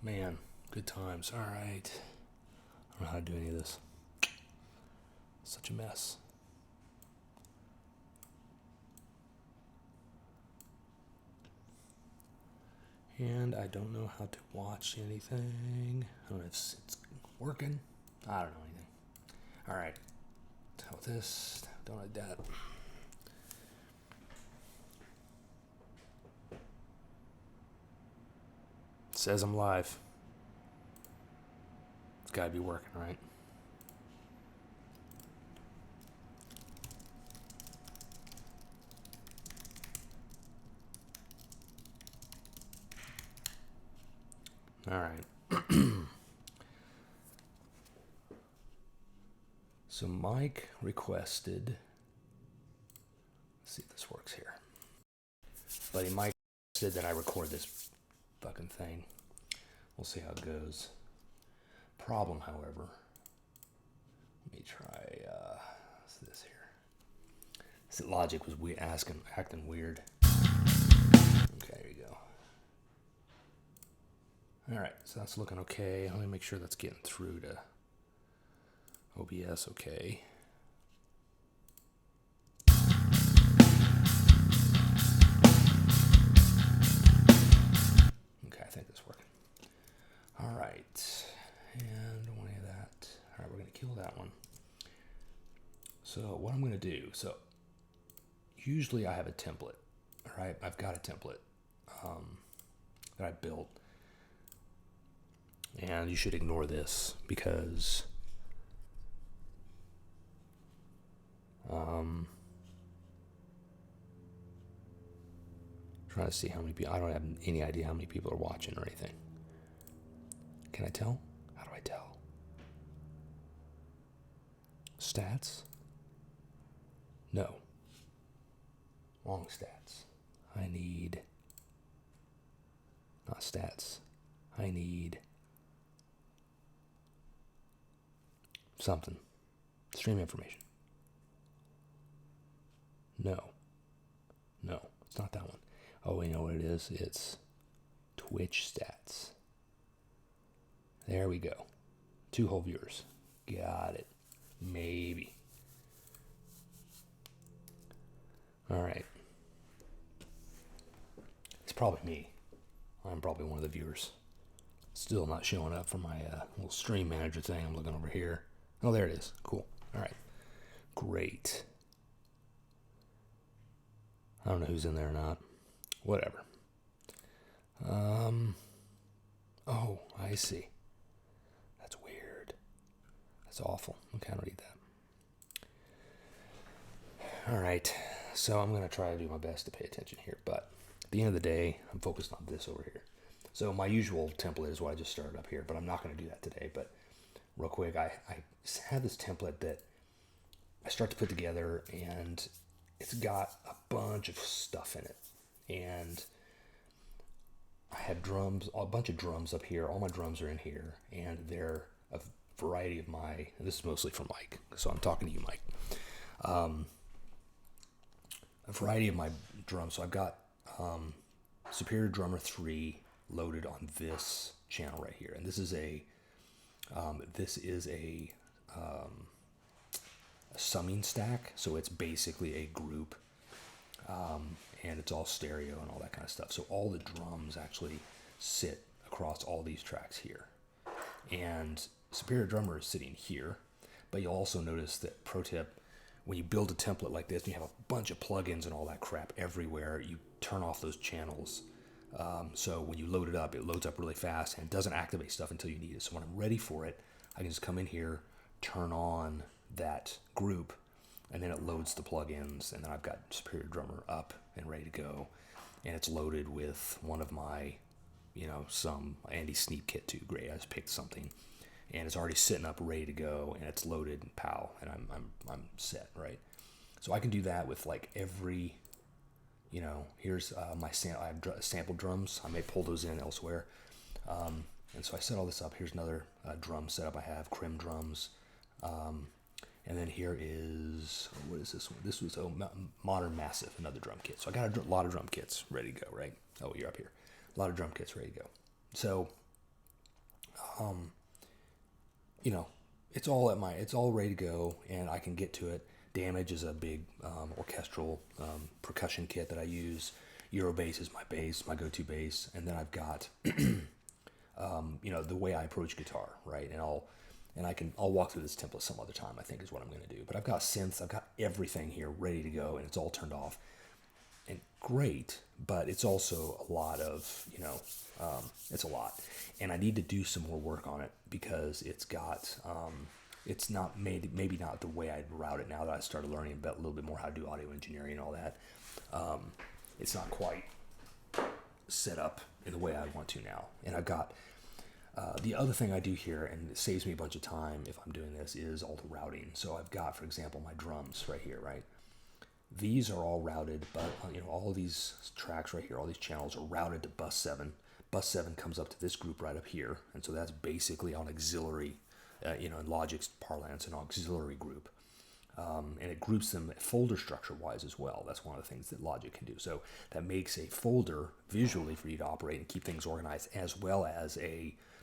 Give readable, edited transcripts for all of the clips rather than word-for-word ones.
Man, good times. All right. I don't know how to do any of this. Such a mess. And I don't know how to watch anything. I don't know if it's working. I don't know anything. All right. How about this? Don't like that. It says I'm live. It's got to be working, right? All right. So Mike requested. Let's see if this works here. Buddy Mike said that I record this fucking thing. We'll see how it goes. Problem, however, let me try what's this here. This Logic was acting weird. Okay, there you go. All right, so that's looking okay. Let me make sure that's getting through to OBS okay. Okay, I think that's working. All right, and don't want any of that. All right, we're gonna kill that one. So what I'm gonna do, so usually I have a template, all right? I've got a template that I built. And you should ignore this because trying to see how many people. I don't have any idea how many people are watching or anything. Can I tell? How do I tell? Stats? No. Wrong stats. I need not stats. I need something. Stream information. No, it's not that one. Oh, you know what it is? It's Twitch stats. There we go. 2 whole viewers. Got it. Maybe. All right. It's probably me. I'm probably one of the viewers. Still not showing up for my little stream manager thing. I'm looking over here. Oh, there it is. Cool. All right. Great. I don't know who's in there or not. Whatever. Oh, I see. That's weird. That's awful. Okay, I don't need that. All right. So I'm going to try to do my best to pay attention here. But at the end of the day, I'm focused on this over here. So my usual template is what I just started up here. But I'm not going to do that today. But real quick, I have this template that I start to put together. And it's got a bunch of stuff in it. And I have drums, a bunch of drums up here. All my drums are in here. And they're a variety of my, and this is mostly from Mike. So I'm talking to you, Mike. A variety of my drums. So I've got Superior Drummer 3 loaded on this channel right here. And this is a summing stack. So it's basically a group. And it's all stereo and all that kind of stuff. So all the drums actually sit across all these tracks here. And Superior Drummer is sitting here. But you'll also notice that, pro tip, when you build a template like this, and you have a bunch of plugins and all that crap everywhere, you turn off those channels. So when you load it loads up really fast, and it doesn't activate stuff until you need it. So when I'm ready for it, I can just come in here, turn on that group, and then it loads the plugins, and then I've got Superior Drummer up and ready to go. And it's loaded with one of my, some Andy Sneap kit too. Great, I just picked something. And it's already sitting up ready to go, and it's loaded, pow, and I'm set, right? So I can do that with like every, here's I have sample drums. I may pull those in elsewhere, and so I set all this up. Here's another drum setup I have, Crim drums, and then here is, what is this one? This was Modern Massive, another drum kit. So I got a lot of drum kits ready to go, right? Oh, you're up here. A lot of drum kits ready to go. So you know, it's all ready to go, and I can get to it. Damage is a big orchestral percussion kit that I use. Eurobass is my bass, my go-to bass, and then I've got the way I approach guitar, right? I'll walk through this template some other time, I think is what I'm going to do. But I've got synths, I've got everything here ready to go, and it's all turned off. And great, but it's also a lot of, it's a lot. And I need to do some more work on it because it's not maybe not the way I'd route it now that I started learning about a little bit more how to do audio engineering and all that. It's not quite set up in the way I want to now. And I've got the other thing I do here, and it saves me a bunch of time if I'm doing this, is all the routing. So I've got, for example, my drums right here, right? These are all routed, but all of these tracks right here, all these channels are routed to bus 7. Bus 7 comes up to this group right up here, and so that's basically an auxiliary, in Logic's parlance, an auxiliary group. And it groups them folder structure-wise as well. That's one of the things that Logic can do. So that makes a folder visually for you to operate and keep things organized, as well as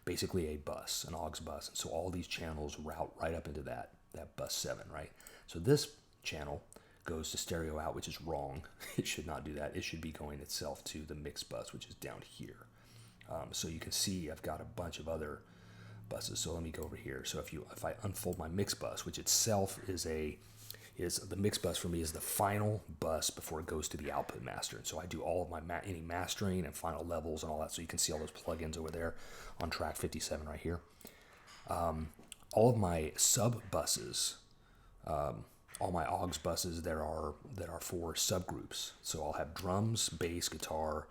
basically a bus, an aux bus. And so all these channels route right up into that bus 7, right? So this channel goes to stereo out, which is wrong. It should not do that. It should be going itself to the mix bus, which is down here. So you can see I've got a bunch of other buses. So let me go over here. So if I unfold my mix bus, which itself is the mix bus for me is the final bus before it goes to the output master. And so I do all of my any mastering and final levels and all that. So you can see all those plugins over there on track 57 right here. All of my sub buses, all my aux buses that are for subgroups. So I'll have drums, bass, guitar,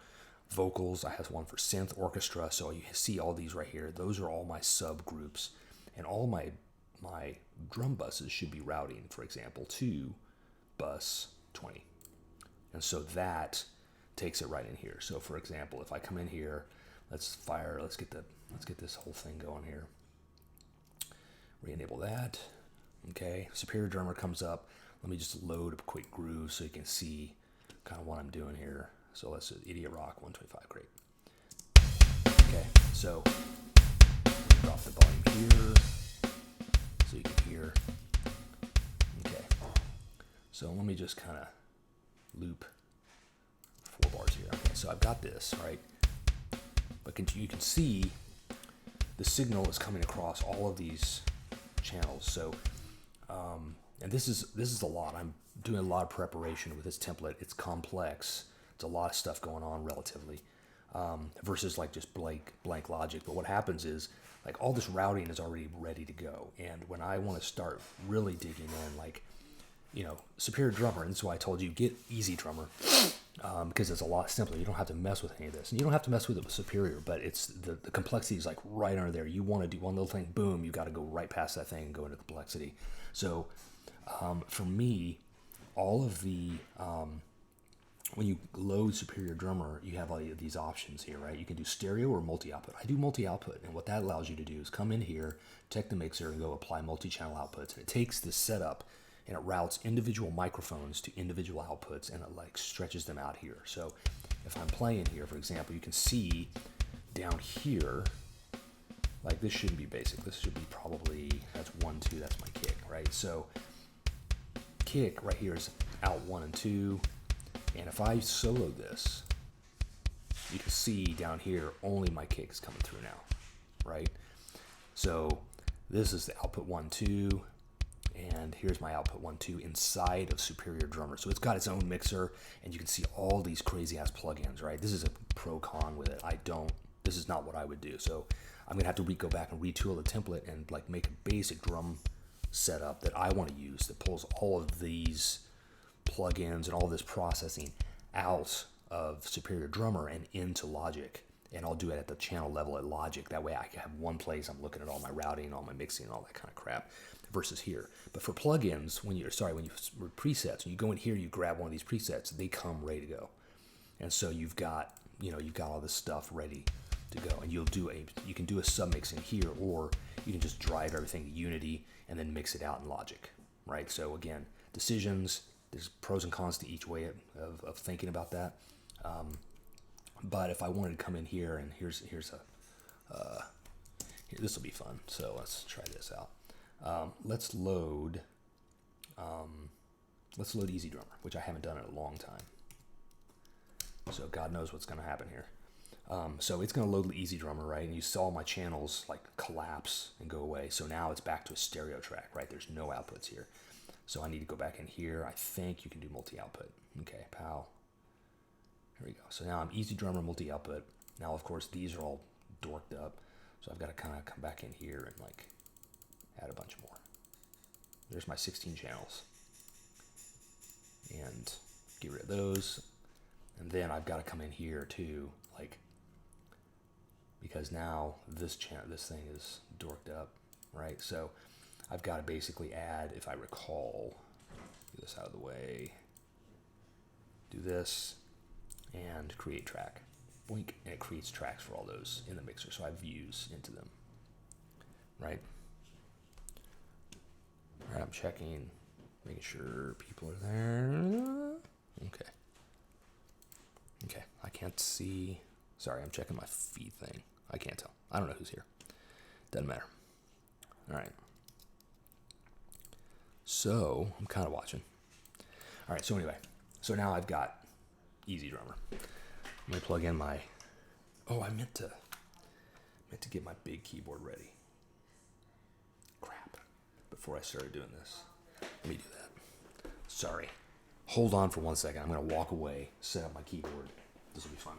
vocals. I have one for synth, orchestra. So you see all these right here. Those are all my subgroups, and all my drum buses should be routing, for example, to bus 20. And so that takes it right in here. So for example, if I come in here, let's get this whole thing going here. Re-enable that. Okay, Superior Drummer comes up. Let me just load a quick groove so you can see kind of what I'm doing here. So let's do Idiot Rock 125, great. Okay, so drop the volume here so you can hear. Okay, so let me just kind of loop 4 bars here. Okay, so I've got this, right? But you can see the signal is coming across all of these channels. So and this is a lot. I'm doing a lot of preparation with this template. It's complex. It's a lot of stuff going on relatively, versus like just blank Logic. But what happens is like all this routing is already ready to go. And when I want to start really digging in, like, Superior Drummer, and that's why I told you get Easy Drummer, because it's a lot simpler. You don't have to mess with any of this. And you don't have to mess with it with Superior, but it's the complexity is like right under there. You want to do one little thing, boom, you got to go right past that thing and go into complexity. So for me, all of the when you load Superior Drummer, you have all these options here, right? You can do stereo or multi-output. I do multi-output, and what that allows you to do is come in here, check the mixer, and go apply multi-channel outputs. And it takes this setup, and it routes individual microphones to individual outputs, and it like stretches them out here. So if I'm playing here, for example, you can see down here, like this shouldn't be basic. This should be probably, that's 1, 2, that's my kick, right? So kick right here is out 1 and 2. And if I solo this, you can see down here, only my kick is coming through now, right? So this is the output 1, 2, and here's my output 1, 2 inside of Superior Drummer. So it's got its own mixer, and you can see all these crazy ass plugins, right? This is a pro con with it. This is not what I would do. So I'm gonna have to go back and retool the template and like make a basic drum setup that I want to use that pulls all of these plugins and all this processing out of Superior Drummer and into Logic. And I'll do it at the channel level at Logic. That way I can have one place I'm looking at all my routing, all my mixing, and all that kind of crap versus here. But for plugins, when presets, when you go in here, you grab one of these presets, they come ready to go. And so you've got all this stuff ready to go. And you can do a submix in here, or you can just drive everything to Unity and then mix it out in Logic, right? So again, decisions, there's pros and cons to each way of thinking about that. But if I wanted to come in here, and here's Here, this will be fun. So let's try this out. Let's load Easy Drummer, which I haven't done in a long time. So God knows what's going to happen here. So it's going to load Easy Drummer, right? And you saw my channels like collapse and go away. So now it's back to a stereo track, right? There's no outputs here. So I need to go back in here. I think you can do multi-output. Okay, pow. Here we go. So now I'm Easy Drummer multi-output. Now, of course, these are all dorked up. So I've got to kind of come back in here and like add a bunch more. There's my 16 channels. And get rid of those. And then I've got to come in here too, like, because now this thing is dorked up, right? So I've got to basically add, if I recall, get this out of the way, do this, and create track. Boink, and it creates tracks for all those in the mixer. So I have views into them, right? All right, I'm checking, making sure people are there. Okay. Okay, I can't see. Sorry, I'm checking my feed thing. I can't tell. I don't know who's here. Doesn't matter. All right. So I'm kind of watching. All right, so anyway. So now I've got Easy Drummer. I'm going to plug in my... Oh, I meant to get my big keyboard ready. Crap. Before I started doing this. Let me do that. Sorry. Hold on for 1 second. I'm going to walk away, set up my keyboard. This will be fun.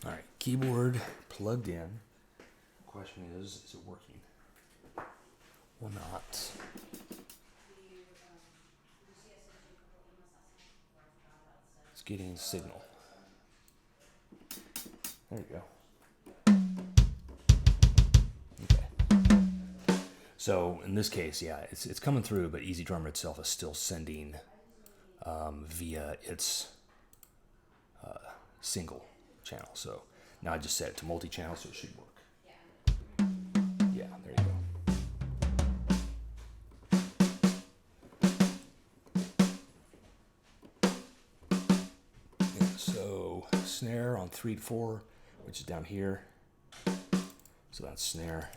All right, keyboard plugged in. Question is it working or not? It's getting signal. There you go. Okay. So in this case, yeah, it's coming through, but Easy Drummer itself is still sending via its single channel. So now I just set it to multi-channel, so it should work. Yeah, there you go. Yeah, so snare on 3 to 4, which is down here. So that's snare.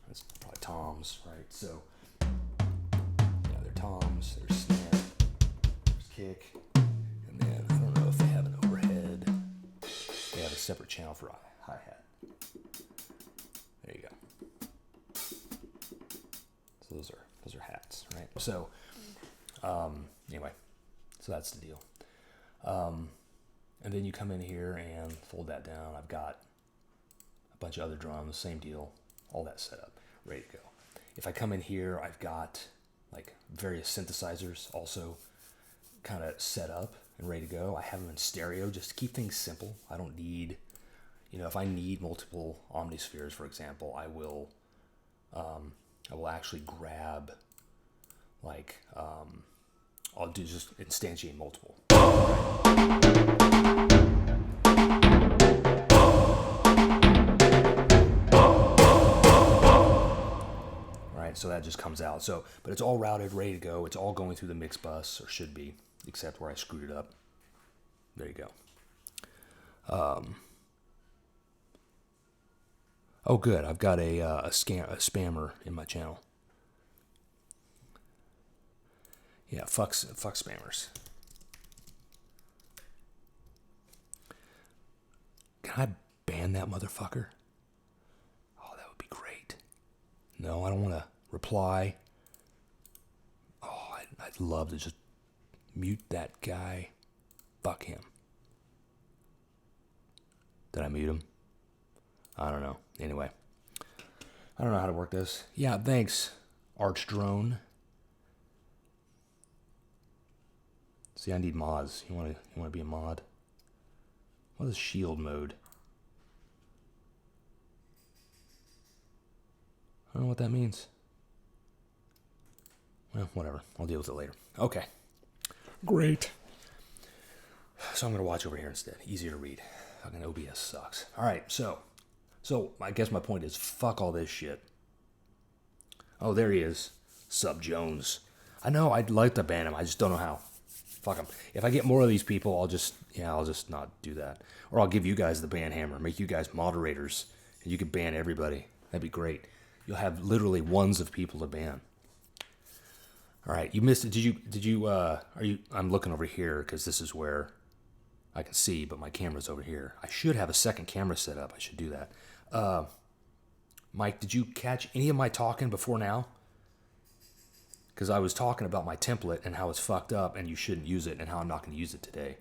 That's probably toms, right? So yeah, they're toms, there's snare, there's kick, and then I don't know if they have an overhead. They have a separate channel for hi-hat. There you go. So those are hats, right? So anyway, so that's the deal. And then you come in here and fold that down. I've got a bunch of other drums, same deal, all that set up, ready to go. If I come in here, I've got like various synthesizers also kind of set up and ready to go. I have them in stereo just to keep things simple. I don't need, if I need multiple omnispheres, for example, I will actually grab like, I'll do just instantiate multiple. Right, so that just comes out. So, but it's all routed, ready to go. It's all going through the mix bus, or should be, except where I screwed it up. There you go. Oh, good. I've got a spammer in my channel. Yeah, fuck spammers. Can I ban ban that motherfucker? Oh, that would be great. No, I don't want to reply. Oh, I'd love to just mute that guy. Fuck him. Did I mute him? I don't know. Anyway. I don't know how to work this. Yeah, thanks, Archdrone. See, I need mods. You want to be a mod? What is shield mode? I don't know what that means. Well, whatever. I'll deal with it later. Okay. Great. So I'm going to watch over here instead. Easier to read. Fucking OBS sucks. All right, so I guess my point is, fuck all this shit. Oh, there he is. Sub Jones. I know, I'd like to ban him. I just don't know how. Fuck him. If I get more of these people, I'll just not do that. Or I'll give you guys the ban hammer. Make you guys moderators. And you can ban everybody. That'd be great. You'll have literally ones of people to ban. All right, you missed it. I'm looking over here because this is where I can see, but my camera's over here. I should have a second camera set up. I should do that. Mike, did you catch any of my talking before now? Because I was talking about my template and how it's fucked up and you shouldn't use it and how I'm not going to use it today.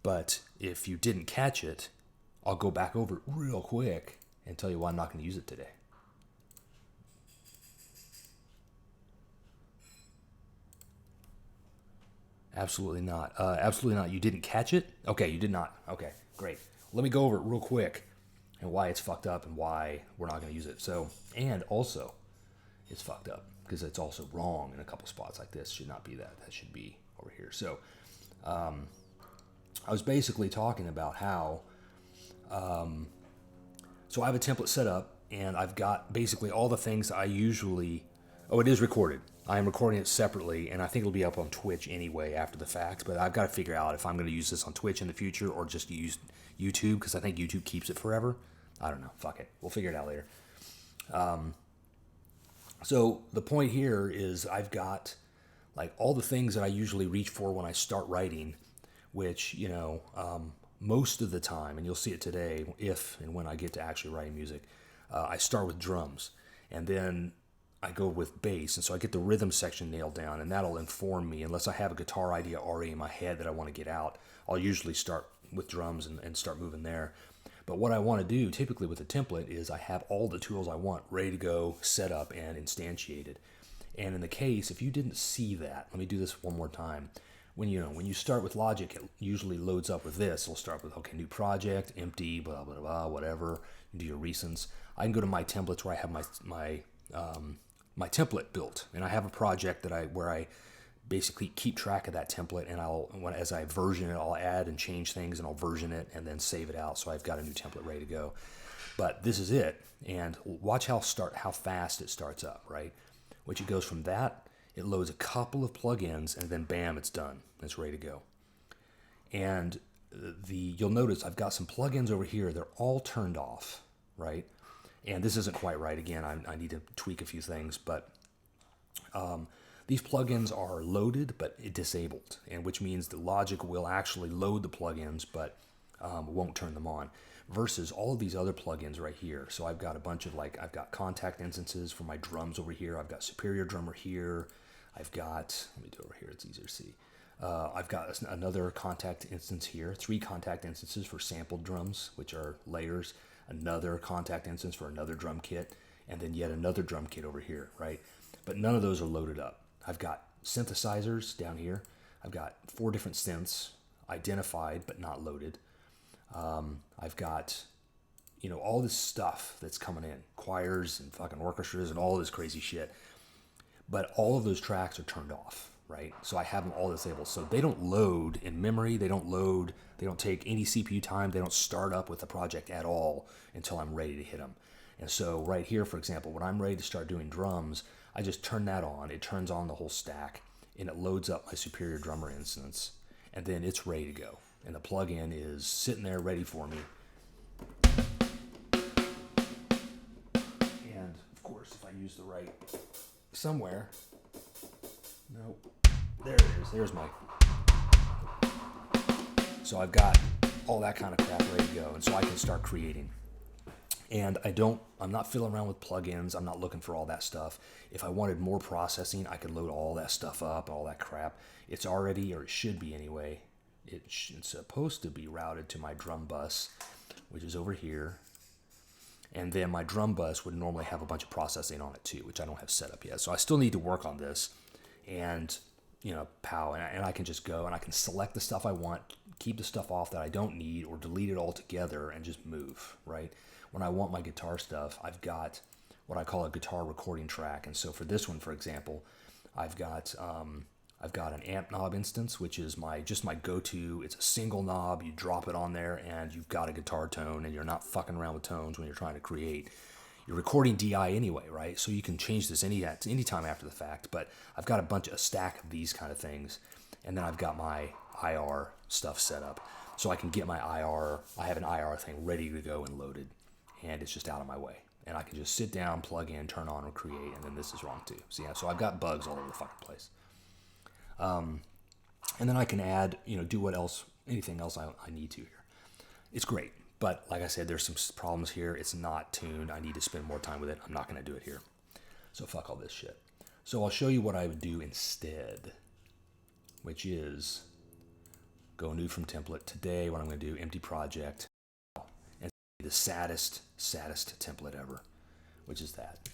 But if you didn't catch it, I'll go back over it real quick and tell you why I'm not going to use it today. Absolutely not. Absolutely not. You didn't catch it? Okay, you did not. Okay, great. Let me go over it real quick and why it's fucked up and why we're not going to use it. So, and also, it's fucked up because it's also wrong in a couple spots like this. Should not be that. That should be over here. So, I was basically talking about how, so I have a template set up and I've got basically all the things I usually, it is recorded. I am recording it separately, and I think it'll be up on Twitch anyway after the fact, but I've got to figure out if I'm going to use this on Twitch in the future or just use YouTube, because I think YouTube keeps it forever. I don't know. Fuck it. We'll figure it out later. So the point here is I've got like all the things that I usually reach for when I start writing, which, most of the time, and you'll see it today, if and when I get to actually writing music, I start with drums, and then I go with bass, and so I get the rhythm section nailed down, and that'll inform me. Unless I have a guitar idea already in my head that I want to get out, I'll usually start with drums and start moving there. But what I want to do, typically with a template, is I have all the tools I want ready to go, set up, and instantiated. And in the case, if you didn't see that, let me do this one more time. When you start with Logic, it usually loads up with this. It'll start with, okay, new project, empty, blah, blah, blah, whatever. You do your recents. I can go to my templates where I have my template built, and I have a project where I basically keep track of that template, and as I version it, I'll add and change things, and I'll version it and then save it out, so I've got a new template ready to go. But this is it, and watch how fast it starts up, right? Which it goes from that, it loads a couple of plugins, and then bam, it's done. It's ready to go. And you'll notice I've got some plugins over here. They're all turned off, right? And this isn't quite right. Again, I need to tweak a few things, but these plugins are loaded but disabled, and which means the Logic will actually load the plugins but won't turn them on, versus all of these other plugins right here. So I've got a bunch of I've got contact instances for my drums over here. I've got Superior Drummer here. I've got, let me do it over here, it's easier to see. I've got another contact instance here, 3 contact instances for sampled drums, which are layers, another contact instance for another drum kit, and then yet another drum kit over here, right? But none of those are loaded up. I've got synthesizers down here. I've got 4 different synths identified but not loaded. I've got, all this stuff that's coming in, choirs and fucking orchestras and all this crazy shit. But all of those tracks are turned off, right? So I have them all disabled. So they don't load in memory. They don't take any CPU time. They don't start up with the project at all until I'm ready to hit them. And so right here, for example, when I'm ready to start doing drums, I just turn that on. It turns on the whole stack, and it loads up my Superior Drummer instance, and then it's ready to go. And the plugin is sitting there ready for me. And of course, if I use the right somewhere, nope, there it is. There's my. So I've got all that kind of crap ready to go. And so I can start creating. And I'm not fiddling around with plugins. I'm not looking for all that stuff. If I wanted more processing, I could load all that stuff up, all that crap. It's already, or it should be anyway, it's supposed to be routed to my drum bus, which is over here. And then my drum bus would normally have a bunch of processing on it too, which I don't have set up yet. So I still need to work on this. And, pow, and I can just go and I can select the stuff I want, keep the stuff off that I don't need, or delete it altogether and just move, right? When I want my guitar stuff, I've got what I call a guitar recording track. And so for this one, for example, I've got an amp knob instance, which is just my go-to. It's a single knob. You drop it on there, and you've got a guitar tone, and you're not fucking around with tones when you're trying to create. You're recording DI anyway, right? So you can change this anytime after the fact. But I've got a stack of these kind of things, and then I've got my IR stuff set up, so I can get my IR. I have an IR thing ready to go and loaded, and it's just out of my way. And I can just sit down, plug in, turn on, or create, and then this is wrong too. So I've got bugs all over the fucking place. And then I can add, do anything else I need to here. It's great. But like I said, there's some problems here. It's not tuned. I need to spend more time with it. I'm not going to do it here. So fuck all this shit. So I'll show you what I would do instead, which is go new from template. Today, what I'm going to do, empty project. And the saddest template ever, which is that.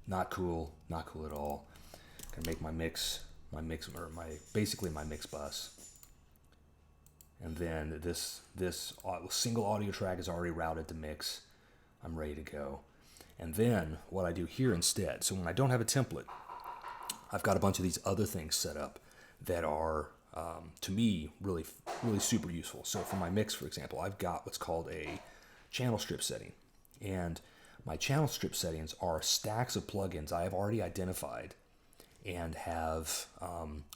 Not cool at all. Gonna make my mix bus, and then this single audio track is already routed to mix. I'm ready to go. And then what I do here instead, so when I don't have a template, I've got a bunch of these other things set up that are to me really super useful. So for my mix, for example, I've got what's called a channel strip setting, and my channel strip settings are stacks of plugins I have already identified and have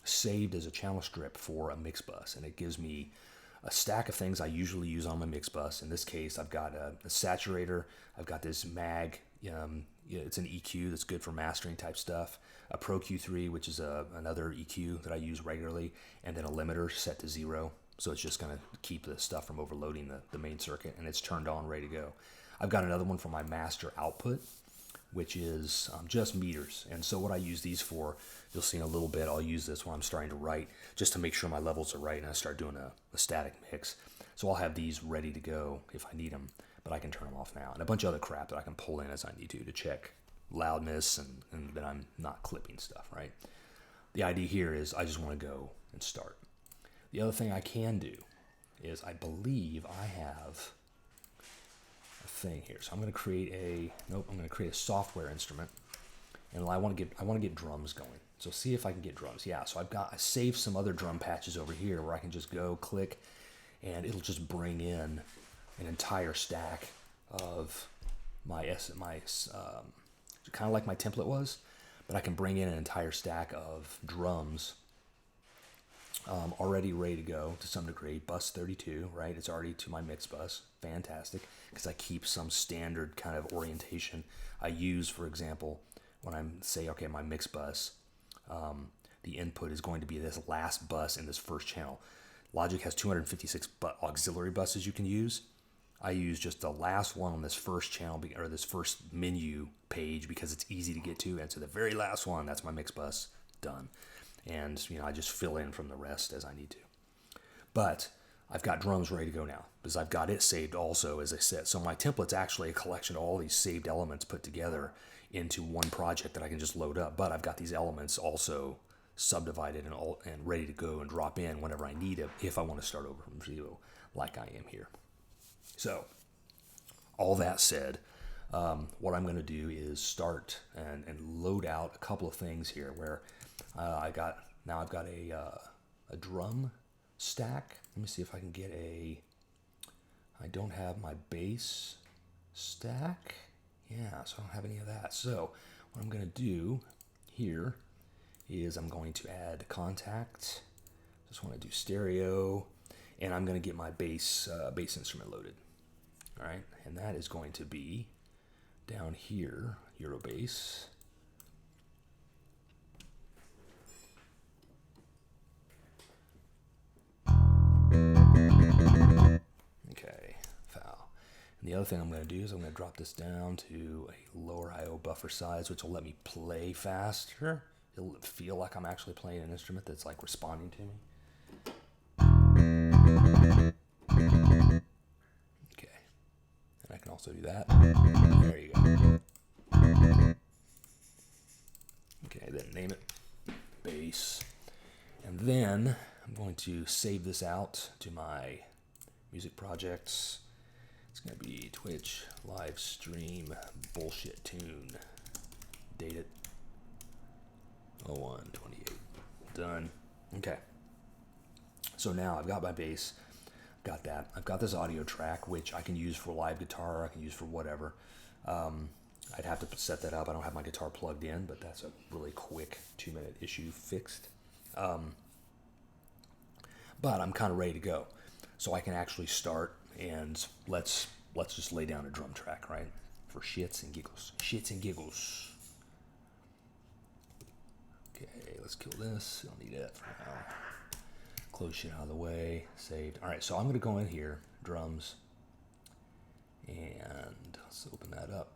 saved as a channel strip for a mix bus. And it gives me a stack of things I usually use on my mix bus. In this case, I've got a saturator. I've got this mag. It's an EQ that's good for mastering type stuff. A Pro Q3, which is another EQ that I use regularly. And then a limiter set to 0. So it's just going to keep the stuff from overloading the main circuit. And it's turned on, ready to go. I've got another one for my master output, which is just meters. And so what I use these for, you'll see in a little bit, I'll use this when I'm starting to write, just to make sure my levels are right and I start doing a static mix. So I'll have these ready to go if I need them, but I can turn them off now. And a bunch of other crap that I can pull in as I need to check loudness and that I'm not clipping stuff, right? The idea here is I just want to go and start. The other thing I can do is I believe I have thing here. So I'm going to create a software instrument, and I want to get drums going. So see if I can get drums. Yeah, so I saved some other drum patches over here where I can just go click and it'll just bring in an entire stack of my kind of like my template was, but I can bring in an entire stack of drums already ready to go to some degree. Bus 32, right? It's already to my mix bus. Fantastic, because I keep some standard kind of orientation. I use, for example, when I'm okay, my mix bus, the input is going to be this last bus in this first channel. Logic has 256 auxiliary buses you can use. I use just the last one on this first channel, or this first menu page, because it's easy to get to. And so the very last one, that's my mix bus, done. And I just fill in from the rest as I need to. But I've got drums ready to go now because I've got it saved also, as I said. So my template's actually a collection of all these saved elements put together into one project that I can just load up. But I've got these elements also subdivided and ready to go and drop in whenever I need it if I want to start over from 0 like I am here. So all that said, what I'm going to do is start and load out a couple of things here where I've got a drum stack. Let me see if I can get I don't have my bass stack. Yeah, so I don't have any of that. So what I'm going to do here is I'm going to add contact. Just want to do stereo, and I'm going to get my bass instrument loaded. All right, and that is going to be down here, Eurobass. And the other thing I'm going to do is I'm going to drop this down to a lower I/O buffer size, which will let me play faster. It'll feel like I'm actually playing an instrument that's like responding to me. Okay. And I can also do that. There you go. Okay, then name it bass. And then I'm going to save this out to my music projects. It's going to be Twitch live stream bullshit tune. Date it. 01/28. Done. Okay. So now I've got my bass. Got that. I've got this audio track, which I can use for live guitar. I can use for whatever. I'd have to set that up. I don't have my guitar plugged in, but that's a really quick 2-minute issue fixed. But I'm kind of ready to go. So I can actually start, and let's just lay down a drum track, right? For shits and giggles. Shits and giggles. Okay, let's kill this. Don't need it for now. Close shit out of the way. Saved. All right, so I'm going to go in here, drums, and let's open that up.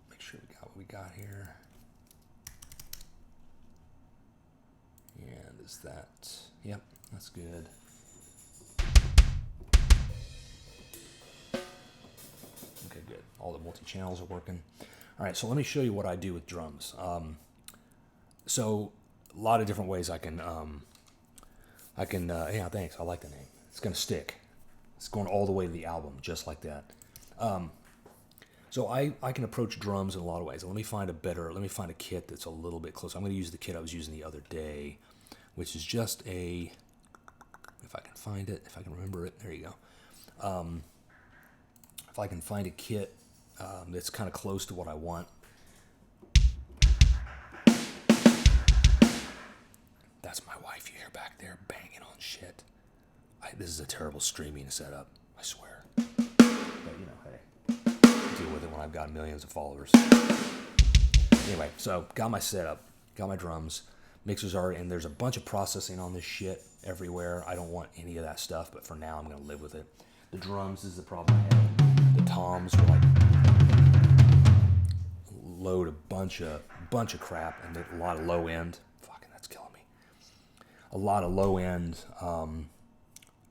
Make sure we got what we got here. And is that, yep, that's good. Okay, good. All the multi-channels are working. All right, so let me show you what I do with drums. So a lot of different ways I can, yeah, thanks. I like the name. It's going to stick. It's going all the way to the album, just like that. So I can approach drums in a lot of ways. Let me find a kit that's a little bit closer. I'm going to use the kit I was using the other day, which is just if I can find it, if I can remember it, there you go. If I can find a kit that's kind of close to what I want. That's my wife you hear back there banging on shit. This is a terrible streaming setup, I swear. But you know, hey, deal with it when I've got millions of followers. Anyway, so got my setup, got my drums, mixers are, and there's a bunch of processing on this shit everywhere. I don't want any of that stuff, but for now I'm going to live with it. The drums is the problem I had. The toms were like load a bunch of crap and a lot of low end. Fucking, that's killing me. A lot of low end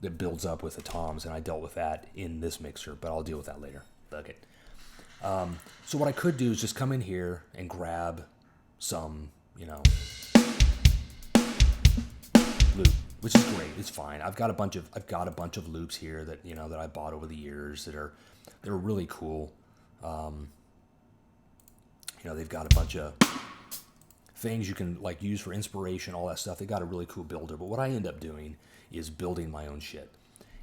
that builds up with the toms, and I dealt with that in this mixer, but I'll deal with that later. Fuck it. So what I could do is just come in here and grab some, loop, which is great. It's fine. I've got a bunch of loops here that that I bought over the years that are really cool. They've got a bunch of things you can like use for inspiration, all that stuff. They got a really cool builder. But what I end up doing is building my own shit.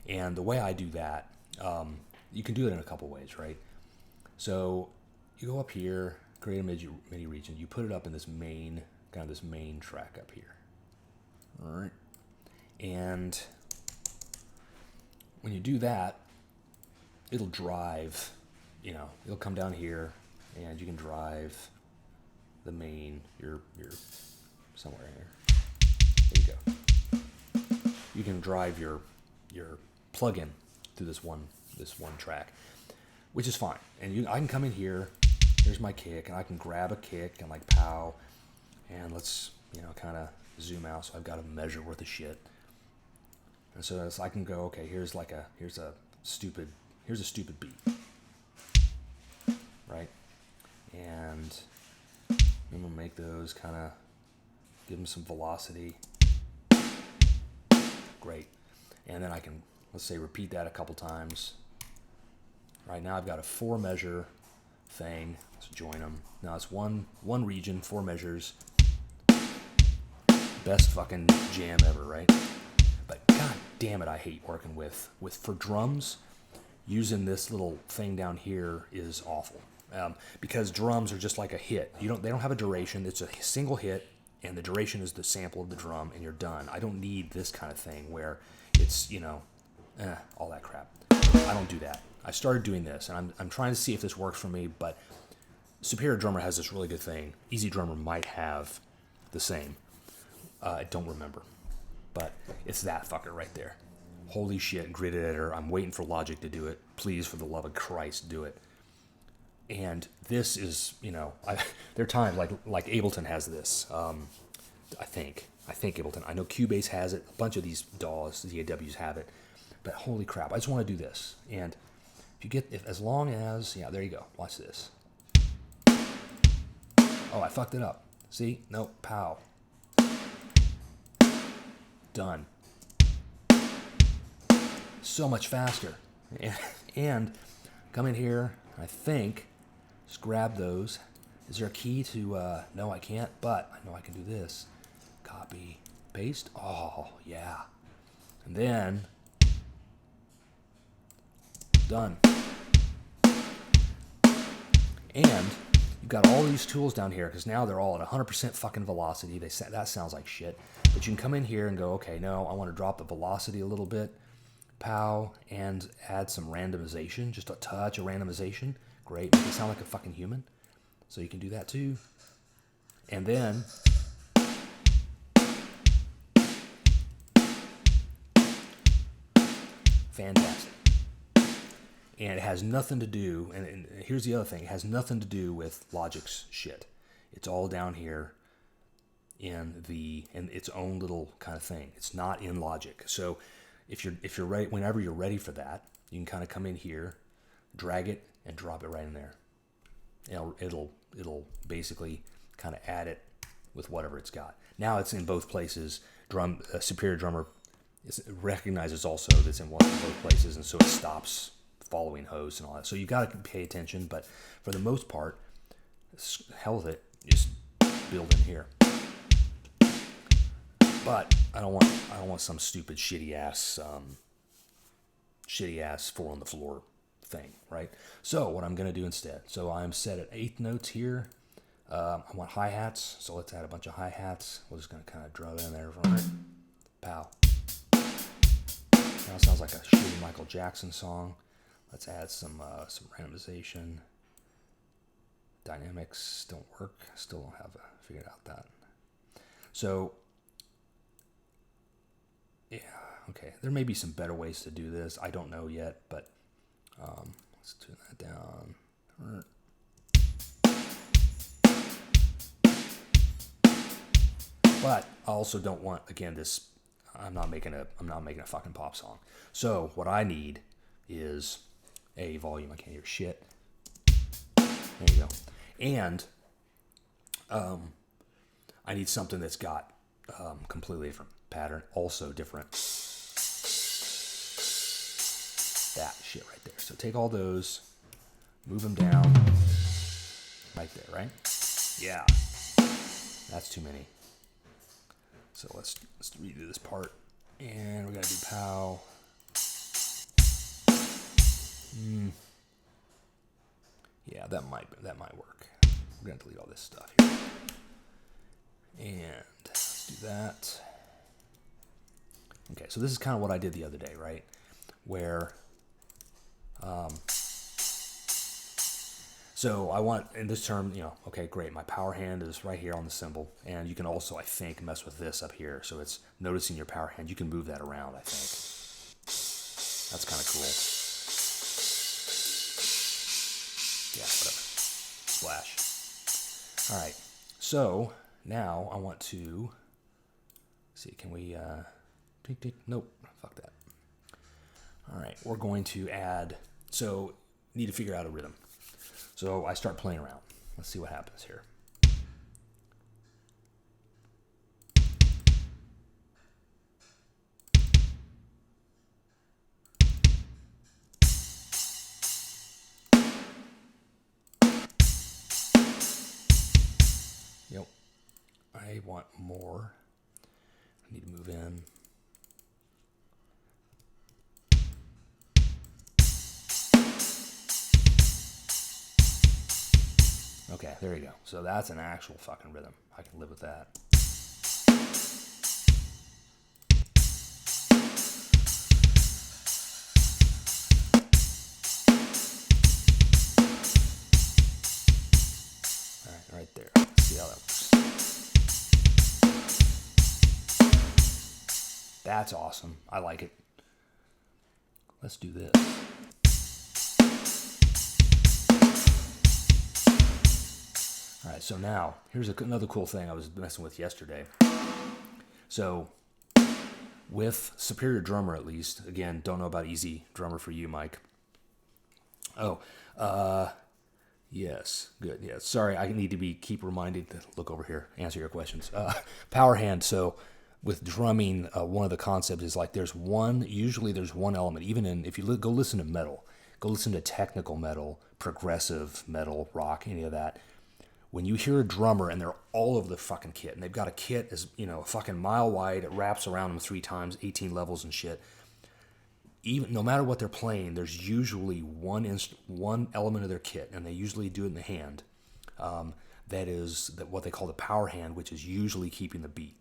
And the way I do that, you can do it in a couple ways, right? So you go up here, create a MIDI region. You put it up in this main track up here. All right. And when you do that, it'll drive, it'll come down here and you can drive the main, you're somewhere in here. There you go. You can drive your plugin through this one track, which is fine. And I can come in here, here's my kick, and I can grab a kick and like pow, and let's, kind of zoom out so I've got a measure worth of shit. And so I can go, okay, here's a stupid beat, right? And I'm gonna make those kind of, give them some velocity. Great. And then I can, let's say, repeat that a couple times. Right now I've got a 4 measure thing. Let's join them. Now it's one region, 4 measures. Best fucking jam ever, right? But god damn it, I hate working with for drums. Using this little thing down here is awful. Because drums are just like a hit. They don't have a duration. It's a single hit, and the duration is the sample of the drum, and you're done. I don't need this kind of thing where it's all that crap. I don't do that. I started doing this, and I'm trying to see if this works for me. But Superior Drummer has this really good thing. Easy Drummer might have the same. I don't remember, but it's that fucker right there. Holy shit, grid editor. I'm waiting for Logic to do it. Please, for the love of Christ, do it. And this is, there are times like Ableton has this. I think Ableton. I know Cubase has it. A bunch of these DAWs, DAWs have it. But holy crap, I just want to do this. And as long as, there you go. Watch this. Oh, I fucked it up. See? Nope. Pow. Done. So much faster. And come in here, I think, just grab those. Is there a key to, no, I can't, but I know I can do this. Copy, paste. Oh, yeah. And then, done. And you've got all these tools down here because now they're all at 100% fucking velocity. That sounds like shit. But you can come in here and go, okay, no, I want to drop the velocity a little bit. Pow, and add some randomization, just a touch of randomization. Great, make it sound like a fucking human. So you can do that too. And then, fantastic. And it has nothing to do, and here's the other thing, it has nothing to do with Logic's shit. It's all down here in its own little kind of thing. It's not in Logic. So if you're ready, whenever you're ready for that, you can kind of come in here, drag it, and drop it right in there. It'll basically kind of add it with whatever it's got. Now it's in both places. Superior Drummer recognizes also that it's in both places, and so it stops following hosts and all that. So you got to pay attention, but for the most part, hell with it, just build in here. But I don't want some stupid shitty ass 4 on the floor thing, right? So what I'm going to do instead, so I'm set at 8th notes here. I want hi-hats, so let's add a bunch of hi-hats. We're just going to kind of draw it in there. Right? Pow. Now it sounds like a shitty Michael Jackson song. Let's add some randomization. Dynamics don't work. Still don't have figured out that. So, yeah, okay. There may be some better ways to do this. I don't know yet, but let's turn that down. But I also don't want, again, this. I'm not making a fucking pop song. So what I need is a volume. I can't hear shit. There you go. And I need something that's got completely different pattern, also different. That shit right there. So take all those, move them down, right there, right? Yeah, that's too many. So let's redo this part, and we're gonna do pow. Yeah, that might work. We're gonna delete all this stuff here, and let's do that. Okay, so this is kind of what I did the other day, right? Where, so I want, in this term, okay, great, my power hand is right here on the cymbal, and you can also, I think, mess with this up here, so it's noticing your power hand. You can move that around, I think. That's kind of cool. Yeah, whatever. Splash. All right, so now I want to, see, can we, nope, fuck that. All right, we're going to add, so need to figure out a rhythm. So I start playing around. Let's see what happens here. Yep. I want more. I need to move in. Okay, there you go. So that's an actual fucking rhythm. I can live with that. All right, right there. Let's see how that works. That's awesome. I like it. let's do this. All right, so now, here's another cool thing I was messing with yesterday. So, with Superior Drummer at least, again, don't know about Easy Drummer for you, Mike. Yes, good, yeah. Sorry, I need to keep reminded to look over here, answer your questions. Power hand, so with drumming, one of the concepts is like usually there's one element, even if you go listen to metal, go listen to technical metal, progressive metal, rock, any of that. When you hear a drummer and they're all over the fucking kit, and they've got a kit as a fucking mile wide, it wraps around them 3 times, 18 levels and shit. Even no matter what they're playing, there's usually one element of their kit, and they usually do it in the hand. That is what they call the power hand, which is usually keeping the beat,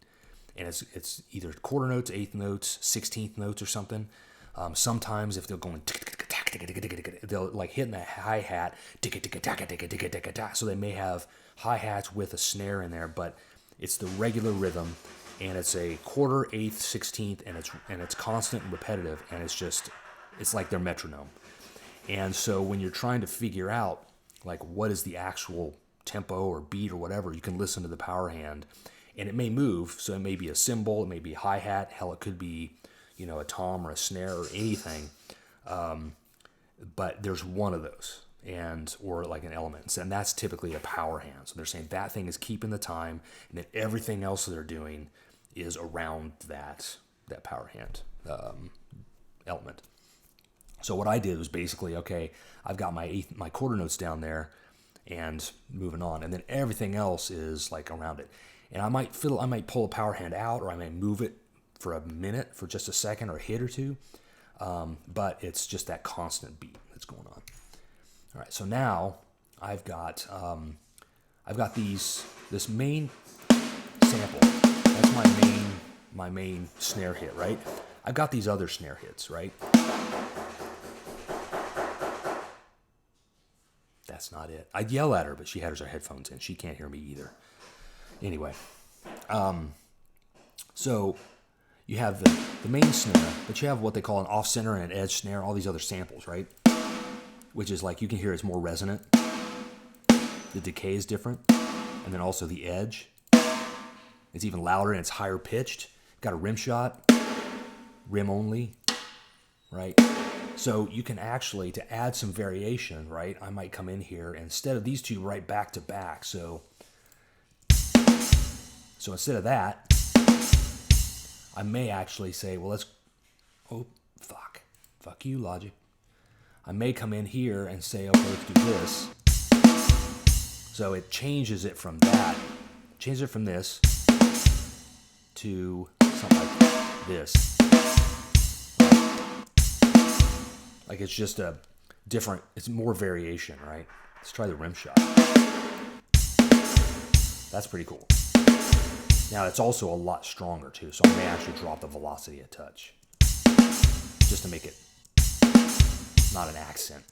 and it's either quarter notes, eighth notes, 16th notes, or something. Sometimes if they're going, they'll like hitting the hi hat, so they may have hi hats with a snare in there, but it's the regular rhythm. And it's a quarter, eighth, 16th, and it's constant and repetitive, and it's like their metronome. And so when you're trying to figure out like what is the actual tempo or beat or whatever, you can listen to the power hand, and it may move. So it may be a cymbal, it may be a hi-hat, hell, it could be a tom or a snare or anything. But there's one of those, or like an element, and that's typically a power hand. So they're saying that thing is keeping the time, and then everything else that they're doing is around that power hand element. So what I did was basically, okay, I've got my quarter notes down there and moving on, and then everything else is like around it. And I might pull a power hand out, or I may move it for a minute, for just a second, or a hit or two, but it's just that constant beat that's going on. All right, so now I've got this main sample. That's my main snare hit, right? I've got these other snare hits, right? That's not it. I'd yell at her, but she has her headphones in. She can't hear me either. Anyway, so you have the main snare, but you have what they call an off center and an edge snare, all these other samples, right? Which is like, you can hear it's more resonant. The decay is different. And then also the edge. It's even louder and it's higher pitched. Got a rim shot, rim only, right? So you can actually, to add some variation, right, I might come in here, and instead of these two right back to back, so instead of that, I may actually say, well, fuck you, Logic. I may come in here and say, okay, let's do this. So it changes it from this to something like this. Like it's just it's more variation, right? Let's try the rim shot. That's pretty cool. Now it's also a lot stronger too, so I may actually drop the velocity a touch, just to make it not an accent.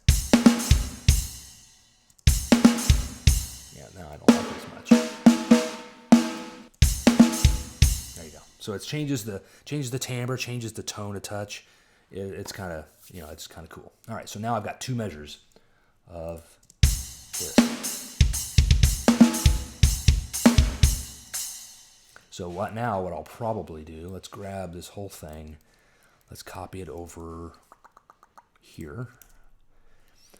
Yeah, now I don't like it as much. There you go. So it changes the timbre, changes the tone a touch. It's kind of cool. All right, so now I've got 2 measures of this. So what I'll probably do, let's grab this whole thing, let's copy it over here.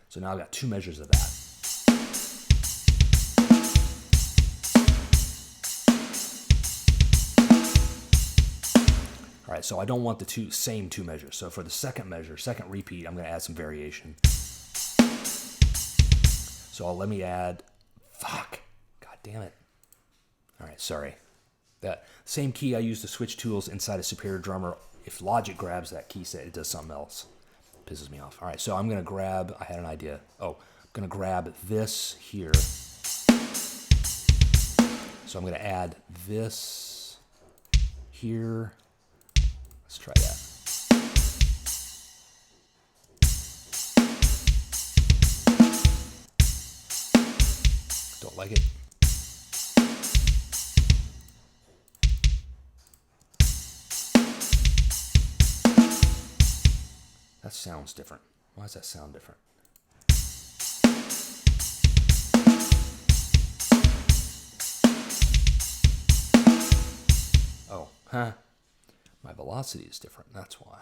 So now I've got 2 measures of that. All right, so I don't want the same two measures. So for the second measure, second repeat, I'm going to add some variation. So let me add, God damn it. All right, sorry. That same key I use to switch tools inside a Superior Drummer. If Logic grabs that key set, it does something else. It pisses me off. All right, so I'm going to grab, I had an idea. I'm going to grab this here. So I'm going to add this here. Let's try that. Don't like it. That sounds different. Why does that sound different? Oh, huh. My velocity is different. That's why.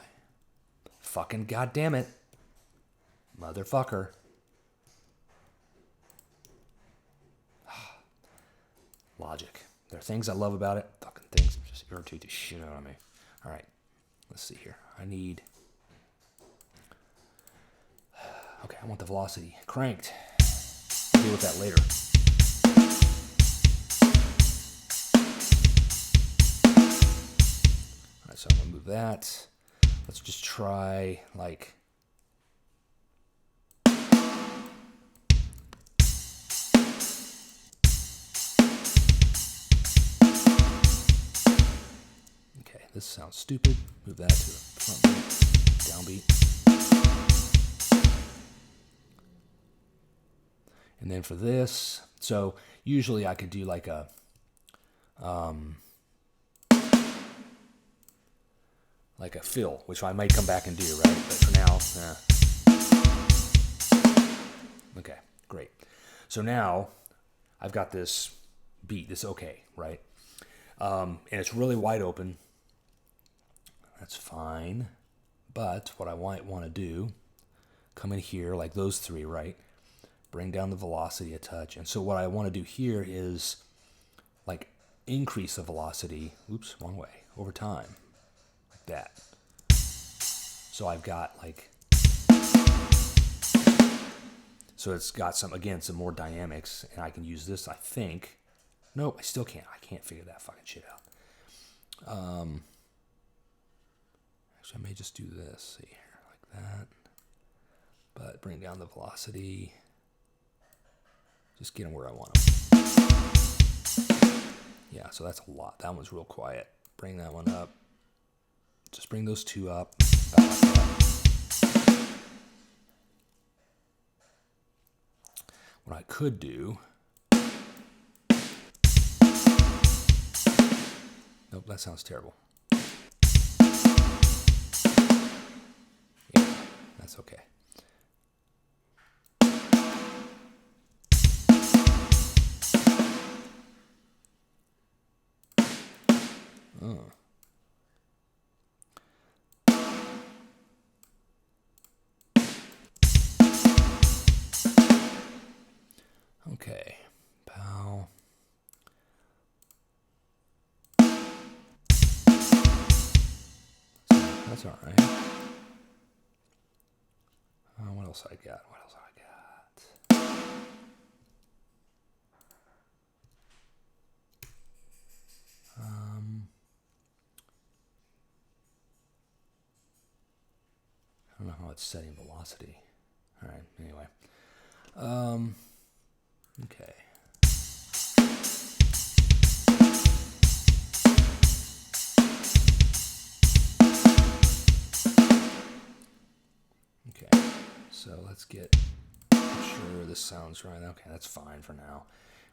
Fucking goddamn it. Motherfucker. Logic. There are things I love about it. Fucking things that just irritate the shit out of me. All right. Let's see here. I need... Okay, I want the velocity cranked. I'll deal with that later. All right, so I'm going to move that. Let's just try, like... Okay, this sounds stupid. Move that to the front beat, downbeat. And then for this, so usually I could do like a, fill, which I might come back and do, right? But for now, Okay, great. So now I've got this beat, this okay, right? And it's really wide open. That's fine. But what I might want to do, come in here like those three, right? Bring down the velocity a touch. And so what I want to do here is like increase the velocity, oops, wrong way, over time, like that. So I've got like, so it's got some, again, some more dynamics, and I can use this, I think. Nope, I still can't. I can't figure that fucking shit out. Actually, I may just do this, see here, like that. But bring down the velocity. Just get them where I want them. Yeah, so that's a lot. That one's real quiet. Bring that one up. Just bring those two up. About like that. What I could do... Nope, that sounds terrible. Yeah, that's okay. Okay, pow. That's all right. What else I got? What else I got? I don't know how it's setting velocity. All right, anyway. Okay. Okay, so let's get sure this sounds right. Okay, that's fine for now.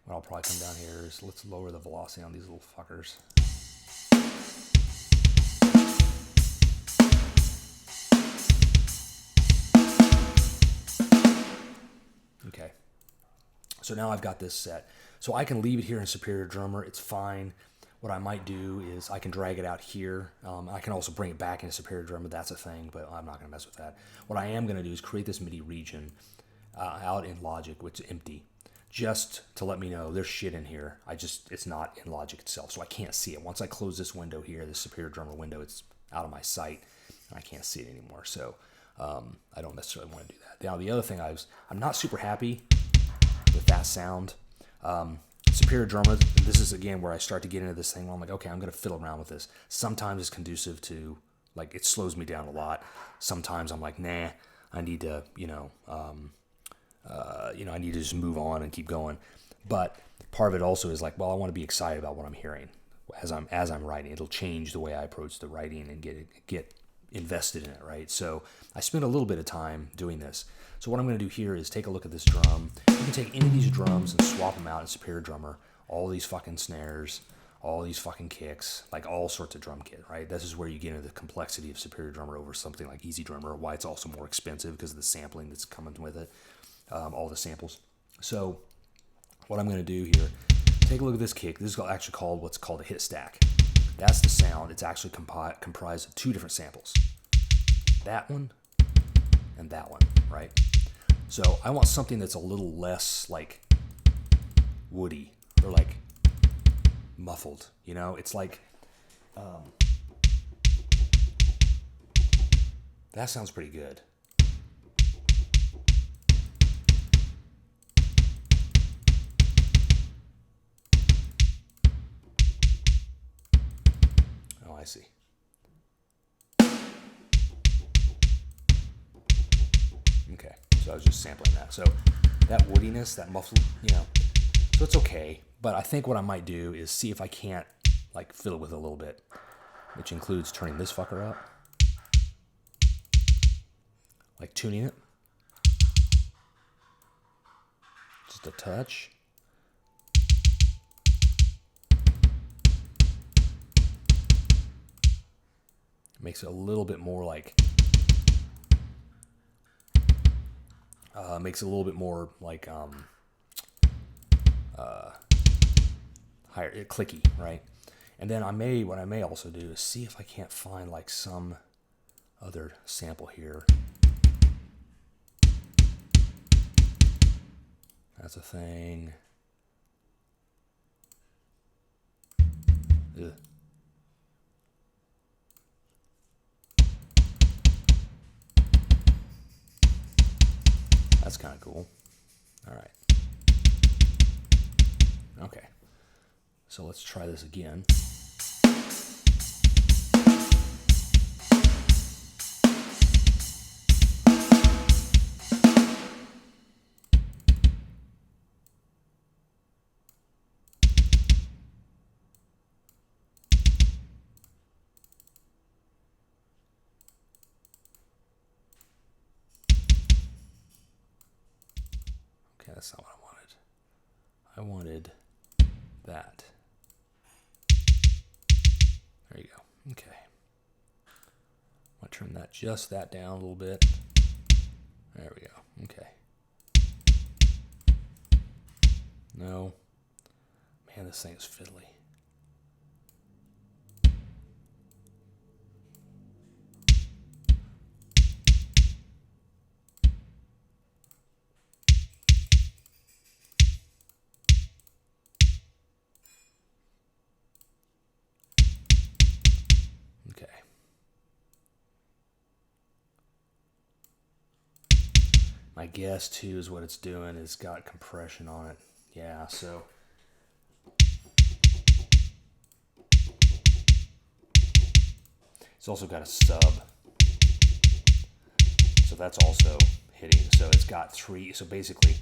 What I'll probably come down here is let's lower the velocity on these little fuckers. Okay, so now I've got this set. So I can leave it here in Superior Drummer. It's fine. What I might do is I can drag it out here. I can also bring it back into Superior Drummer. That's a thing, but I'm not going to mess with that. What I am going to do is create this MIDI region out in Logic, which is empty, just to let me know there's shit in here. It's not in Logic itself, so I can't see it. Once I close this window here, this Superior Drummer window, it's out of my sight, and I can't see it anymore. So I don't necessarily want to do that. Now, the other thing I'm not super happy with that sound. Superior Drummer, this is again where I start to get into this thing where I'm like, okay, I'm going to fiddle around with this. Sometimes it's conducive to, like, it slows me down a lot. Sometimes I'm like, nah, I need to, I need to just move on and keep going. But part of it also is like, well, I want to be excited about what I'm hearing as I'm writing. It'll change the way I approach the writing and get invested in it, right? So I spent a little bit of time doing this. So what I'm going to do here is take a look at this drum. You can take any of these drums and swap them out in Superior Drummer. All these fucking snares, all these fucking kicks, like all sorts of drum kit, right? This is where you get into the complexity of Superior Drummer over something like Easy Drummer, why it's also more expensive because of the sampling that's coming with it, all the samples. So what I'm going to do here, take a look at this kick. This is actually called what's called a hit stack. That's the sound. It's actually comprised of two different samples. That one and that one, right? So I want something that's a little less like woody or like muffled, you know? It's like, that sounds pretty good. Oh, I see. Okay, so I was just sampling that. So that woodiness, that muffled, you know, so it's okay. But I think what I might do is see if I can't like fill it with a little bit, which includes turning this fucker up, like tuning it, just a touch. Makes it a little bit more like, higher, clicky, right? And then what I may also do is see if I can't find like some other sample here. That's a thing. Ugh. That's kind of cool. All right. Okay. So let's try this again. Okay, that's not what I wanted. I wanted that. There you go. Okay. I'm going to turn that down a little bit. There we go. Okay. No. Man, this thing is fiddly. Okay. My guess too is what it's doing is got compression on it. Yeah, so it's also got a sub. So that's also hitting. So it's got three. So basically,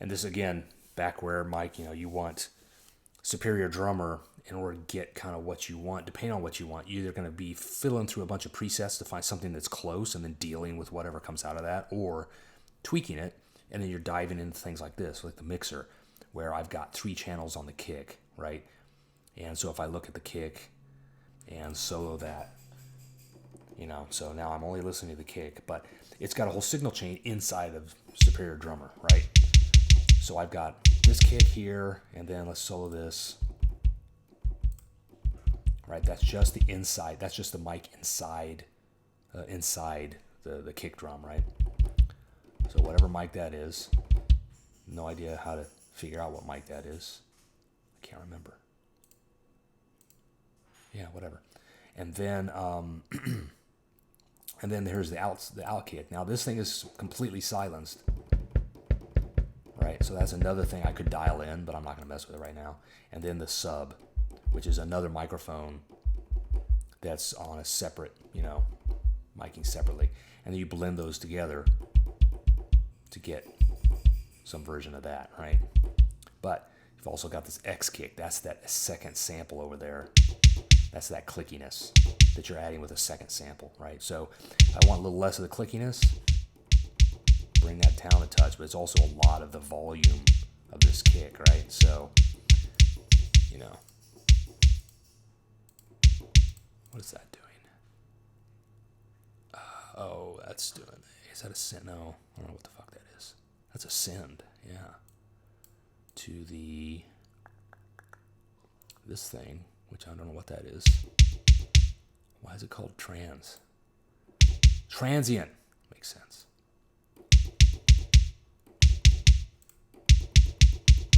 and this again, back where Mike, you want Superior Drummer in order to get kind of what you want, depending on what you want. You're either going to be fiddling through a bunch of presets to find something that's close and then dealing with whatever comes out of that, or tweaking it, and then you're diving into things like this, like the mixer, where I've got 3 channels on the kick, right? And so if I look at the kick and solo that, so now I'm only listening to the kick, but it's got a whole signal chain inside of Superior Drummer, right? So I've got this kick here, and then let's solo this. Right, that's just the inside. That's just the mic inside the kick drum, right? So whatever mic that is, no idea how to figure out what mic that is. I can't remember. Yeah, whatever. And then and then there's the out kick. Now this thing is completely silenced. Right, so that's another thing I could dial in, but I'm not going to mess with it right now. And then the sub, which is another microphone that's on a separate, miking separately. And then you blend those together to get some version of that, right? But you've also got this X kick. That's that second sample over there. That's that clickiness that you're adding with a second sample, right? So I want a little less of the clickiness. Bring that down a touch, but it's also a lot of the volume of this kick, right? So, What is that doing? Oh, that's doing... Is that a send? No, I don't know what the fuck that is. That's a send, yeah. To the... This thing, which I don't know what that is. Why is it called trans? Transient. Makes sense.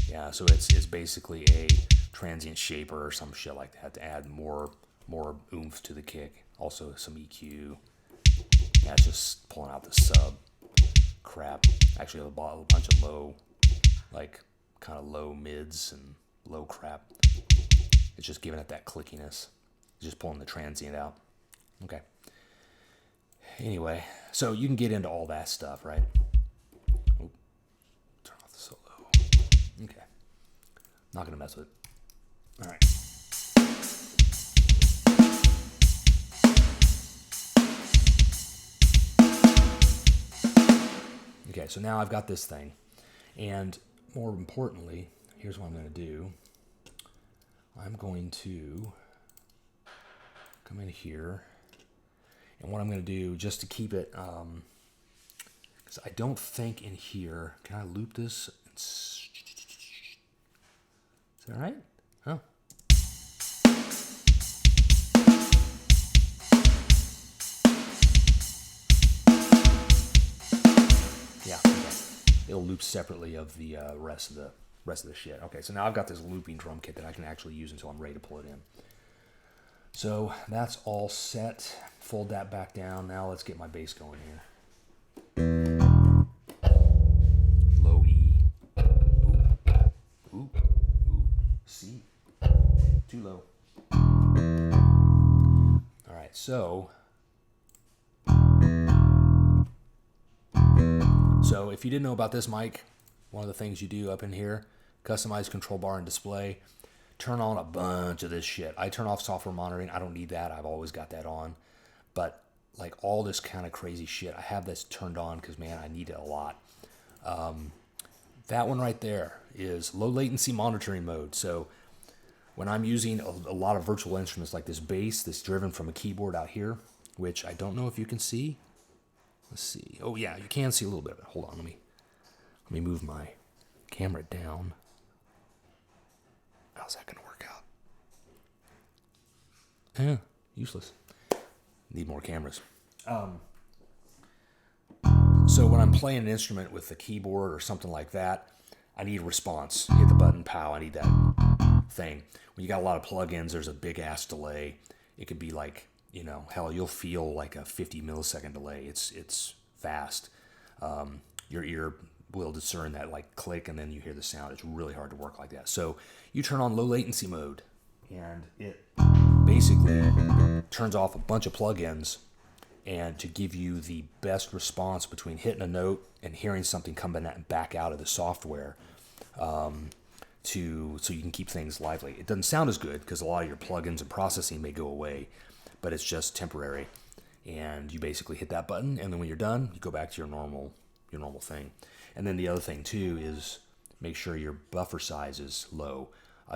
Yeah, so it's basically a transient shaper or some shit like that to add more oomph to the kick. Also some EQ. Yeah, it's just pulling out the sub crap. Actually, a bunch of low, like kind of low mids and low crap. It's just giving it that clickiness. It's just pulling the transient out. Okay. Anyway, so you can get into all that stuff, right? Oh, turn off the solo. Okay. Not going to mess with it. All right. Okay, so now I've got this thing. And more importantly, here's what I'm going to do. I'm going to come in here. And what I'm going to do, just to keep it, because I don't think in here, can I loop this? Is that right? Oh. Yeah, okay. It'll loop separately of the rest of the shit. Okay, so now I've got this looping drum kit that I can actually use until I'm ready to pull it in. So that's all set. Fold that back down. Now let's get my bass going here. Low E. Ooh. C. Too low. All right, so if you didn't know about this mic, one of the things you do up in here, customize control bar and display. Turn on a bunch of this shit. I turn off software monitoring. I don't need that. I've always got that on. But like all this kind of crazy shit, I have this turned on because, man, I need it a lot. That one right there is low latency monitoring mode. So when I'm using a lot of virtual instruments like this bass that's driven from a keyboard out here, which I don't know if you can see. Let's see. Oh, yeah, you can see a little bit of it. Hold on. Let me move my camera down. How's that going to work out? Yeah, useless. Need more cameras. So when I'm playing an instrument with a keyboard or something like that, I need a response. Hit the button, pow, I need that thing. When you got a lot of plugins, there's a big ass delay. It could be like, hell, you'll feel like a 50 millisecond delay. It's fast. Your ear will discern that like click and then you hear the sound. It's really hard to work like that. So you turn on low latency mode and it basically turns off a bunch of plugins and to give you the best response between hitting a note and hearing something coming back out of the software so you can keep things lively. It doesn't sound as good because a lot of your plugins and processing may go away, but it's just temporary. And you basically hit that button and then when you're done, you go back to your normal thing. And then the other thing too is make sure your buffer size is low.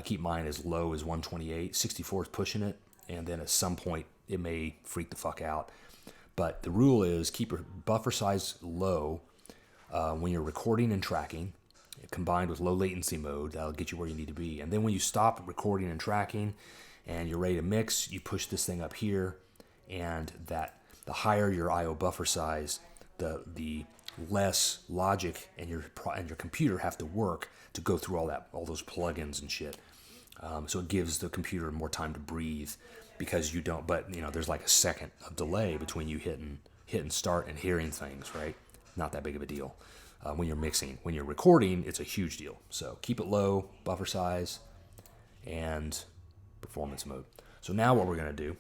Keep mine as low as 128. 64 is pushing it, and then at some point it may freak the fuck out. But the rule is keep your buffer size low when you're recording and tracking, combined with low latency mode. That'll get you where you need to be. And then when you stop recording and tracking and you're ready to mix, you push this thing up here, and the higher your I/O buffer size, the less logic and your computer have to work to go through all those plugins and shit. So it gives the computer more time to breathe because you don't. But there's like a second of delay between you hitting start and hearing things, right? Not that big of a deal. When you're mixing, when you're recording, it's a huge deal. So keep it low, buffer size, and performance mode. So now what we're gonna do,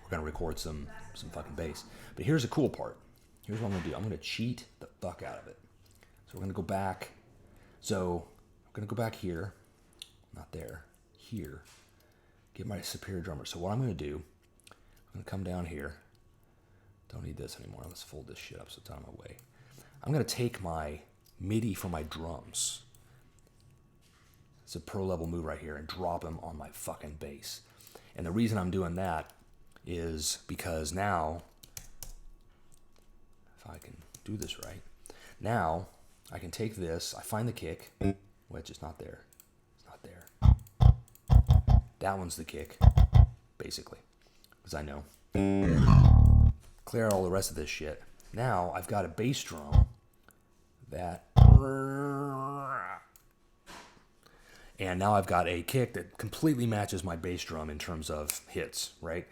we're gonna record some fucking bass. But here's the cool part. Here's what I'm going to do. I'm going to cheat the fuck out of it. So we're going to go back. So I'm going to go back here. Not there. Here. Get my superior drummer. So what I'm going to do, I'm going to come down here. Don't need this anymore. Let's fold this shit up so it's out of my way. I'm going to take my MIDI for my drums. It's a pro level move right here and drop them on my fucking bass. And the reason I'm doing that is because now, if I can do this right, now I can take this, I find the kick, which is not there. It's not there. That one's the kick, basically, because I know. Clear all the rest of this shit. Now I've got a bass drum that, and now I've got a kick that completely matches my bass drum in terms of hits, right?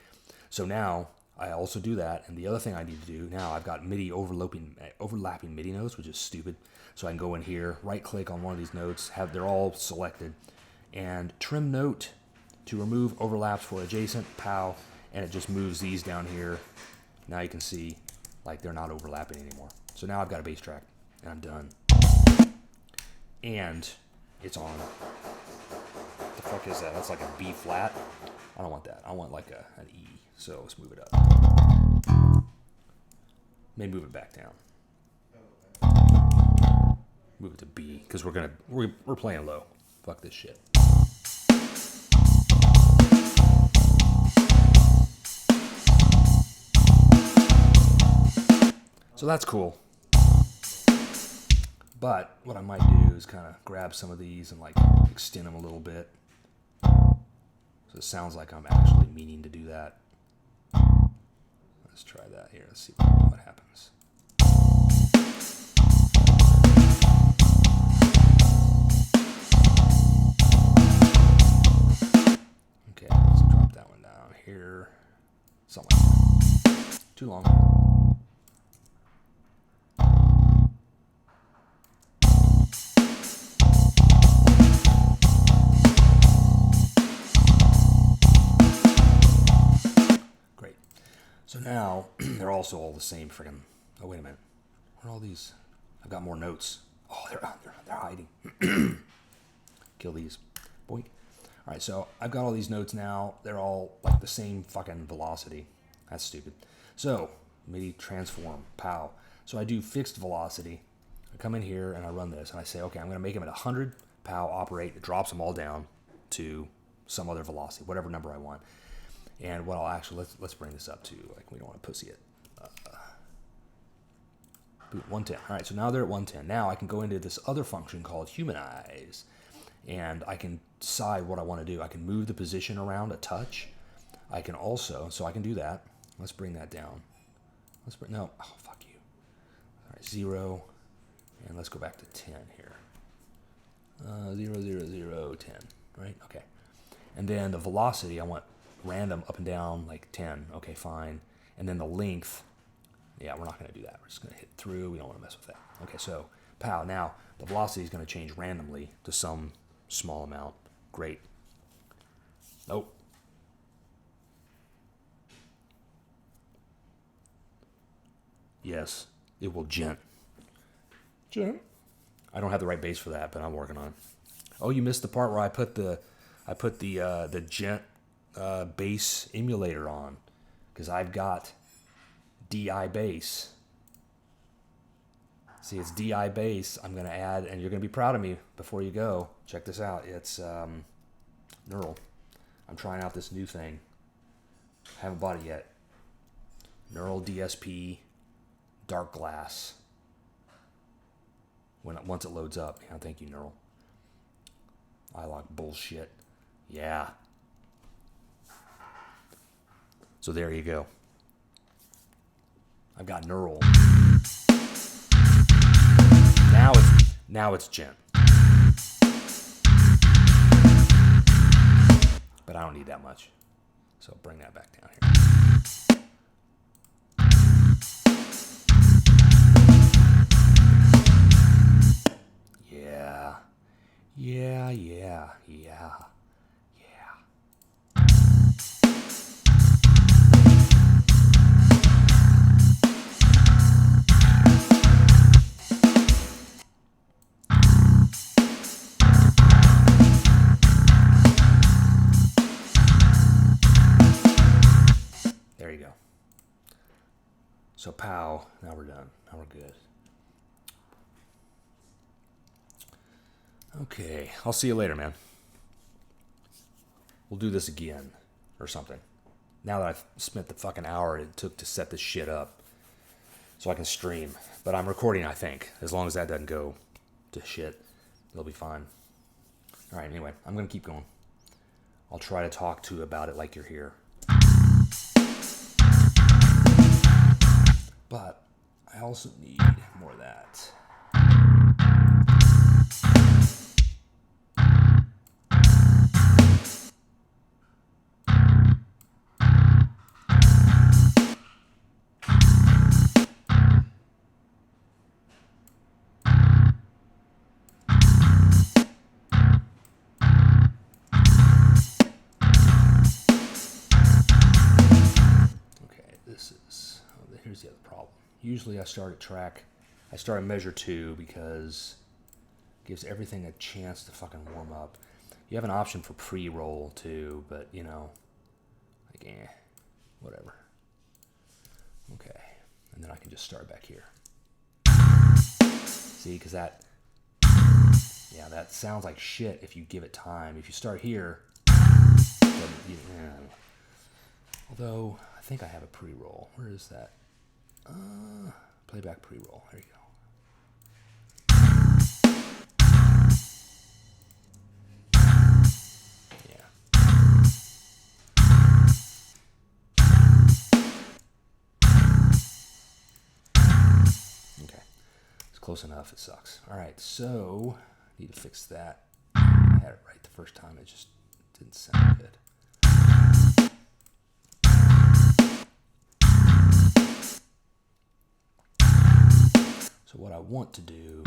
So now I also do that, and the other thing I need to do now, I've got MIDI overlapping MIDI notes, which is stupid. So I can go in here, right-click on one of these notes, they're all selected, and trim note to remove overlaps for adjacent, pow, and it just moves these down here. Now you can see, like, they're not overlapping anymore. So now I've got a bass track, and I'm done. And it's on. What the fuck is that? That's like a B flat. I don't want that. I want like an E. So let's move it up. Maybe move it back down. Move it to B because we're playing low. Fuck this shit. So that's cool. But what I might do is kind of grab some of these and like extend them a little bit. So it sounds like I'm actually meaning to do that. Let's try that here. Let's see what happens. Okay, let's drop that one down here. Something like that. Too long. So now, they're also all the same friggin'... Oh, wait a minute. Where are all these? I've got more notes. Oh, they're hiding. Kill these. Boink. All right, so I've got all these notes now. They're all like the same fucking velocity. That's stupid. So, MIDI transform, pow. So I do fixed velocity. I come in here and I run this and I say, okay, I'm going to make them at 100, pow, operate. It drops them all down to some other velocity, whatever number I want. And what I'll actually, let's bring this up to, like, we don't want to pussy it. 110. All right, so now they're at 110. Now I can go into this other function called humanize, and I can decide what I want to do. I can move the position around a touch. I can also, so I can do that. Let's bring that down. No, oh, fuck you. All right, 0, and let's go back to 10 here. 0, 0, 0, 10, right? Okay. And then the velocity, I want random up and down, like 10. Okay, fine. And then the length, yeah, we're not going to do that. We're just going to hit through. We don't want to mess with that. Okay, so, pow. Now, the velocity is going to change randomly to some small amount. Great. Nope. Yes, it will gent. Gent? I don't have the right bass for that, but I'm working on it. Oh, you missed the part where I put the gent bass emulator on, because I've got DI bass. See, it's DI bass. I'm going to add, and you're going to be proud of me before you go. Check this out. It's Neural. I'm trying out this new thing. Haven't bought it yet. Neural DSP Dark Glass. Once it loads up. Yeah, thank you, Neural. I like bullshit. Yeah. So there you go. I've got Neural. Now it's gent. But I don't need that much. So bring that back down here. Yeah. There you go. So pow, now we're done. Now we're good. Okay, I'll see you later, man. We'll do this again or something. now that I've spent the fucking hour it took to set this shit up so I can stream. But I'm recording, I think. As long as that doesn't go to shit, it'll be fine. All right, anyway, I'm going to keep going. I'll try to talk to you about it like you're here. But I also need more of that. Here's the other problem. Usually I start at measure 2 because it gives everything a chance to fucking warm up. You have an option for pre-roll too, but you know, like whatever. Okay, and then I can just start back here. See, because that sounds like shit if you give it time. If you start here, although I think I have a pre-roll. Where is that? Playback pre-roll. There you go. Yeah. Okay. It's close enough. It sucks. All right. So, need to fix that. I had it right the first time. It just didn't sound good. So what I want to do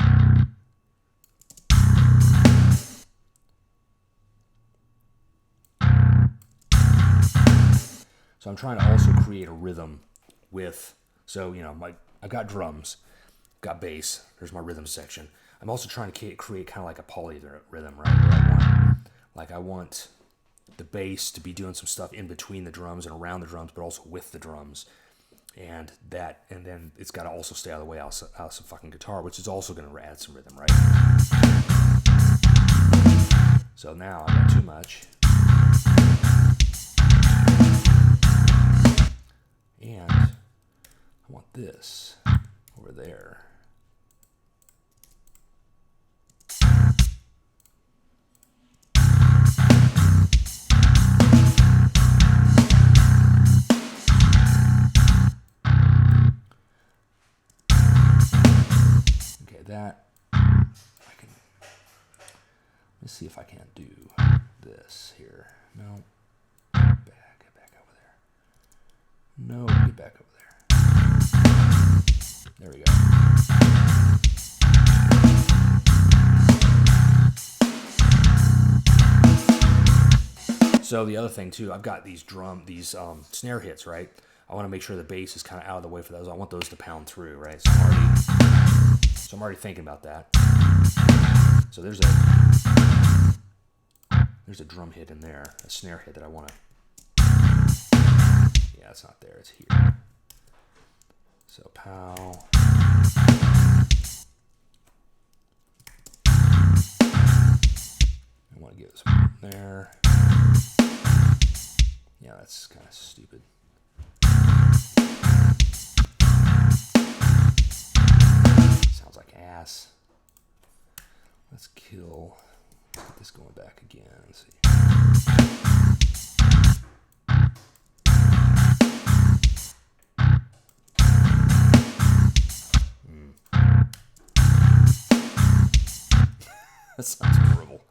so I'm trying to also create a rhythm with, so you know, I've got drums, got bass, there's my rhythm section. I'm also trying to create kind of like a polyrhythm, right? Where I want the bass to be doing some stuff in between the drums and around the drums, but also with the drums. And then it's got to also stay out of the way out some fucking guitar, which is also going to add some rhythm, right? So now I've got too much. And I want this over there. That I can. Let's see if I can't do this here. No, get back over there. No, get back over there. There we go. So the other thing too, I've got these snare hits, right? I want to make sure the bass is kind of out of the way for those. I want those to pound through, right? So I'm already thinking about that. So there's a drum hit in there, a snare hit that I want to. Yeah, it's not there. It's here. So pow. I want to give this one there. Yeah, that's kind of stupid. Sounds like ass. Let's kill. Get this going back again. Let's see. That sounds horrible.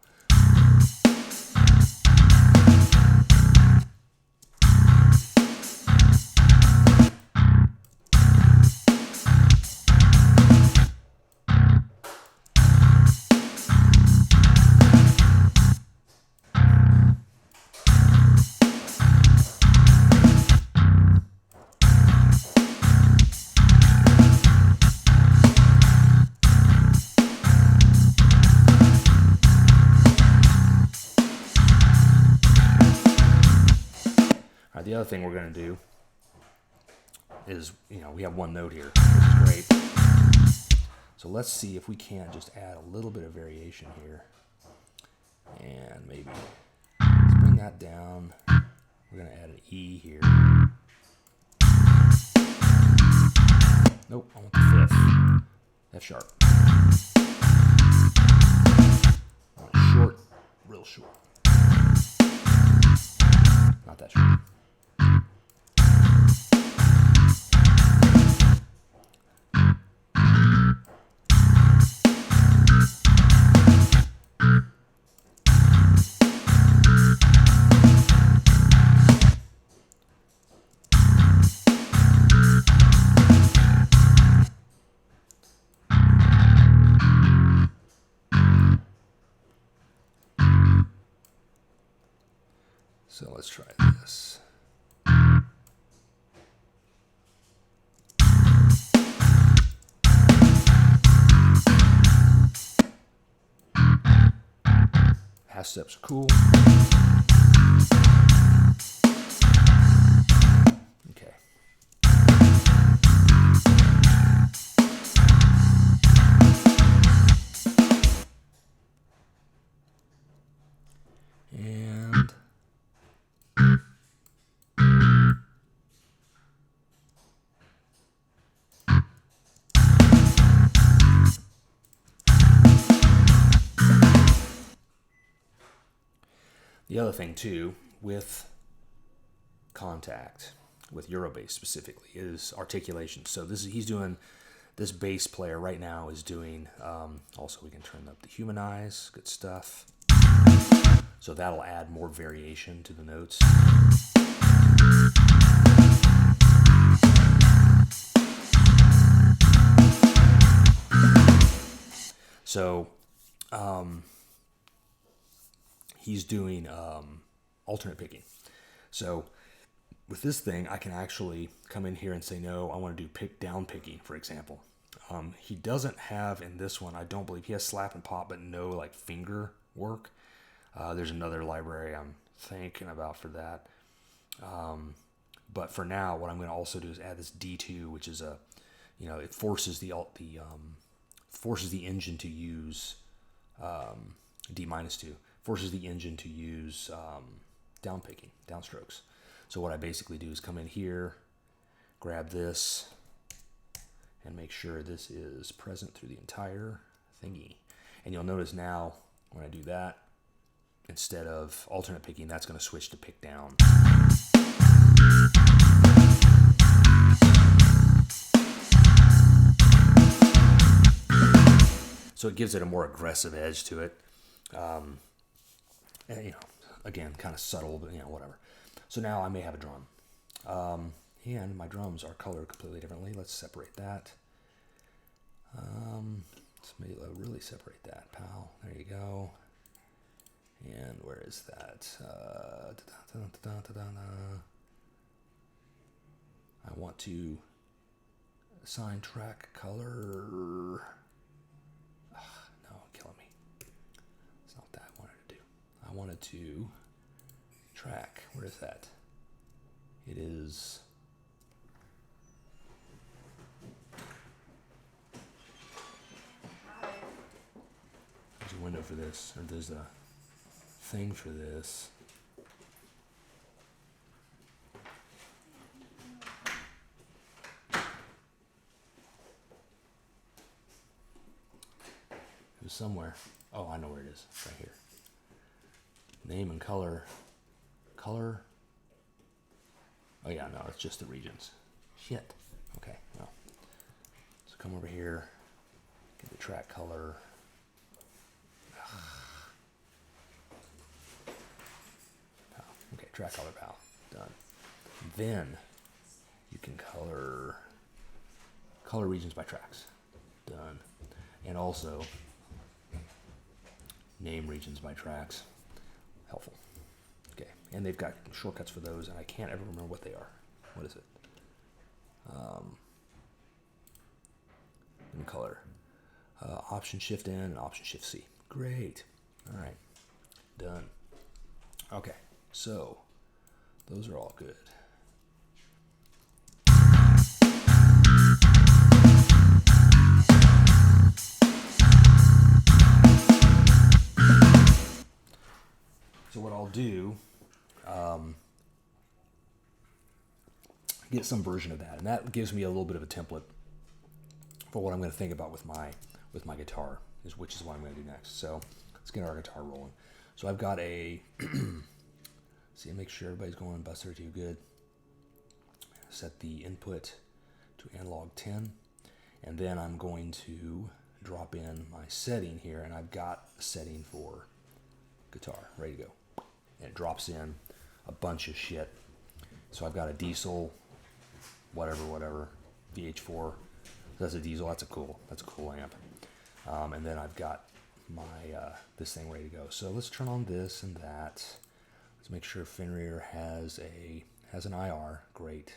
The other thing we're going to do is, we have one note here, which is great. So let's see if we can't just add a little bit of variation here. And maybe let's bring that down. We're going to add an E here. Nope, I want the fifth. F sharp. I want it short, real short. Not that short. So let's try this. Half steps are cool. Okay. And the other thing too, with Contact, with Eurobass specifically, is articulation. So he's doing, this bass player right now is doing, also we can turn up the humanize, good stuff. So that'll add more variation to the notes. So he's doing alternate picking. So with this thing, I can actually come in here and say, no, I want to do down picking, for example. He doesn't have in this one, I don't believe, he has slap and pop, but no like finger work. There's another library I'm thinking about for that. But for now, what I'm going to also do is add this D2, which is it forces the engine to use D-2, forces the engine to use down picking, downstrokes. So what I basically do is come in here, grab this, and make sure this is present through the entire thingy. And you'll notice now when I do that, instead of alternate picking, that's going to switch to pick down. So it gives it a more aggressive edge to it. And, again, kind of subtle, but whatever. So now I may have a drum. And my drums are colored completely differently. Let's separate that. Let's maybe really separate that, pal. There you go. And where is that? I want to assign track color. No, killing me. It's not that I wanted to do. I wanted to track. Where is that? It is. There's a window for this, or there's a thing for this. It was somewhere. Oh, I know where it is. It's right here. Name and color. Color. Oh yeah, no, it's just the regions. Shit. Okay, well. So come over here, get the track color. Okay, track color val. Done. Then you can color regions by tracks. Done. And also name regions by tracks. Helpful. Okay, and they've got shortcuts for those, and I can't ever remember what they are. What is it? In color. Option Shift N and Option Shift C. Great. All right. Done. Okay, so those are all good. So what I'll do, get some version of that, and that gives me a little bit of a template for what I'm going to think about with my guitar, which is what I'm going to do next. So let's get our guitar rolling. So I've got a see, make sure everybody's going bus 32 good. Set the input to analog 10, and then I'm going to drop in my setting here, and I've got a setting for guitar ready to go. And it drops in a bunch of shit. So I've got a diesel, whatever, VH4. That's a diesel. That's a cool amp. And then I've got my this thing ready to go. So let's turn on this and that. Let's make sure Fenrir has an IR. Great.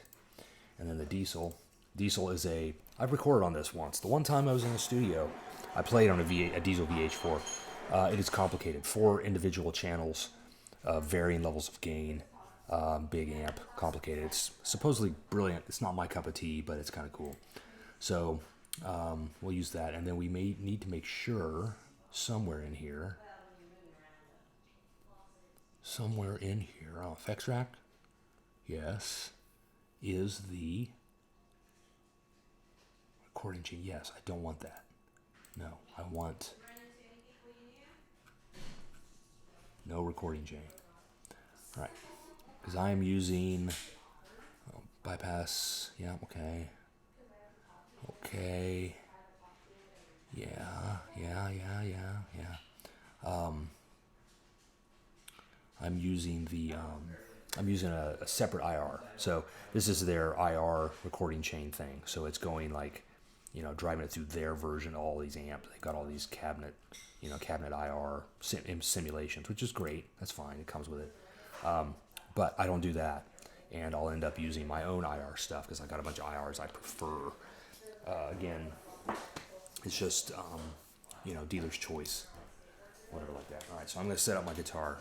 And then the diesel. Diesel is I've recorded on this once. The one time I was in the studio, I played on a diesel VH4. It is complicated. 4 individual channels, varying levels of gain, big amp, complicated. It's supposedly brilliant. It's not my cup of tea, but it's kind of cool. So we'll use that, and then we may need to make sure somewhere in here, effects rack, yes, is the recording chain. Yes, I don't want that. No, I want no recording chain. All right, because I am using bypass. Yeah, okay. Yeah. I'm using a separate IR. So this is their IR recording chain thing. So it's going like, driving it through their version of all these amps. They've got all these cabinet IR simulations, which is great. That's fine. It comes with it. But I don't do that. And I'll end up using my own IR stuff because I've got a bunch of IRs I prefer. Again, it's just, dealer's choice, whatever like that. All right, so I'm going to set up my guitar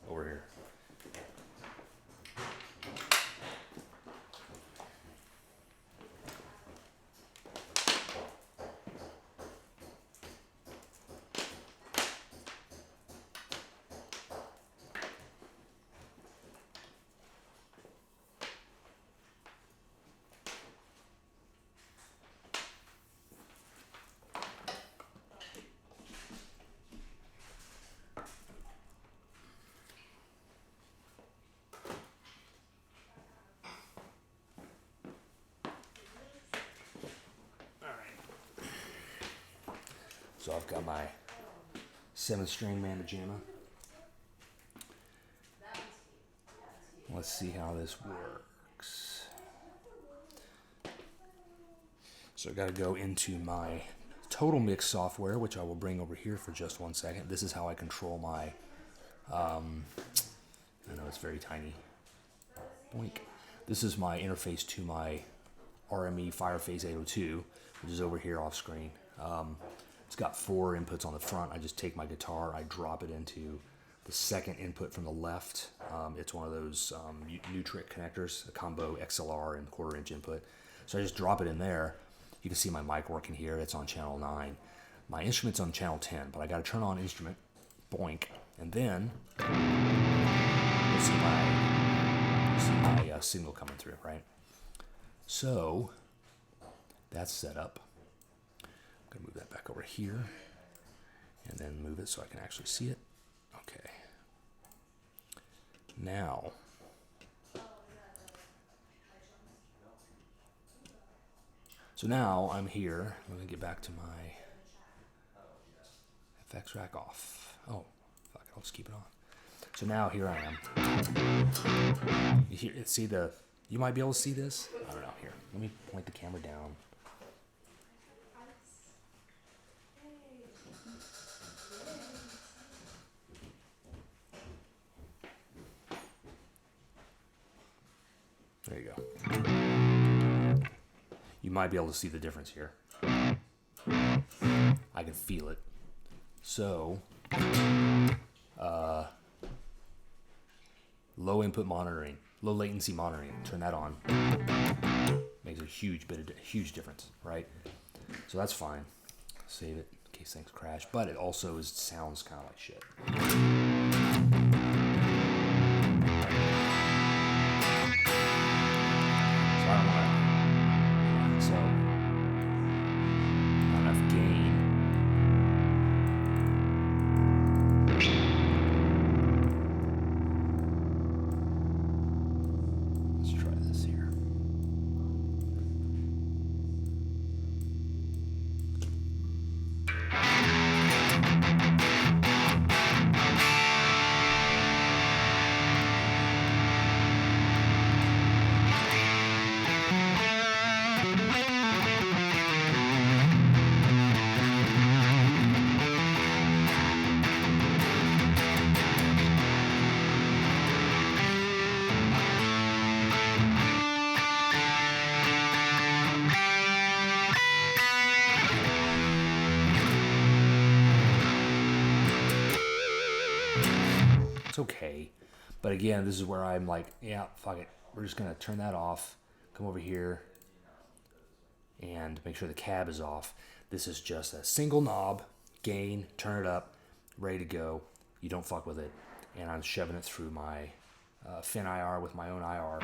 over here. So I've got my 7-string Mandajama. Let's see how this works. So I've got to go into my Total Mix software, which I will bring over here for just 1 second. This is how I control my, I know it's very tiny. Boink. This is my interface to my RME Firephase 802, which is over here off screen. It's got 4 inputs on the front. I just take my guitar, I drop it into the second input from the left. It's one of those Nutric connectors, a combo XLR and 1/4 inch input. So I just drop it in there. You can see my mic working here. It's on channel 9. My instrument's on channel 10, but I got to turn on instrument, boink, and then you'll see my signal coming through, right? So that's set up. I'm going to move that back over here and then move it so I can actually see it. Okay. Now, I'm here. Let me get back to my effects rack off. Oh, fuck it, I'll just keep it on. So now here I am. You might be able to see this. I don't know. Here, let me point the camera down. There you go. You might be able to see the difference here. I can feel it. So, low input monitoring, low latency monitoring. Turn that on. Makes a huge difference, right? So that's fine. Save it in case things crash. But it also sounds kind of like shit. It's okay. But again, this is where I'm like, yeah, fuck it. We're just going to turn that off. Come over here and make sure the cab is off. This is just a single knob, gain, turn it up, ready to go. You don't fuck with it. And I'm shoving it through my fin IR with my own IR.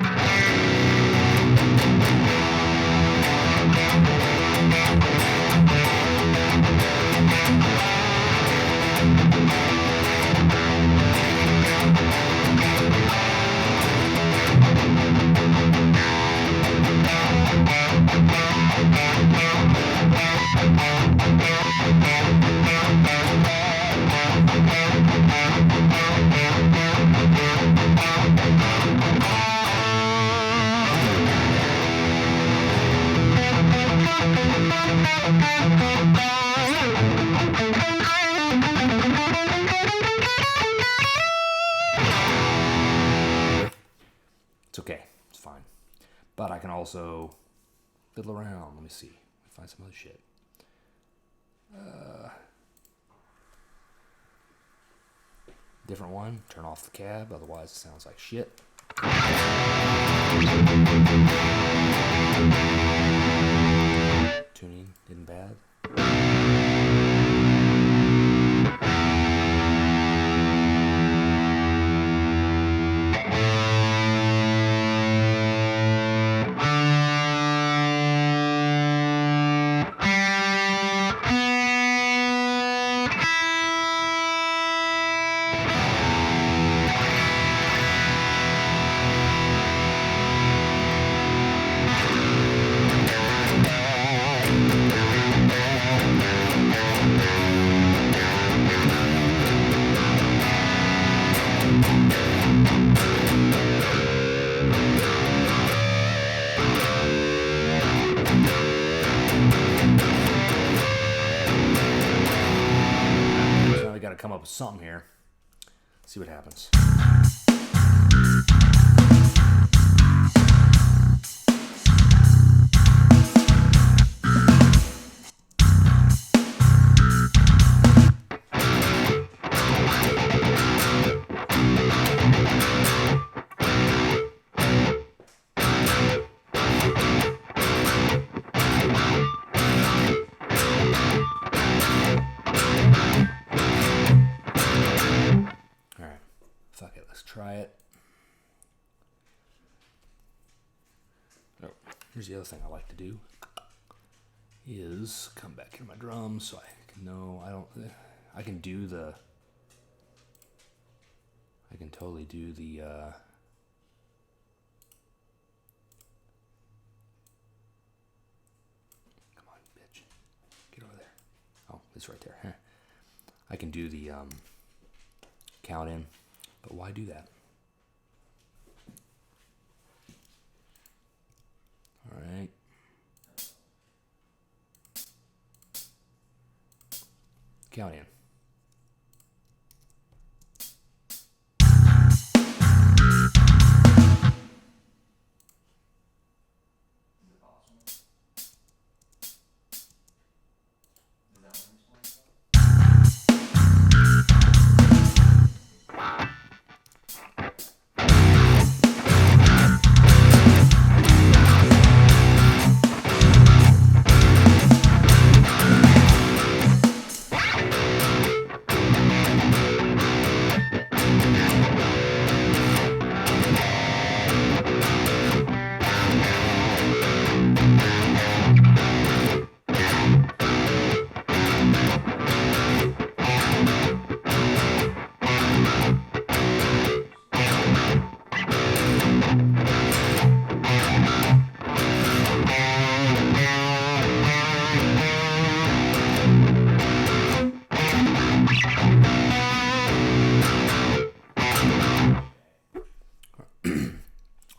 It's okay. It's fine. But I can also fiddle around. Let me see. Find some other shit. Different one. Turn off the cab. Otherwise, it sounds like shit. Tuning isn't bad. Come up with something here. See what happens. Try it. Oh, here's the other thing I like to do is come back into my drums so I can know I can totally do the come on, bitch. Get over there. Oh, it's right there. I can do the count in. But why do that? All right. Count in.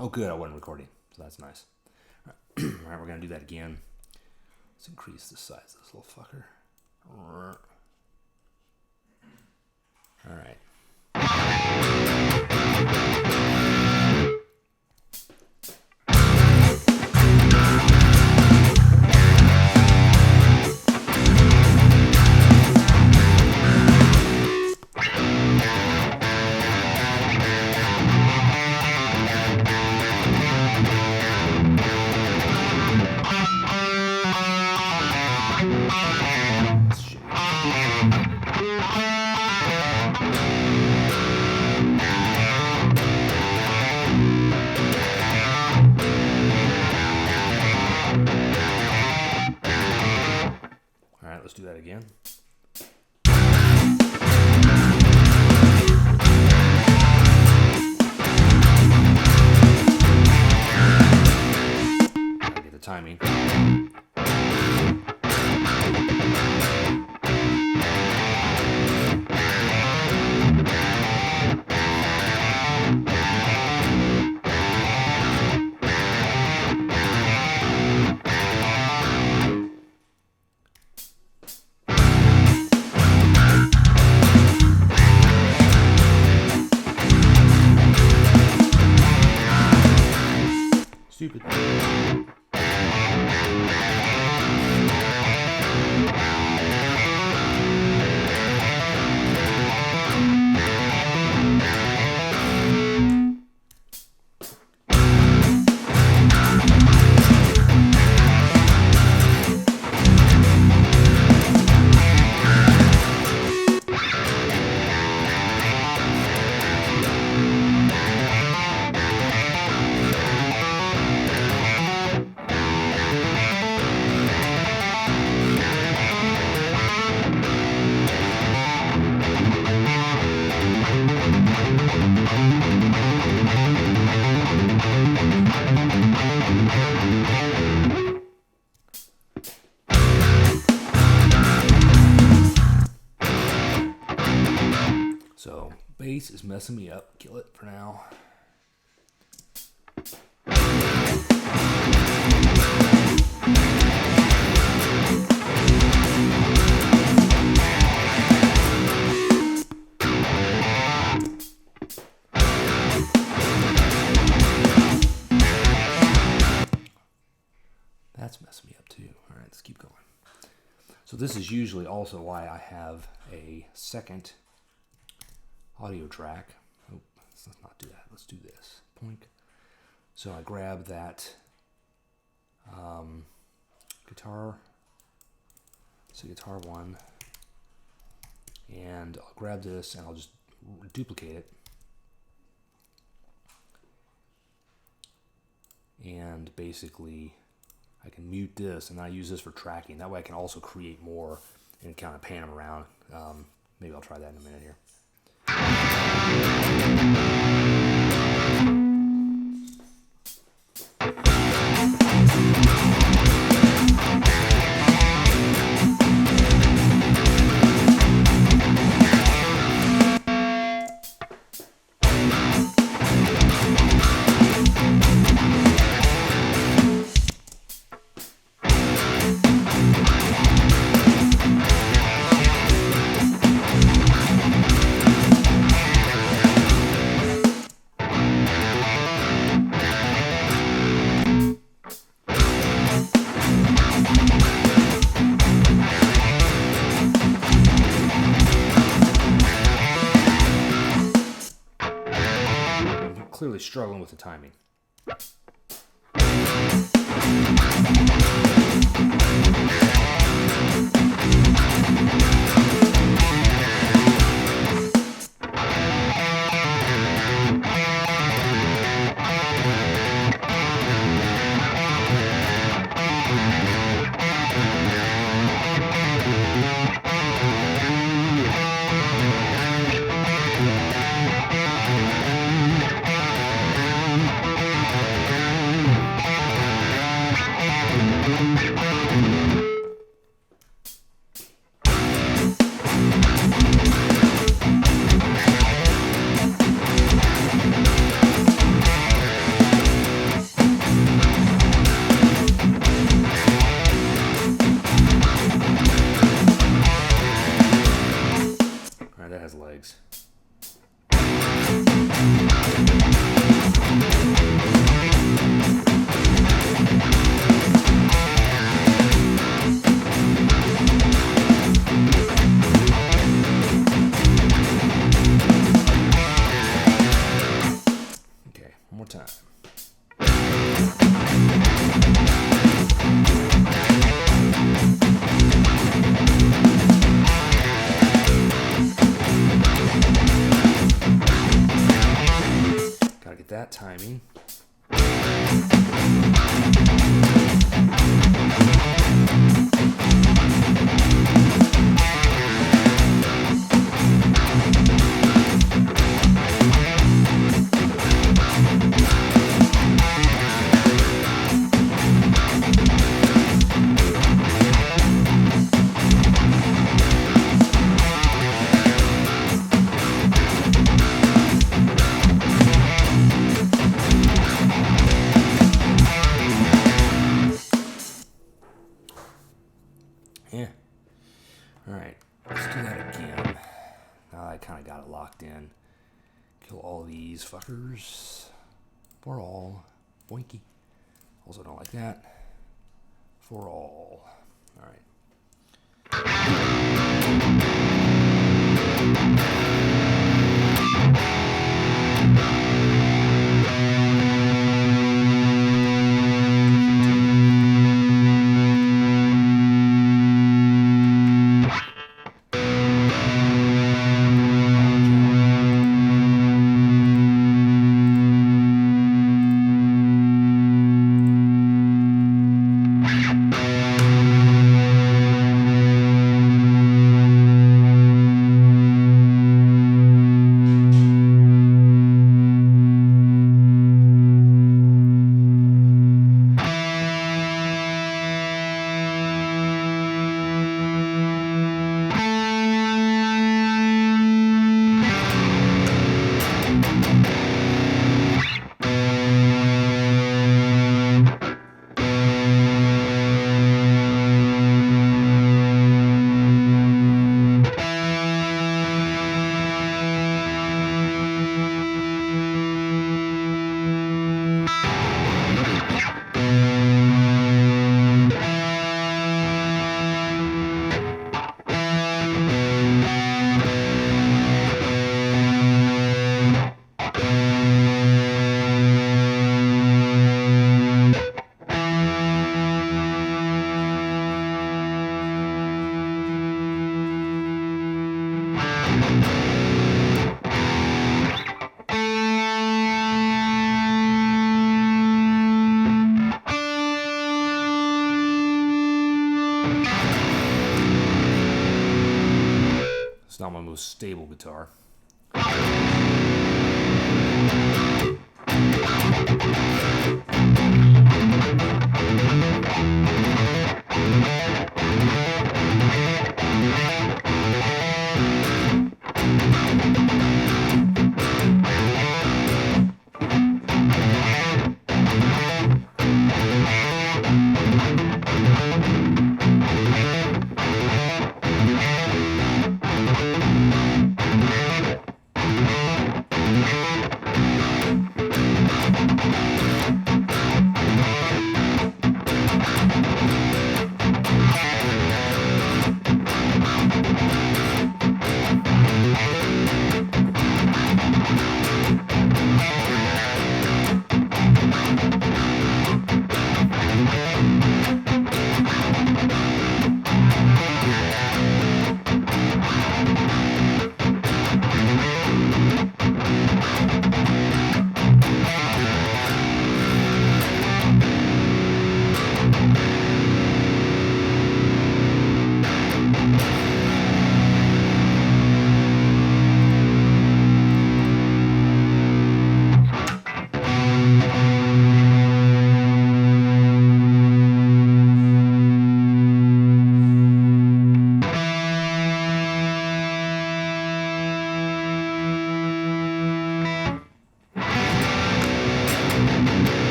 Oh, good, I wasn't recording, so that's nice. All right, we're going to do that again. Let's increase the size of this little fucker. All right. All right, let's do that again. Get the timing. Stupid. So bass is messing me up. Kill it for now. That's messing me up too. All right, let's keep going. So this is usually also why I have a second audio track. Oh, let's not do that. Let's do this. Poink. So I grab that guitar. So guitar one. And I'll grab this and I'll just duplicate it. And basically I can mute this and I use this for tracking. That way I can also create more and kind of pan them around. Maybe I'll try that in a minute here. Clearly struggling with the timing. that timing. Yeah. All right. Let's do that again. Now I kind of got it locked in. Kill all these fuckers. For all. Boinky. Also don't like that. For all. All right. It's not my most stable guitar.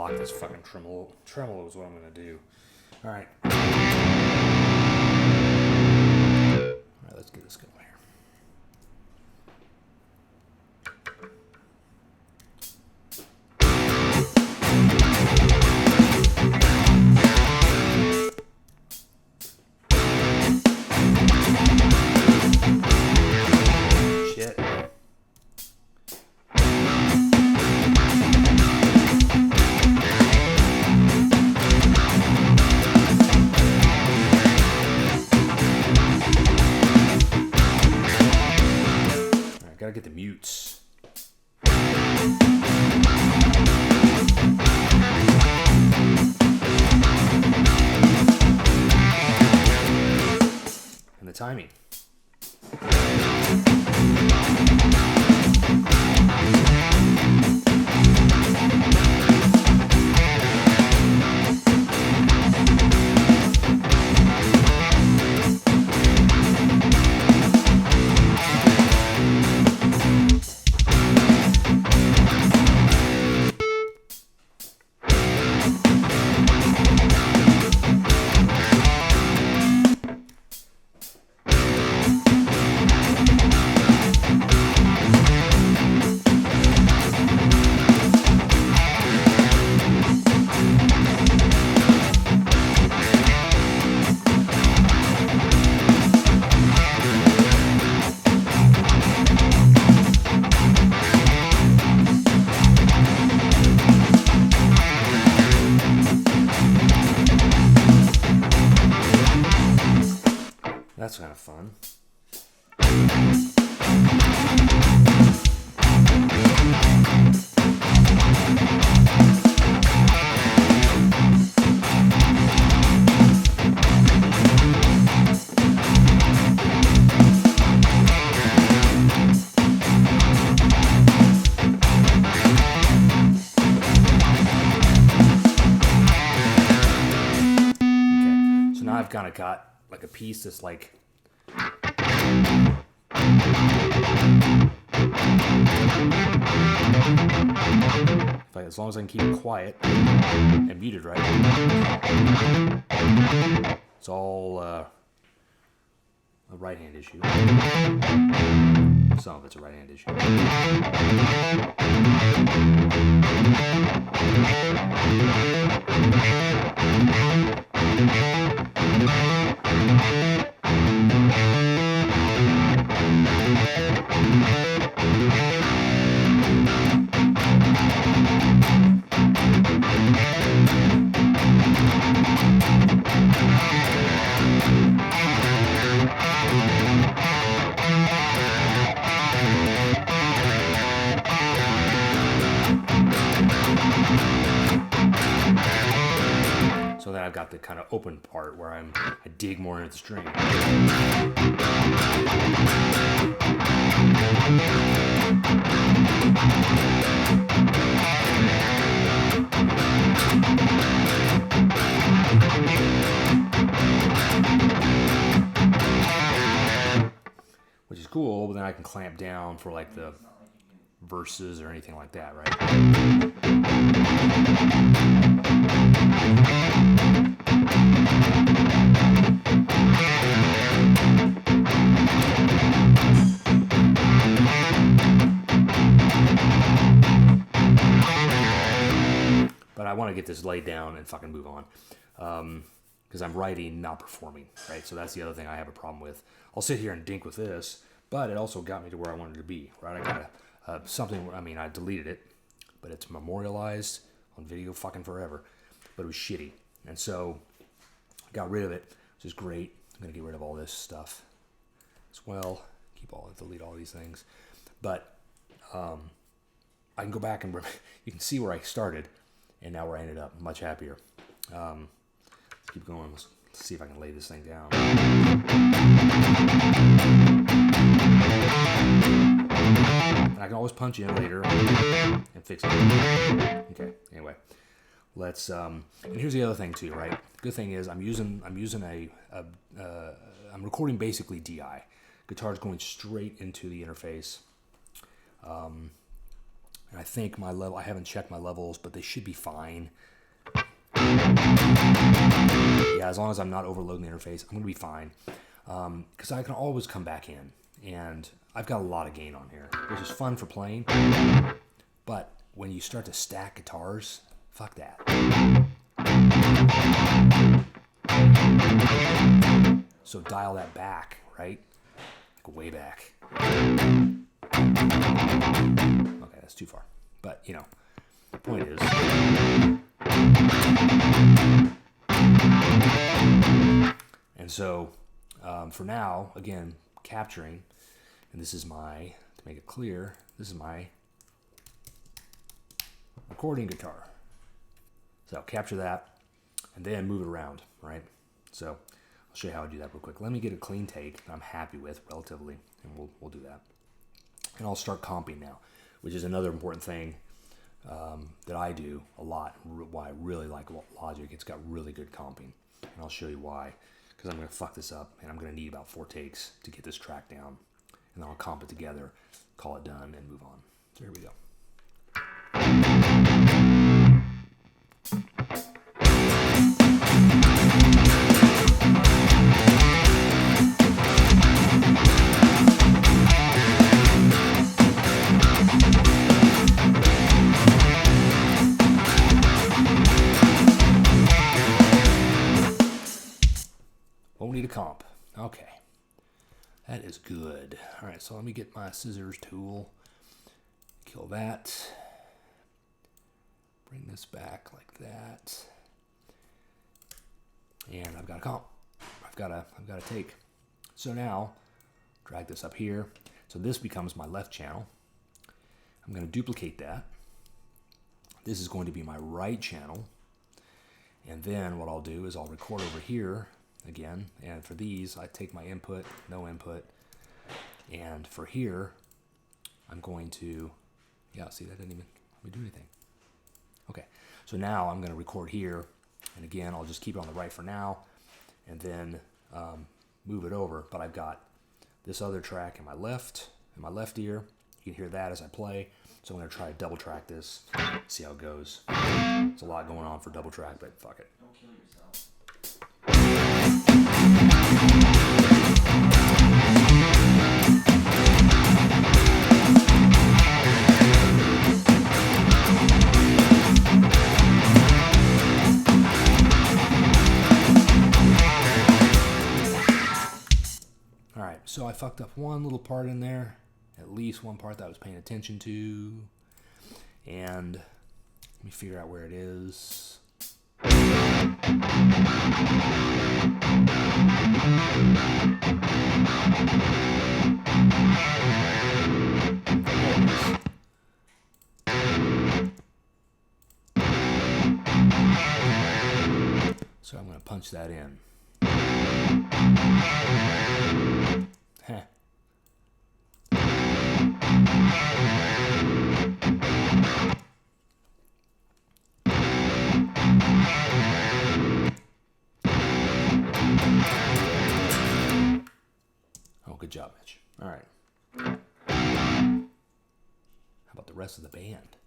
This fucking tremolo is what I'm gonna do. All right. All right, let's get this going here. Shit. timing. That's kind of fun. Okay, so now I've kind of got like a piece that's like as long as I can keep it quiet and muted right, it's all a right hand issue. Some of it's a right hand issue. So then I've got the kind of open part where I dig more into the string. Which is cool, but then I can clamp down for like the verses or anything like that, right? But I want to get this laid down and fucking move on. Because I'm writing, not performing, right? So that's the other thing I have a problem with. I'll sit here and dink with this, but it also got me to where I wanted to be, right? I got something, I mean, I deleted it, but it's memorialized on video fucking forever, but it was shitty. And so I got rid of it, which is great. I'm going to get rid of all this stuff as well. Delete all these things. But I can go back and you can see where I started and now where I ended up. Much happier. Let's keep going. Let's see if I can lay this thing down. And I can always punch in later and fix it. Okay. Anyway, let's. And here's the other thing too, right? The good thing is I'm using I'm recording basically DI. Guitar's going straight into the interface. And I think my level. I haven't checked my levels, but they should be fine. Yeah, as long as I'm not overloading the interface, I'm going to be fine. Because I can always come back in. And I've got a lot of gain on here, which is fun for playing. But when you start to stack guitars, fuck that. So dial that back, right? Like way back. Okay, that's too far. But, you know, the point is... And so, for now, again, capturing, and this is my, to make it clear, this is my recording guitar. So I'll capture that, and then move it around, right? So I'll show you how I do that real quick. Let me get a clean take that I'm happy with relatively, and we'll do that. And I'll start comping now, which is another important thing that I do a lot. Why I really like Logic. It's got really good comping, and I'll show you why. Because I'm going to fuck this up, and I'm going to need about 4 takes to get this track down, and then I'll comp it together, call it done, and move on. So here we go. Won't need a comp. Okay. That is good. All right, so let me get my scissors tool. Kill that. Bring this back like that. And I've got a comp. I've got a take. So now, drag this up here. So this becomes my left channel. I'm going to duplicate that. This is going to be my right channel. And then what I'll do is I'll record over here again, and for these I take my input, no input, and for here I'm going to, yeah, see, that didn't even let me do anything. Okay, so now I'm going to record here, and again I'll just keep it on the right for now, and then move it over. But I've got this other track in my left ear. You can hear that as I play. So I'm going to try to double track this, see how it goes. It's a lot going on for double track, but fuck it. Don't kill yourself. All right, so I fucked up one little part in there, at least one part that I was paying attention to, and let me figure out where it is. So I'm going to punch that in. Heh. Oh, good job, Mitch. All right. How about the rest of the band?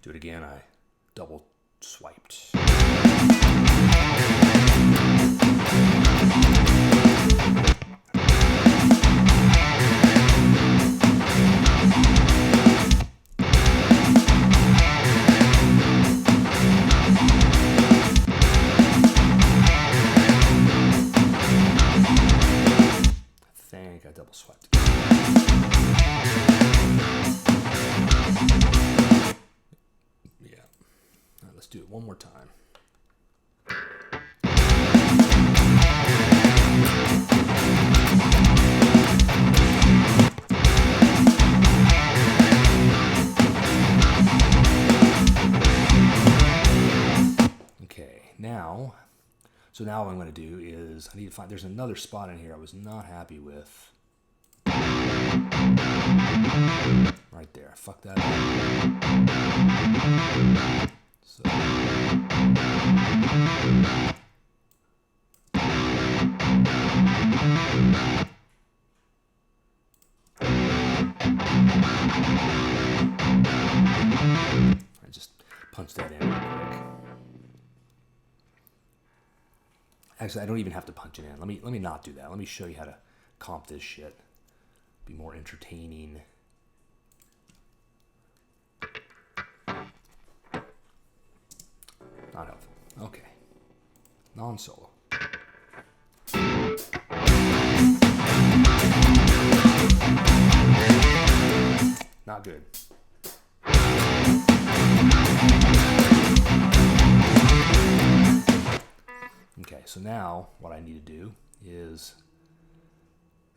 Do it again. I double swiped. I think I double swiped. Yeah. All right, let's do it one more time. Okay, now, so now what I'm going to do is I need to find, there's another spot in here I was not happy with. Right there, I fucked that up. So. I just punched that in real quick. Actually, I don't even have to punch it in. Let me not do that. Let me show you how to comp this shit. Be more entertaining. Not helpful. Okay. Non-solo. Not good. Okay, so now what I need to do is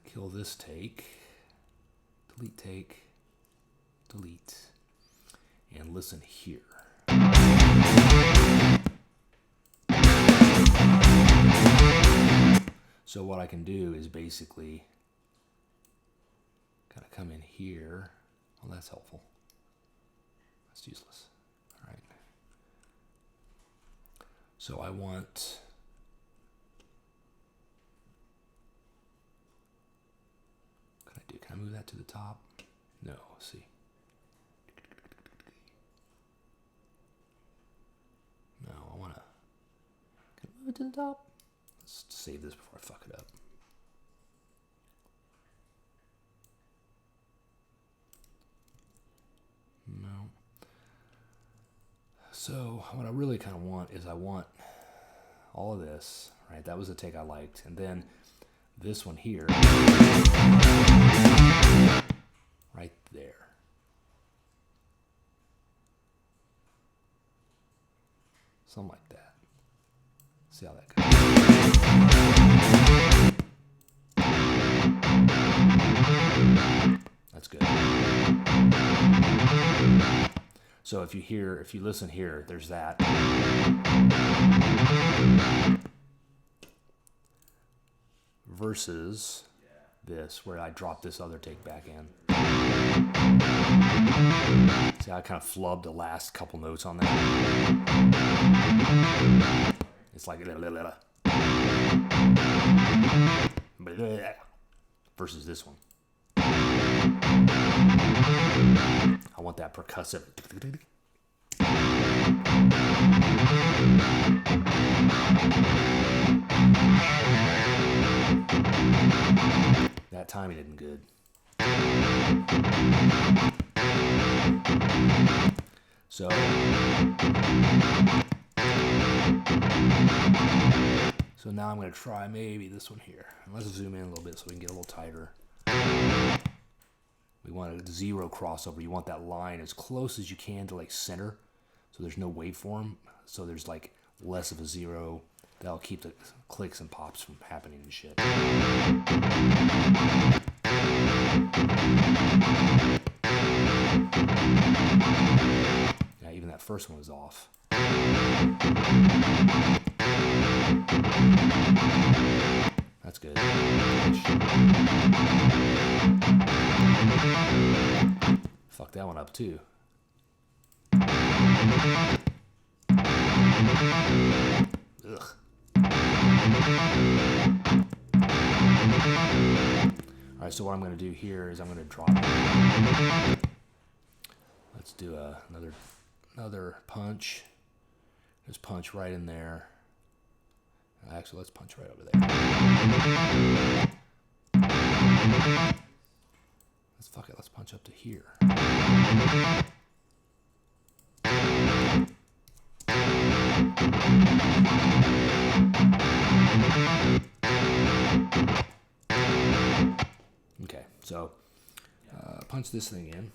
kill this take, delete take, delete, and listen here. So what I can do is basically kind of come in here. Well, that's helpful. That's useless. All right. So I want... Can I move that to the top? No, let's see. No, I want to... Can I move it to the top? Let's save this before I fuck it up. No. So what I really kind of want is I want all of this, right? That was the take I liked. And then this one here, right there. Something like that. See how that goes. That's good. So if you listen here, there's that. Versus this, where I drop this other take back in. See, I kind of flubbed the last couple notes on that. It's like versus this one. I want that percussive. That timing isn't good. So now I'm going to try maybe this one here. And let's zoom in a little bit so we can get a little tighter. We want a zero crossover. You want that line as close as you can to like center, so there's no waveform. So there's like less of a zero. That'll keep the clicks and pops from happening and shit. Yeah, even that first one was off. That's good. Fuck that one up too. Ugh. Alright, so what I'm going to do here is I'm going to drop it. Let's do another punch. Just punch right in there. Actually, let's punch right over there. Let's punch up to here. Okay, so punch this thing in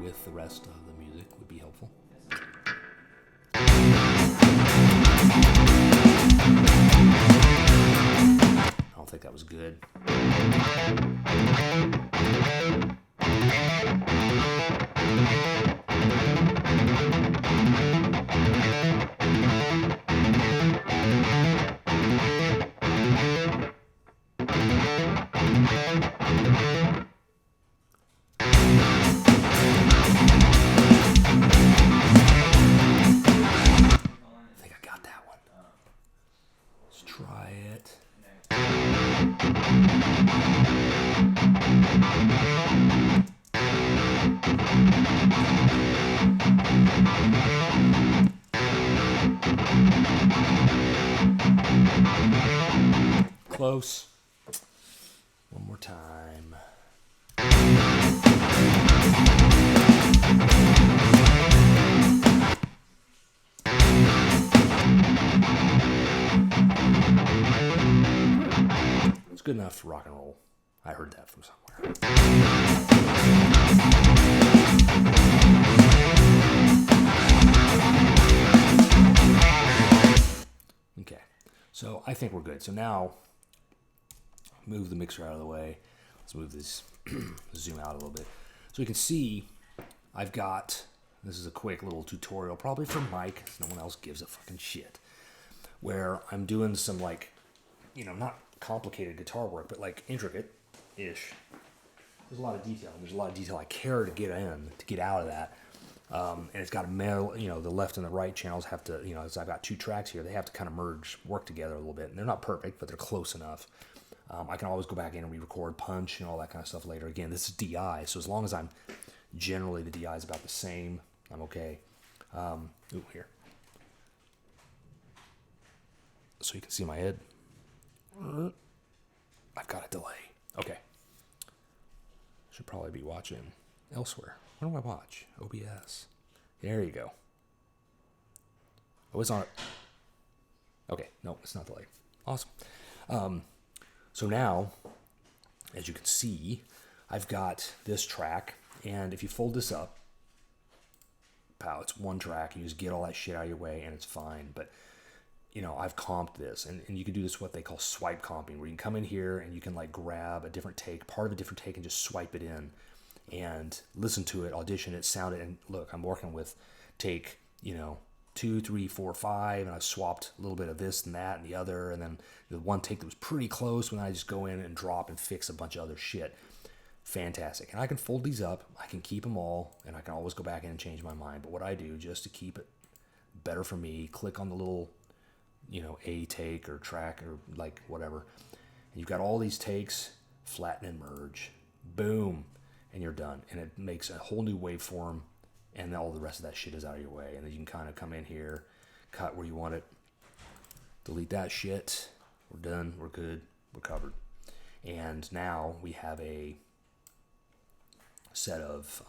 with the rest of the music would be helpful. I don't think that was good. Close. One more time. It's good enough for rock and roll. I heard that from somewhere. Okay, so I think we're good. So now, move the mixer out of the way. Let's move this, zoom out a little bit. So you can see I've got, this is a quick little tutorial, probably for Mike, no one else gives a fucking shit, where I'm doing some like, not complicated guitar work, but like intricate-ish. There's a lot of detail. There's a lot of detail I care to get out of that. And it's got a metal, the left and the right channels have to, as I've got two tracks here, they have to kind of work together a little bit. And they're not perfect, but they're close enough. I can always go back in and re-record, punch, and all that kind of stuff later. Again, this is DI, so as long as generally the DI is about the same, I'm okay. Here. So you can see my head. I've got a delay. Okay. Should probably be watching elsewhere. What do I watch? OBS. There you go. Oh, it's on. Okay, no, it's not delayed. Awesome. So now, as you can see, I've got this track, and if you fold this up, it's one track. You just get all that shit out of your way, and it's fine. But I've comped this, and you can do this what they call swipe comping, where you can come in here and you can like grab a different take, part of a different take, and just swipe it in and listen to it, audition it, sound it. And look, I'm working with take, 2, 3, 4, 5, and I've swapped a little bit of this and that and the other, and then the one take that was pretty close when I just go in and drop and fix a bunch of other shit. Fantastic. And I can fold these up, I can keep them all, and I can always go back in and change my mind. But what I do, just to keep it better for me, click on the little a take or track or like whatever. And you've got all these takes, flatten and merge, boom, and you're done. And it makes a whole new waveform, and all the rest of that shit is out of your way. And then you can kind of come in here, cut where you want it, delete that shit. We're done, we're good, we're covered. And now we have a set of,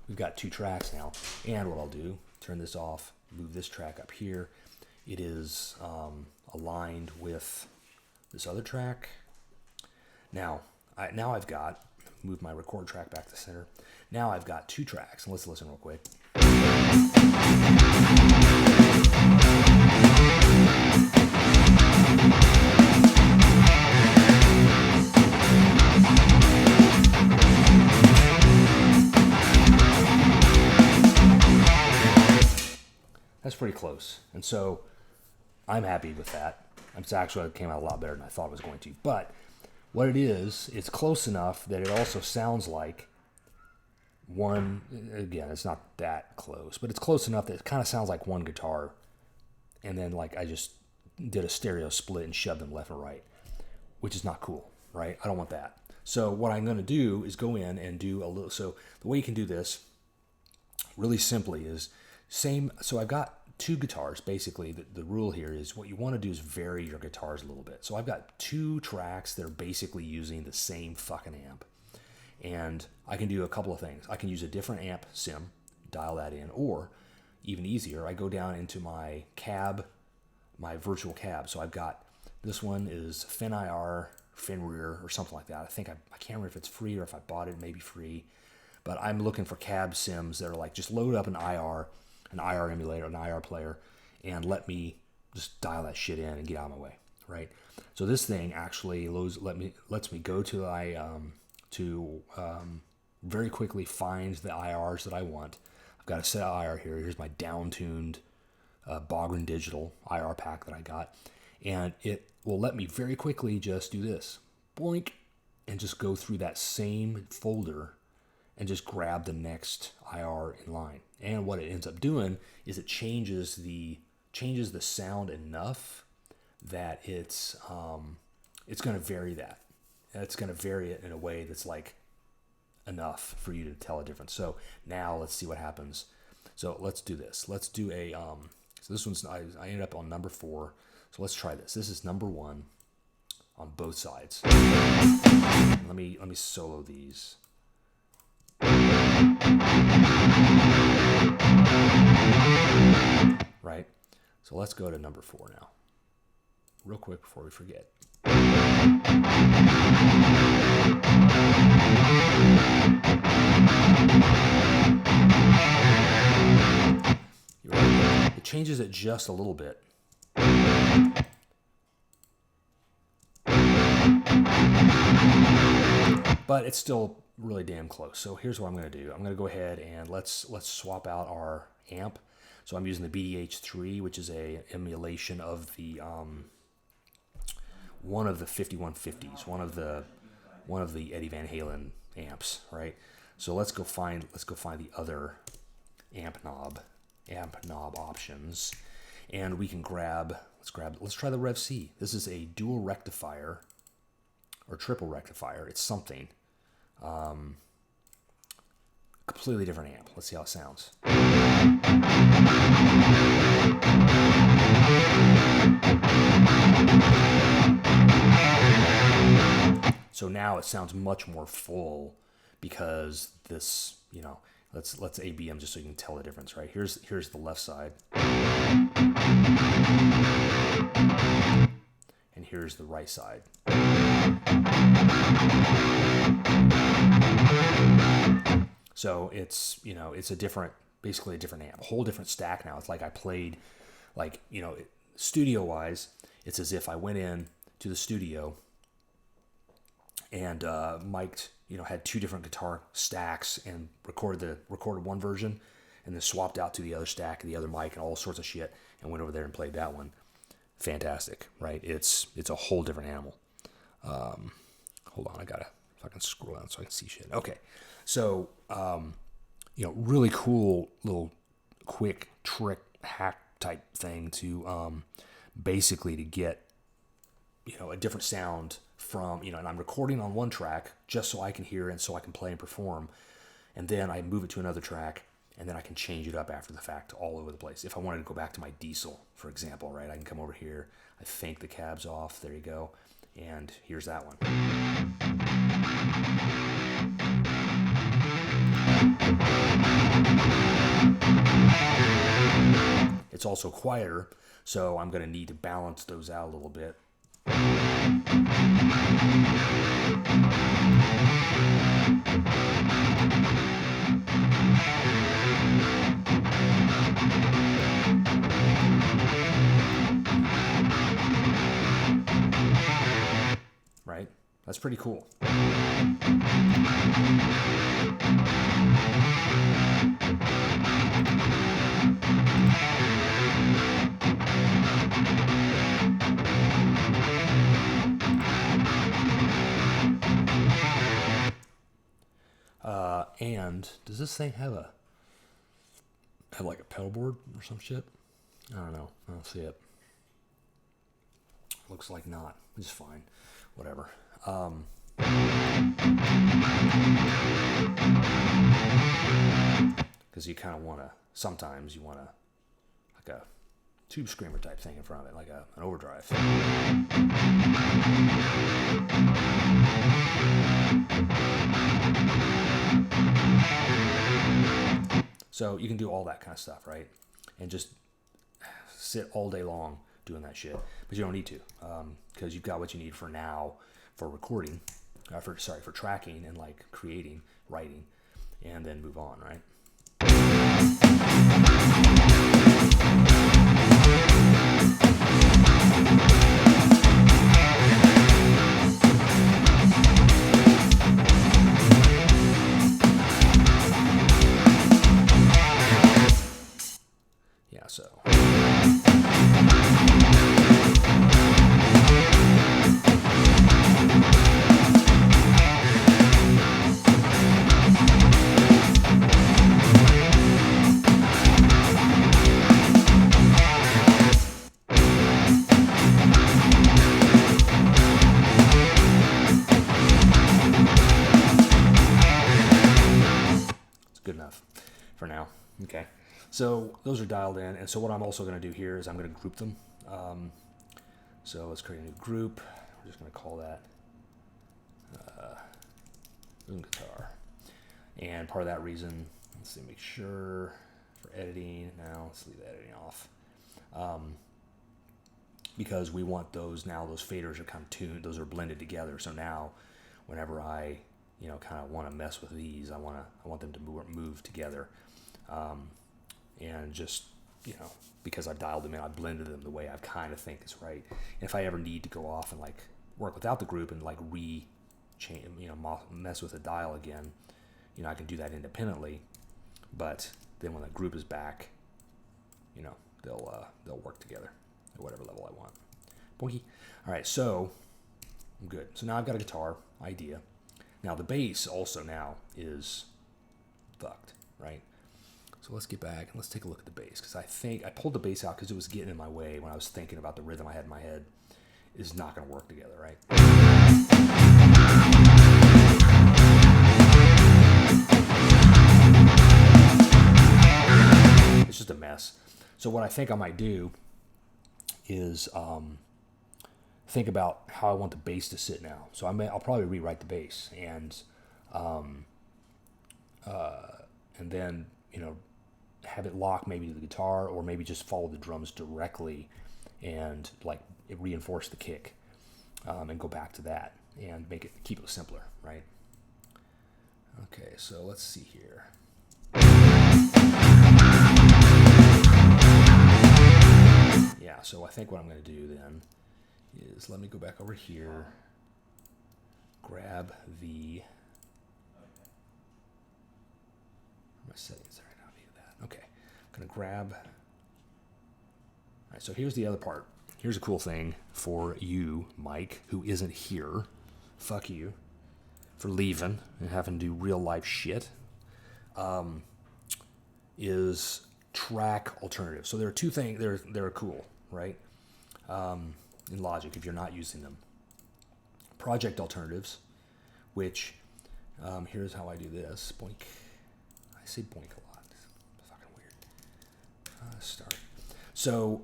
we've got two tracks now. And what I'll do, turn this off, move this track up here. It is aligned with this other track. Now I've got, move my record track back to center. Now I've got two tracks, and let's listen real quick. That's pretty close. And so I'm happy with that. It came out a lot better than I thought it was going to. But what it is, it's close enough that it also sounds like one, again, it's not that close, but it's close enough that it kind of sounds like one guitar. And then like I just did a stereo split and shoved them left and right, which is not cool, right? I don't want that. So what I'm going to do is go in and do a little, so the way you can do this really simply is same. So I've got two guitars. Basically, the rule here is what you want to do is vary your guitars a little bit. So I've got two tracks that are basically using the same fucking amp. And I can do a couple of things. I can use a different amp sim, dial that in, or even easier, I go down into my cab, my virtual cab. So I've got, this one is FinIR, FinRear, or something like that. I think I can't remember if it's free or if I bought it, maybe free. But I'm looking for cab sims that are like, just load up an IR emulator, an IR player, and let me just dial that shit in and get out of my way, right? So this thing actually lets me go to very quickly find the IRs that I want. I've got a set of IR here. Here's my down-tuned Bogren Digital IR pack that I got, and it will let me very quickly just do this, boink, and just go through that same folder and just grab the next IR in line. And what it ends up doing is it changes the sound enough that it's going to vary that. It's going to vary it in a way that's like enough for you to tell a difference. So now let's see what happens. So let's do this. Let's do a so this one's, I ended up on number 4. So let's try this. This is number 1 on both sides. Let me solo these. Right? So let's go to number 4 now. Real quick before we forget. It changes it just a little bit. but it's still really damn close. So here's what I'm going to do. I'm going to go ahead and let's swap out our amp. So I'm using the BDH3, which is a emulation of the one of the 5150s, one of the Eddie Van Halen amps, right? So let's go find the other amp knob options, and we can let's try the Rev C. This is a dual rectifier or triple rectifier. It's something. Completely different amp. Let's see how it sounds. So now it sounds much more full because this, let's ABM just so you can tell the difference, right? Here's the left side. And here's the right side. So it's, basically a different amp, a whole different stack now. It's like I played, studio-wise, it's as if I went in to the studio and mic'd, had two different guitar stacks and recorded one version and then swapped out to the other stack, the other mic, and all sorts of shit, and went over there and played that one. Fantastic, right? It's a whole different animal. Hold on, if I can scroll down so I can see shit. Okay, so really cool little quick trick hack type thing to basically to get a different sound from and I'm recording on one track just so I can hear and so I can play and perform, and then I move it to another track and then I can change it up after the fact all over the place. If I wanted to go back to my diesel, for example, right, I can come over here, I fake the cabs off, there you go, and here's that one. It's also quieter, so I'm going to need to balance those out a little bit. Right? That's pretty cool. And does this thing have like a pedal board or some shit? I don't know. I don't see it. Looks like not. It's fine. Whatever. Because you kind of want to, sometimes you want to, like a tube screamer type thing in front of it, like an overdrive. So you can do all that kind of stuff, right? And just sit all day long doing that shit. But you don't need to, because you've got what you need for now for recording, for tracking and like creating, writing, and then move on, right? Yeah, so. Good enough for now. Okay, so those are dialed in, and so what I'm also going to do here is I'm going to group them. So let's create a new group. We're just going to call that Boom Guitar. And part of that reason, let's see, make sure for editing. Now let's leave the editing off, because we want those now. Those faders are kind of tuned; those are blended together. So now, whenever I kind of want to mess with these, I want them to move together, and just because I've dialed them in, I've blended them the way I kind of think is right. And if I ever need to go off and like work without the group and like mess with the dial again, I can do that independently. But then when the group is back, they'll work together at whatever level I want. Boinky. All right, so I'm good. So now I've got a guitar idea. Now the bass also now is fucked, right? So let's get back and let's take a look at the bass, because I think I pulled the bass out because it was getting in my way when I was thinking about the rhythm I had in my head. Is not going to work together, right? It's just a mess. So what I think I might do is think about how I want the bass to sit now. So I'll probably rewrite the bass and then have it lock maybe to the guitar, or maybe just follow the drums directly and reinforce the kick, and go back to that and keep it simpler, right? Okay, so let's see here. Yeah, so I think what I'm going to do then is let me go back over here, grab my settings there. Now view that. Okay, I'm going to grab. All right, so here's the other part. Here's a cool thing for you, Mike, who isn't here. Fuck you for leaving and having to do real life shit. Is track alternatives. So there are two things. They're cool, right? In Logic, if you're not using them. Project alternatives, which here's how I do this. Boink. I say boink a lot. It's fucking weird. Start. So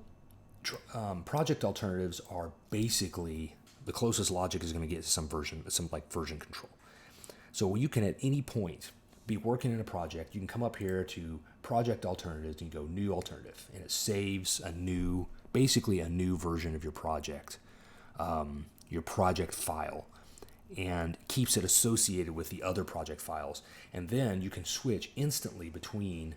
project alternatives are basically the closest Logic is going to get to some version control. So you can at any point be working in a project. You can come up here to project alternatives and you go new alternative, and it saves basically a new version of your project file, and keeps it associated with the other project files. And then you can switch instantly between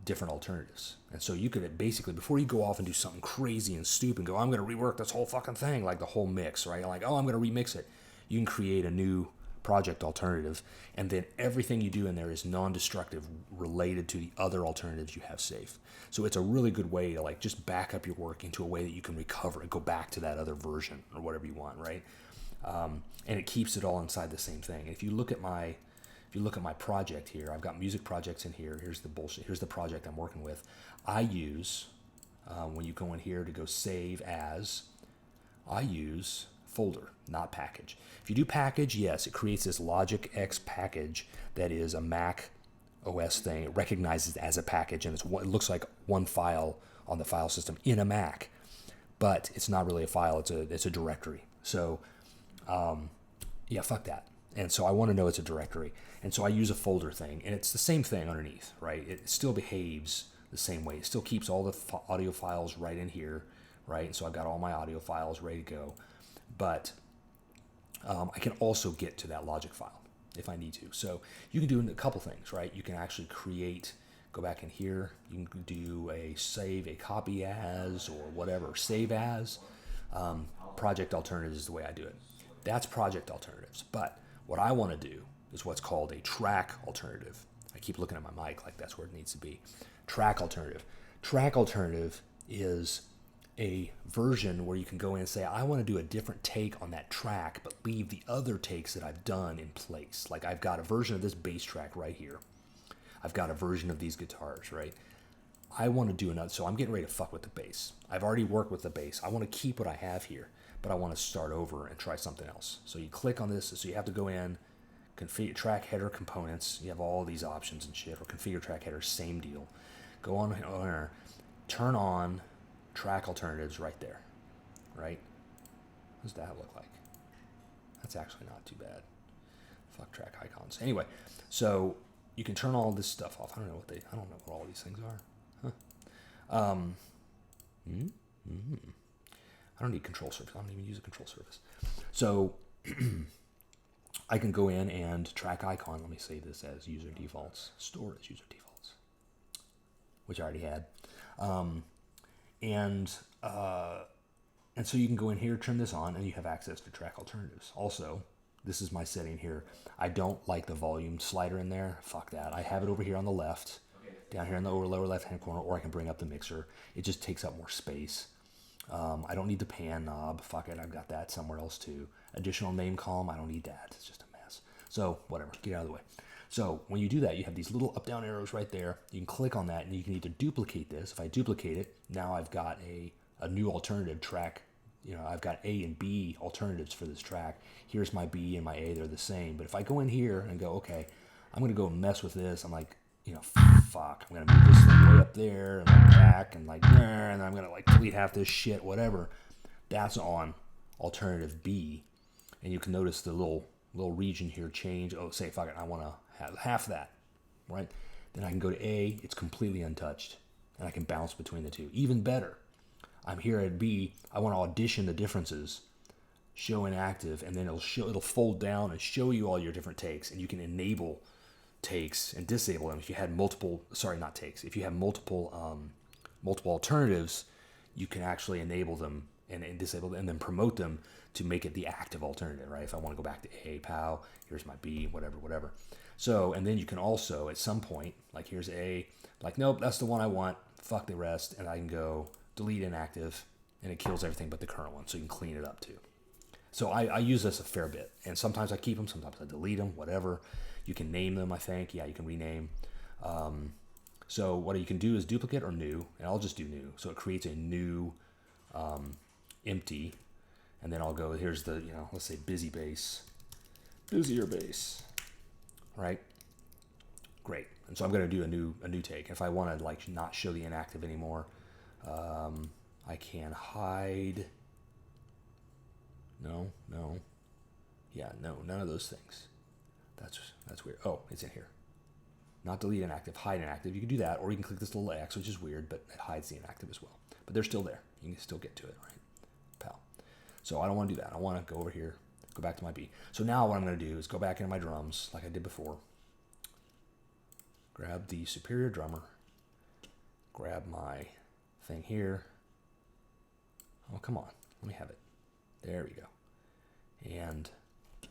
different alternatives. And so you could basically, before you go off and do something crazy and stupid and go, I'm going to rework this whole fucking thing, like the whole mix, right? Like, I'm going to remix it. You can create a new project alternative, and then everything you do in there is non-destructive, related to the other alternatives you have saved. So it's a really good way to just back up your work into a way that you can recover and go back to that other version or whatever you want, right? And it keeps it all inside the same thing. And if you look at my project here, I've got music projects in here. Here's the bullshit. Here's the project I'm working with. I use, when you go in here to go save as, I use folder, not package. If you do package, yes, it creates this Logic X package that is a Mac OS thing. It recognizes it as a package, and it looks like one file on the file system in a Mac, but it's not really a file. It's a directory. So, yeah, fuck that. And so I want to know it's a directory. And so I use a folder thing, and it's the same thing underneath, right? It still behaves the same way. It still keeps all the audio files right in here, right? And so I've got all my audio files ready to go. But I can also get to that Logic file if I need to. So you can do a couple things, right? You can actually go back in here. You can do a save a copy as or whatever, save as. Project alternatives is the way I do it. That's project alternatives. But what I want to do is what's called a track alternative. I keep looking at my mic like that's where it needs to be. Track alternative. Track alternative is a version where you can go in and say, I want to do a different take on that track, but leave the other takes that I've done in place. Like I've got a version of this bass track right here. I've got a version of these guitars, right? I want to do another, so I'm getting ready to fuck with the bass. I've already worked with the bass. I want to keep what I have here, but I want to start over and try something else. So you click on this, so you have to go in, configure track header components. You have all these options and shit, or configure track header, same deal. Go on here, turn on track alternatives right there, right? What does that look like? That's actually not too bad. Fuck track icons. Anyway, so you can turn all this stuff off. I don't know what all these things are. Huh? I don't need control surface. I don't even use a control surface. So I can go in and track icon. Let me save this as user defaults. Store as user defaults, which I already had. And so you can go in here, turn this on, and you have access to track alternatives. Also, This is my setting here. I don't like the volume slider in there. Fuck that. I have it over here on the left, down here in the lower left-hand corner, or I can bring up the mixer. It just takes up more space. I don't need the pan knob. Fuck it, I've got that somewhere else too. Additional name column, I don't need that. It's just a mess. So whatever, get out of the way. So when you do that, you have these little up-down arrows right there. You can click on that, and you can either duplicate this. If I duplicate it, now I've got a new alternative track. You know, I've got A and B alternatives for this track. Here's my B and my A, they're the same. But if I go in here and go, okay, I'm going to go mess with this, I'm like, you know, fuck, I'm going to move this thing way up there and like back and like, and I'm going to like delete half this shit, whatever. That's on alternative B. And you can notice the little region here change. Oh, say, fuck it, I want to have half that, right? Then I can go to A, it's completely untouched. And I can bounce between the two. Even better, I'm here at B, I want to audition the differences, show inactive, and then it'll fold down and show you all your different takes, and you can enable takes and disable them. If you had multiple, if you have multiple alternatives, you can actually enable them and disable them and then promote them to make it the active alternative, right? If I want to go back to A, pow, here's my B, whatever. So, and then you can also, at some point, like here's A, like, nope, that's the one I want, fuck the rest, and I can go delete inactive, and it kills everything but the current one, so you can clean it up too. So I use this a fair bit, and sometimes I keep them, sometimes I delete them, whatever. You can name them, I think. Yeah, you can rename. So what you can do is duplicate or new, and I'll just do new. So it creates a new empty, and then I'll go, here's the, you know, let's say busy bass, busier bass, right? Great. And so I'm going to do a new take. If I want to like not show the inactive anymore, I can hide. No. Yeah, no, none of those things. That's weird. Oh, it's in here. Not delete inactive, hide inactive. You can do that, or you can click this little X, which is weird, but it hides the inactive as well. But they're still there. You can still get to it, right? Pal. So I don't want to do that. I want to go over here, go back to my B. So now what I'm going to do is go back into my drums, like I did before. Grab the superior drummer. Grab my thing here. Oh, come on. Let me have it. There we go. And I'm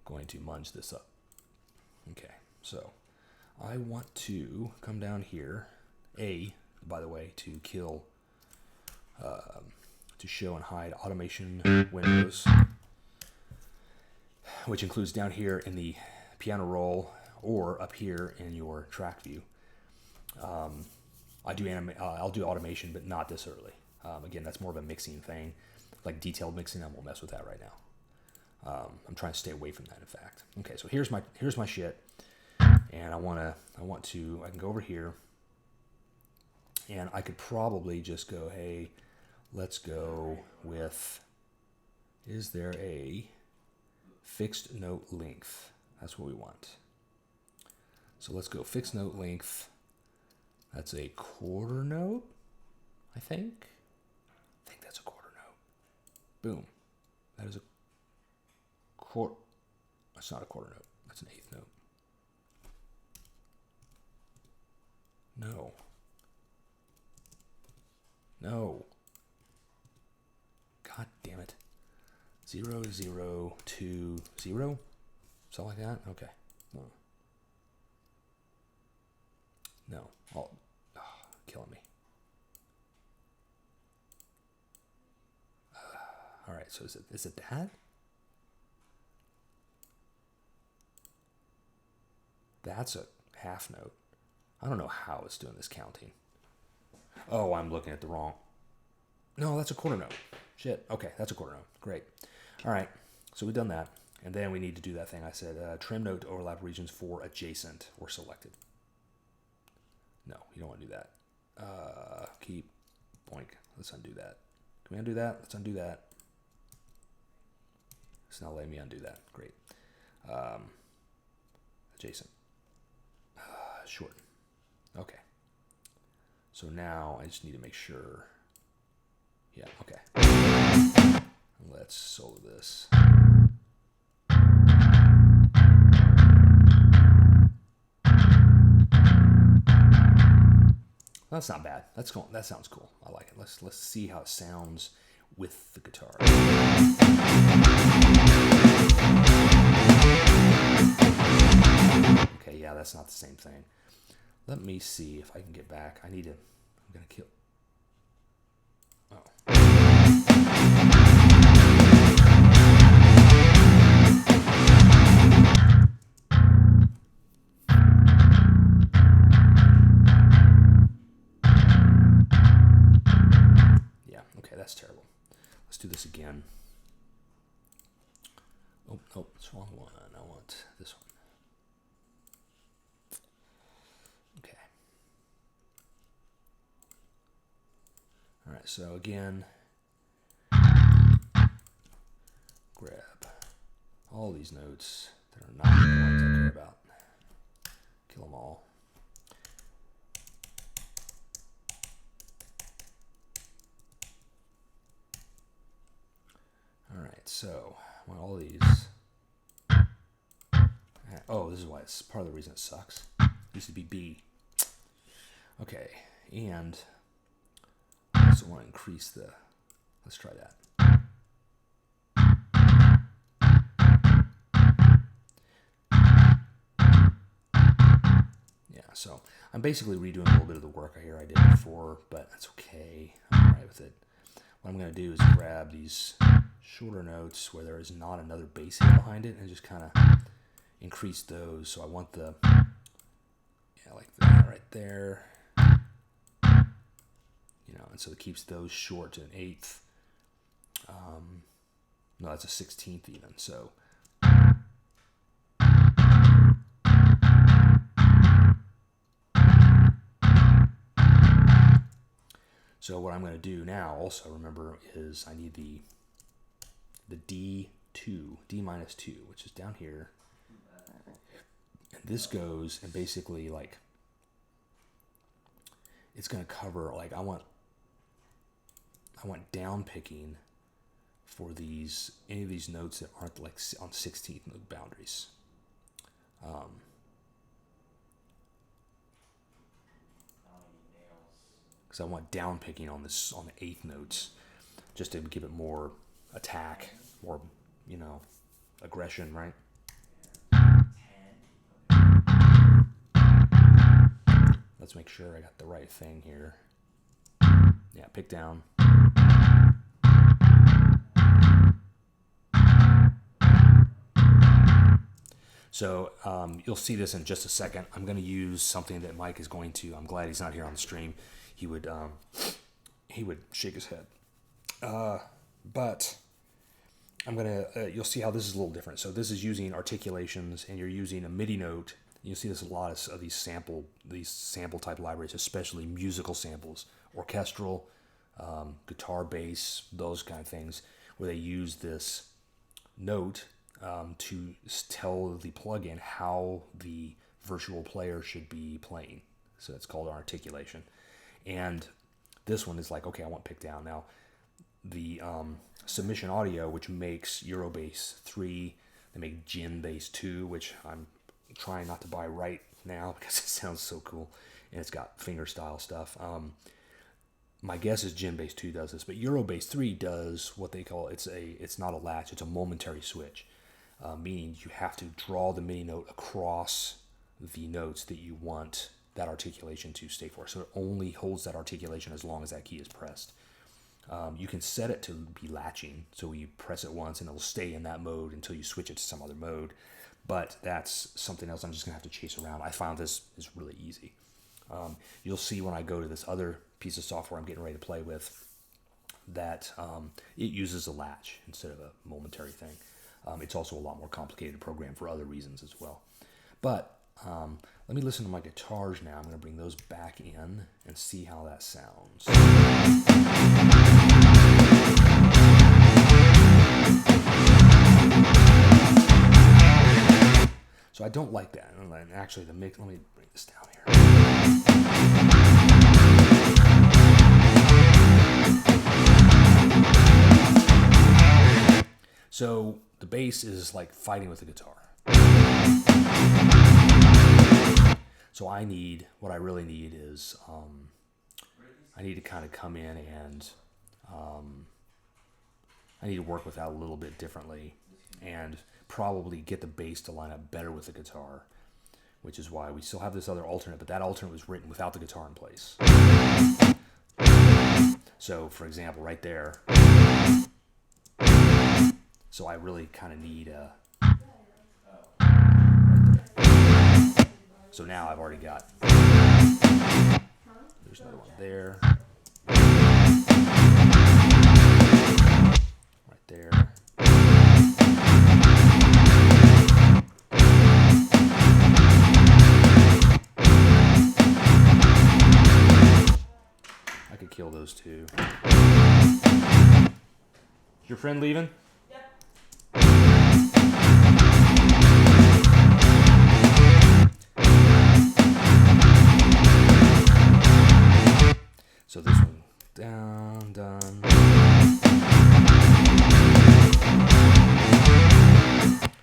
going to munge this up. Okay, so I want to come down here. A, by the way, to kill, to show and hide automation windows, which includes down here in the piano roll or up here in your track view. I'll do automation, but not this early. Again, that's more of a mixing thing, like detailed mixing. I won't mess with that right now. I'm trying to stay away from that, in fact. Okay, so here's my shit, and I can go over here, and I could probably just go, hey, let's go with, is there a fixed note length? That's what we want. So let's go fixed note length. That's a quarter note, I think. I think that's a quarter note. Boom. That is a quarter. That's not a quarter note. That's an eighth note. No. God damn it. 0, 0, 2, 0? Something like that? Okay. No. Oh, killing me. All right, so is it that? That's a half note. I don't know how it's doing this counting. Oh, I'm looking at the wrong. No, that's a quarter note. Shit. Okay, that's a quarter note. Great. All right, so we've done that. And then we need to do that thing I said, trim note to overlap regions for adjacent or selected. No, you don't want to do that. Keep, boink. Let's undo that. Can we undo that? Let's undo that. It's not letting me undo that. Great. Adjacent. Shorten. Okay. So now I just need to make sure. Yeah, okay. Let's solo this. That's not bad. That's cool. That sounds cool. I like it. Let's see how it sounds with the guitar. Let me see if I can get back. I'm gonna kill. Oh. Yeah, okay, that's terrible. Let's do this again. Oh, nope, it's the wrong one. I want this one. Okay. All right, so again, grab all these notes that are not the ones I care about. Kill them all. All right, so I want all these. Oh, this is why it's part of the reason it sucks. It used to be B. Okay, and I also want to increase the. Let's try that. Yeah, so I'm basically redoing a little bit of the work here I did before, but that's okay. I'm all right with it. What I'm going to do is grab these shorter notes where there is not another bass hit behind it and just kind of increase those. So I want the, yeah, like that right there. You know, and so it keeps those short to an eighth. No, that's a 16th even. So what I'm going to do now, also remember, is I need the D2, D minus 2, which is down here. And this goes, and basically, like, it's going to cover, like, I want down picking for these, any of these notes that aren't, like, on 16th note boundaries. Because I want down picking on this, on the 8th notes, just to give it more attack, more, you know, aggression, right? Let's make sure I got the right thing here. Yeah, pick down. So you'll see this in just a second. I'm going to use something that Mike is going to. I'm glad he's not here on the stream. He would shake his head. But I'm gonna. You'll see how this is a little different. So this is using articulations, and you're using a MIDI note. You'll see this a lot of these sample type libraries, especially musical samples, orchestral, guitar, bass, those kind of things, where they use this note to tell the plugin how the virtual player should be playing. So it's called articulation. And this one is like, okay, I want pick down. Now, the Submission Audio, which makes Eurobass III, they make Gin-Bass 2, which I'm trying not to buy right now because it sounds so cool, and it's got fingerstyle stuff. My guess is Gin-Bass 2 does this, but Eurobass 3 does what they call, it's not a latch, it's a momentary switch, meaning you have to draw the MIDI note across the notes that you want that articulation to stay for. So it only holds that articulation as long as that key is pressed. You can set it to be latching, so you press it once and it'll stay in that mode until you switch it to some other mode. But that's something else I'm just gonna have to chase around. I found this is really easy. You'll see when I go to this other piece of software I'm getting ready to play with that it uses a latch instead of a momentary thing. It's also a lot more complicated to program for other reasons as well. But let me listen to my guitars now. I'm going to bring those back in and see how that sounds. So I don't like that. And actually, the mix, let me bring this down here. So the bass is like fighting with the guitar. So what I really need is, I need to kind of come in and I need to work with that a little bit differently and probably get the bass to line up better with the guitar. which is why we still have this other alternate, but that alternate was written without the guitar in place. So, for example, right there. So I really kind of need a... So now I've already got... There's another one there. Right there. I could kill those two. Is your friend leaving? Yep. So this one down, done.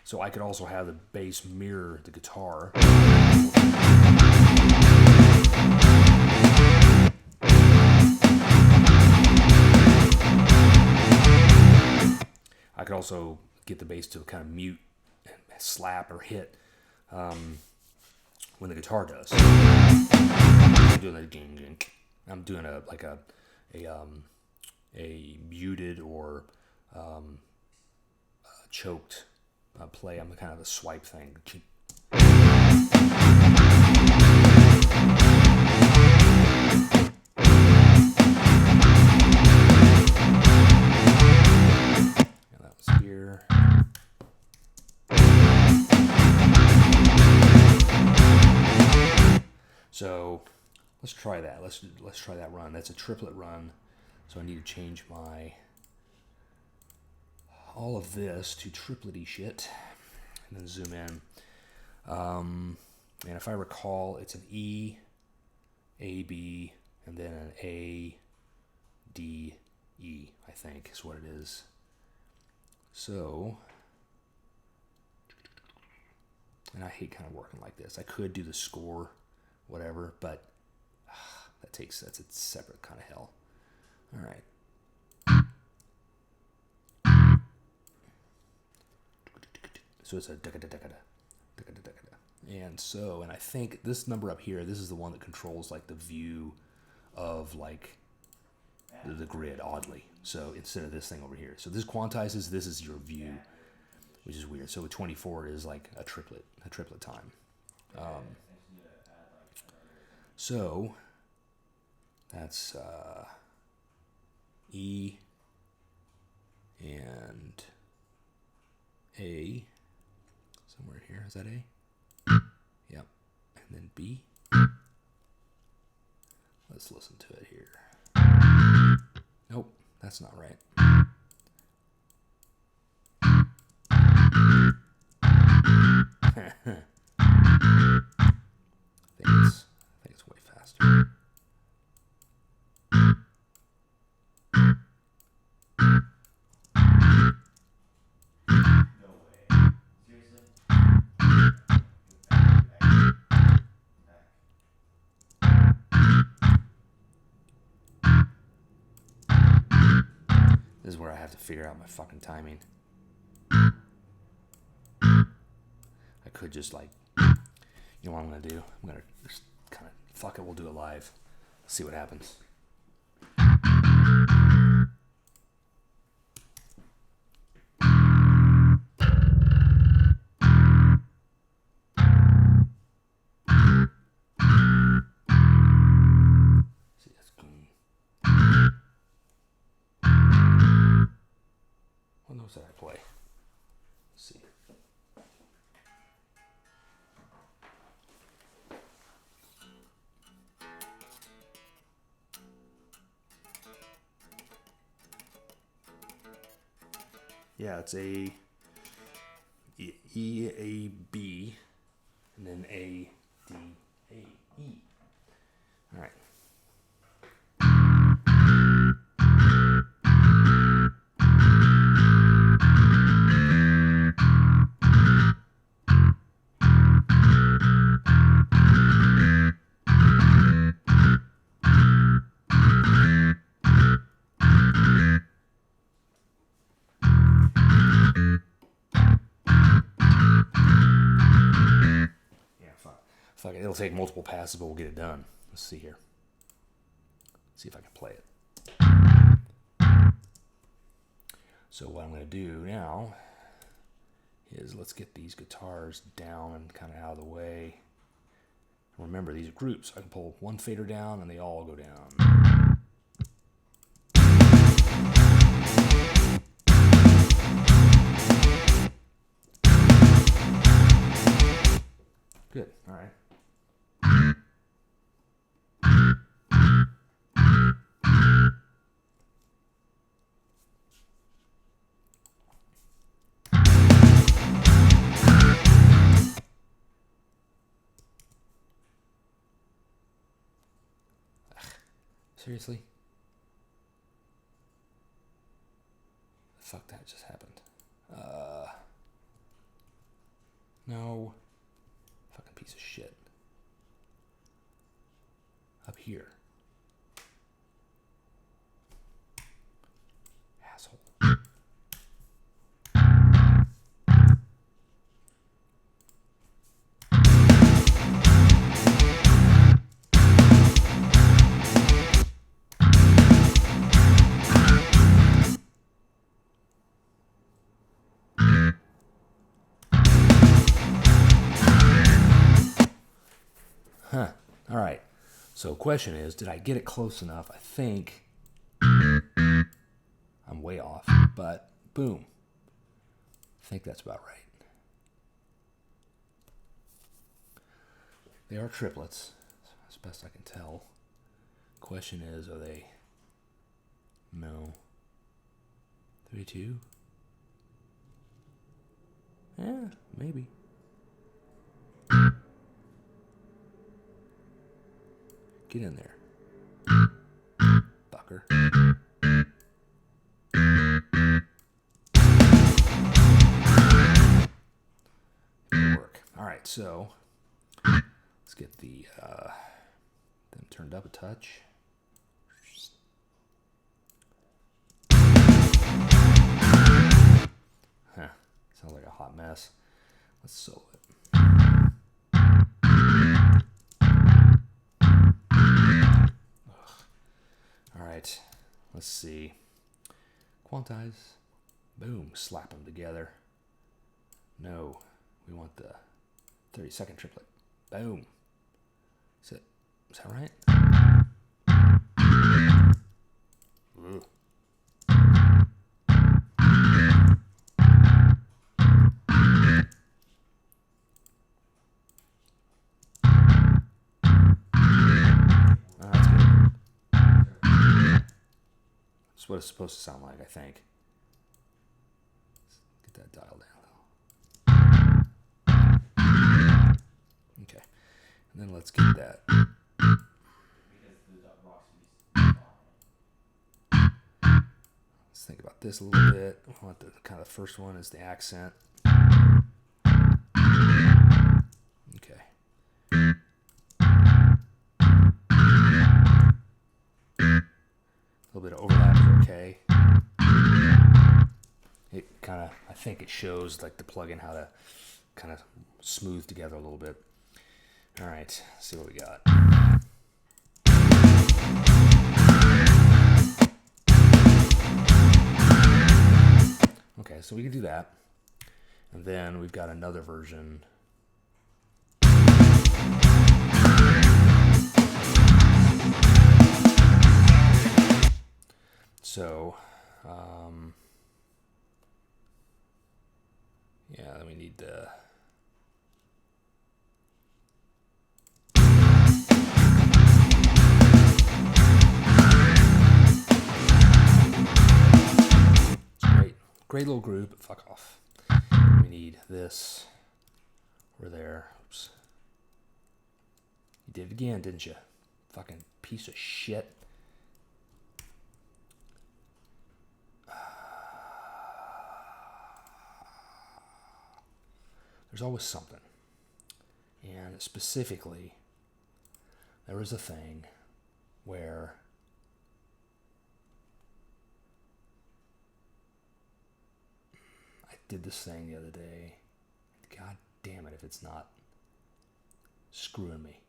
So I could also have the bass mirror the guitar. I could also get the bass to kind of mute, slap, or hit when the guitar does. I'm doing I'm doing a muted or choked play. I'm kind of a swipe thing. And that was here. So let's try that. Let's try that run. That's a triplet run. So I need to change all of this to triplety shit, and then zoom in. And if I recall, it's an E, A, B, and then an A, D, E, I think is what it is. So, and I hate kind of working like this. I could do the score, whatever, but that's a separate kind of hell. All right. So it's a and I think this number up here, this is the one that controls like the view of like the grid, oddly. So instead of this thing over here, so this quantizes. This is your view, which is weird. So with 24 is like a triplet time. So that's E and A somewhere here. Is that A? Yep. And then B. Let's listen to it here. Nope, that's not right. I think it's way faster. This is where I have to figure out my fucking timing. I could just like, you know what I'm gonna do? I'm gonna just kind of, fuck it, we'll do it live. See what happens. What notes did I play? Let's see. Yeah, it's A, A, B, and then A, D, A, E. All right. it'll take multiple passes, but we'll get it done. Let's see here. Let's see if I can play it. So what I'm going to do now is let's get these guitars down and kind of out of the way. Remember, these are groups. I can pull one fader down and they all go down. Good. All right. Seriously? The fuck that just happened? No. Fucking piece of shit. Up here. Asshole. Huh. All right. So question is, did I get it close enough? I think I'm way off, but boom. I think that's about right. They are triplets, as best I can tell. Question is, are they? No. 3-2? Yeah, maybe. Get in there, fucker. It'll work. All right, so let's get the them turned up a touch. Huh. Sounds like a hot mess. Let's solo it. All right, let's see. Quantize. Boom. Slap them together. No, we want the 30-second triplet. Boom. Is that right? Ooh. That's what it's supposed to sound like, I think. Let's get that dial down. Okay. And then let's get that. Let's think about this a little bit. I want the kind of the first one is the accent. Okay. A little bit of overlap is okay. It kind of, I think it shows like the plugin how to kind of smooth together a little bit. All right, let's see what we got. Okay, so we can do that. And then we've got another version. So, yeah, then we need the... Great little group, but fuck off. We need this. We're there. Oops. You did it again, didn't you? Fucking piece of shit. There's always something. And specifically, there was a thing where I did this thing the other day. God damn it if it's not screwing me.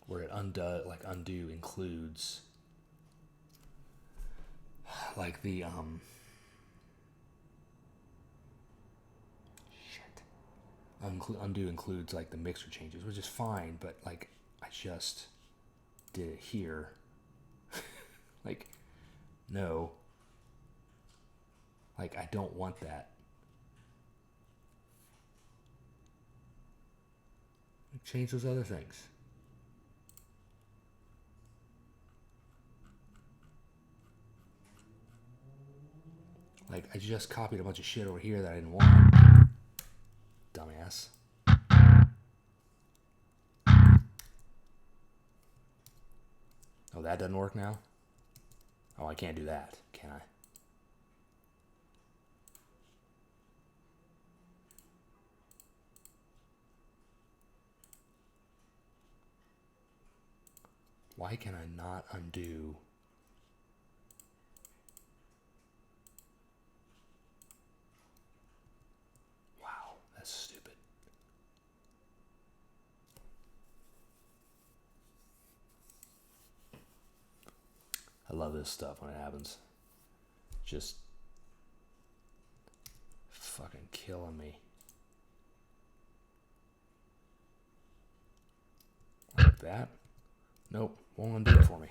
Where it undo includes like the undo includes like the mixer changes, which is fine, but like I just did it here. Like, no. Like, I don't want that. Change those other things. Like, I just copied a bunch of shit over here that I didn't want. Dumbass. Oh, that doesn't work now? Oh, I can't do that, can I? Why can I not undo? Wow, that's stupid. I love this stuff when it happens. Just fucking killing me. Like that? Nope, won't undo it for me.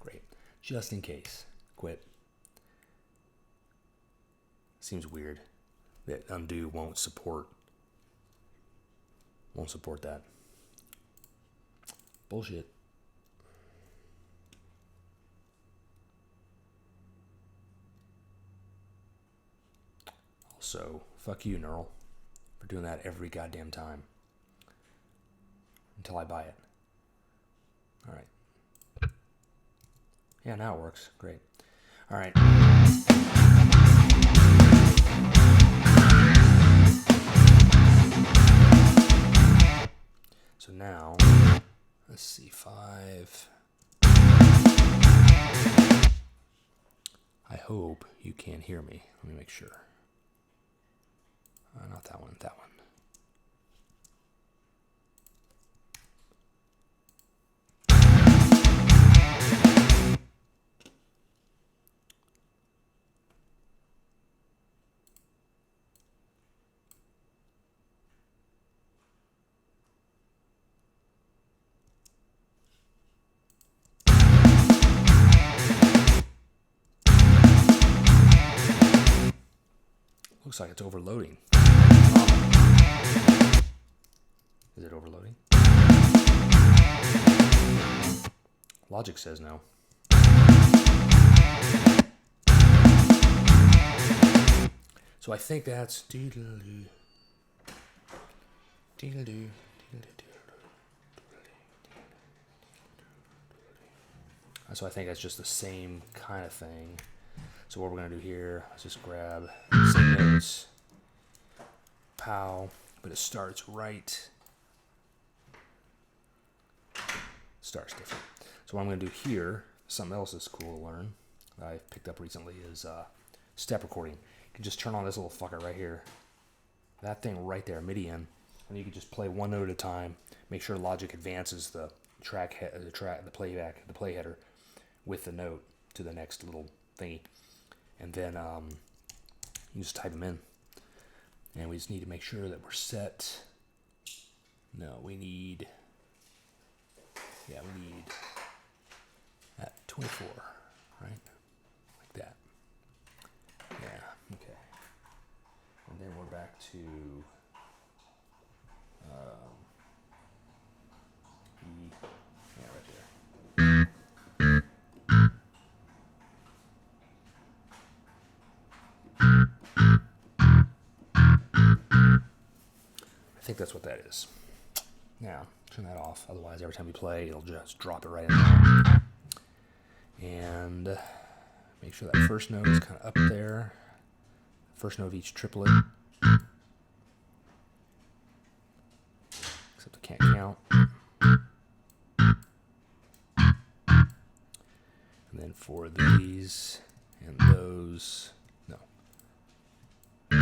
Great. Just in case. Quit. Seems weird that undo won't support that. Bullshit. Also, fuck you, Neural, for doing that every goddamn time. Until I buy it. Alright. Yeah, now it works. Great. Alright. So now, let's see, 5. I hope you can hear me. Let me make sure. Not that one, that one. Looks like it's overloading. Is it overloading? Logic says no. So I think that's doodle-doo. Doodle-doo. So I think that's just the same kind of thing. So what we're going to do here, let's just grab same notes. Pow. But it starts right. Starts different. So what I'm going to do here, something else that's cool to learn that I picked up recently is step recording. You can just turn on this little fucker right here. That thing right there, MIDI in. And you can just play one note at a time. Make sure Logic advances the play header with the note to the next little thingy. And then you just type them in. And we just need to make sure that we're set. No, we need at 24, right? Like that. Yeah, okay. And then we're back to right there. I think that's what that is. Now, turn that off. Otherwise, every time you play, it'll just drop it right in there. And make sure that first note is kind of up there. First note of each triplet. Except I can't count. And then for these and those, no.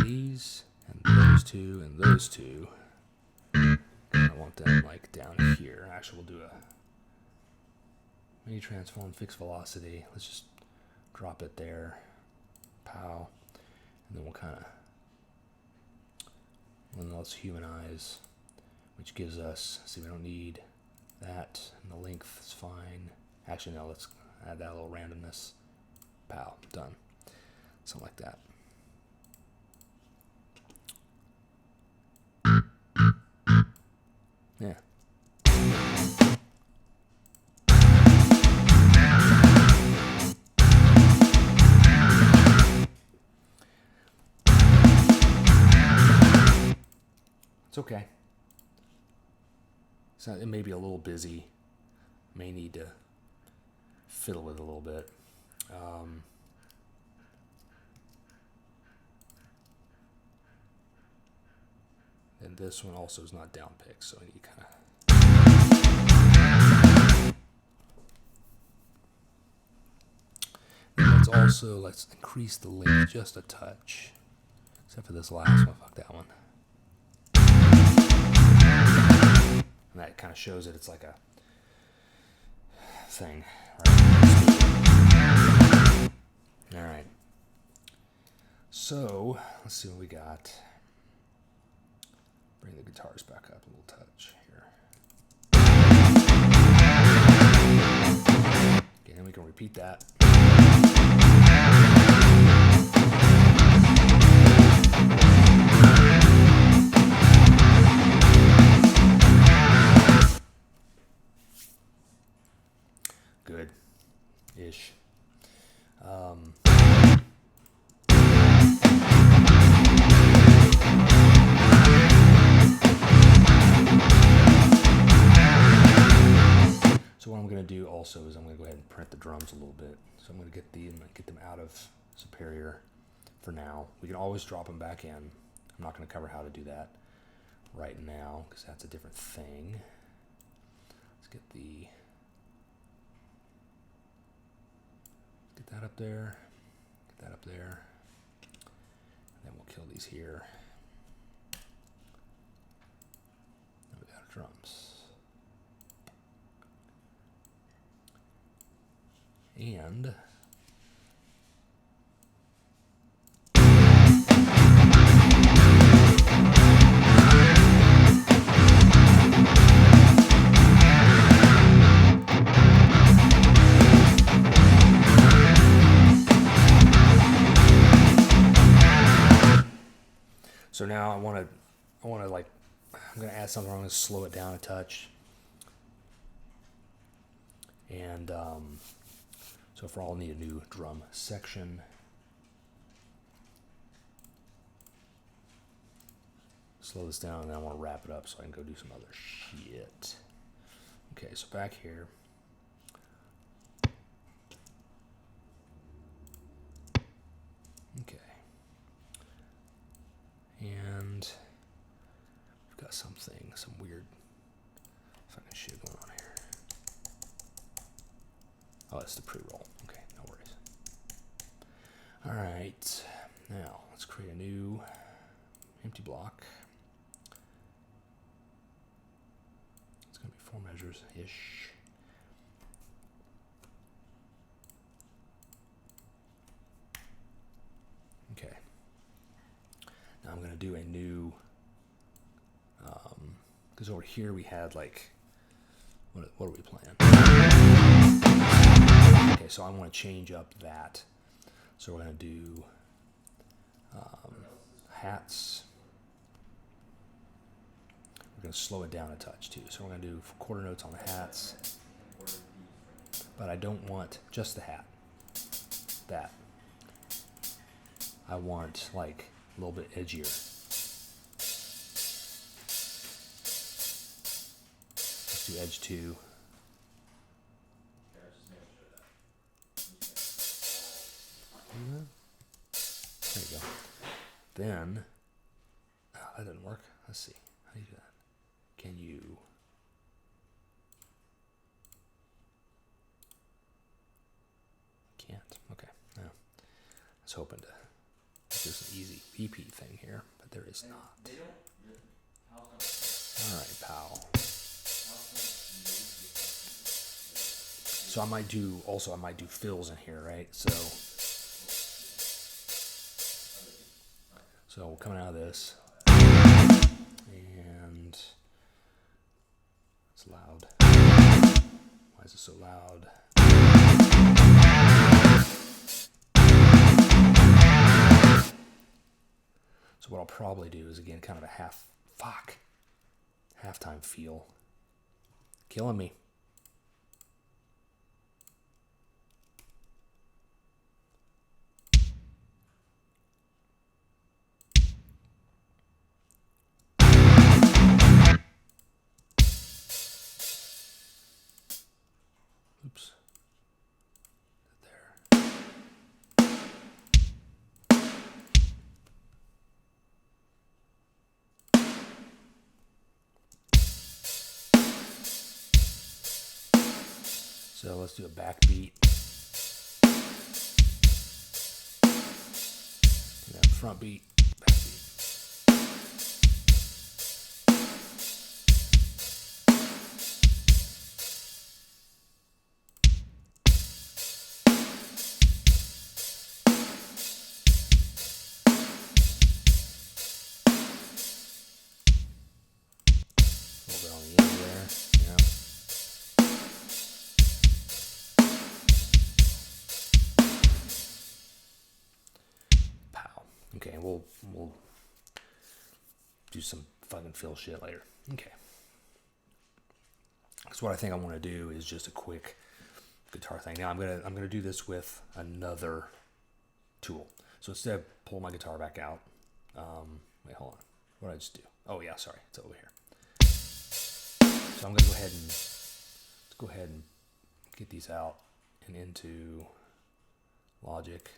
These and those. those two and those two. I want them like down here. Actually, we'll do a mini transform fixed velocity. Let's just drop it there. Pow. And then we'll kind of, and then let's humanize, which gives us, see, we don't need that, and the length is fine. Actually, no, let's add that little randomness. Pow, done. Something like that. Yeah. It's okay. So it may be a little busy. May need to fiddle with it a little bit. And this one also is not down picked, so I need to kind of. Let's increase the length just a touch. Except for this last one, fuck that one. And that kind of shows that it's like a thing, right? All right. So let's see what we got. Bring the guitars back up a little touch here. Again, we can repeat that. Good-ish. So what I'm going to do also is I'm going to go ahead and print the drums a little bit. So I'm going to get them out of Superior for now. We can always drop them back in. I'm not going to cover how to do that right now because that's a different thing. Let's get that up there. Get that up there. And then we'll kill these here. Now we got our drums. And so now I want to like, I'm going to add something. I'm going to slow it down a touch. And so for all, I'll need a new drum section. Slow this down, and then I want to wrap it up so I can go do some other shit. Okay, so back here. Okay. And we've got some weird fucking shit going on here. Oh, it's the pre-roll. Okay, no worries. All right, now let's create a new empty block. It's going to be 4 measures-ish. Okay. Now I'm going to do a new, because over here we had like, what are we playing? Okay, so I want to change up that. So we're going to do hats. We're going to slow it down a touch too. So we're going to do quarter notes on the hats. But I don't want just the hat. That. I want like a little bit edgier. Let's do edge 2. There you go. Then, that didn't work. Let's see. How do you do that? Can you? Can't. Okay. No. I was hoping to there's an easy repeat thing here, but there is not. All right, pal. So I might do fills in here, right? So we're coming out of this, and it's loud. Why is it so loud? So what I'll probably do is, again, kind of a halftime feel. Killing me. Oops. There. So let's do a backbeat. And then front beat, backbeat. A little bit on the end there. Yeah. Pow. Okay, we'll do some fucking fill shit later. Okay. So what I think I want to do is just a quick guitar thing. Now I'm gonna do this with another tool. So instead of pull my guitar back out, wait, hold on. What did I just do? Oh yeah, sorry, it's over here. So I'm gonna go ahead and get these out and into Logic,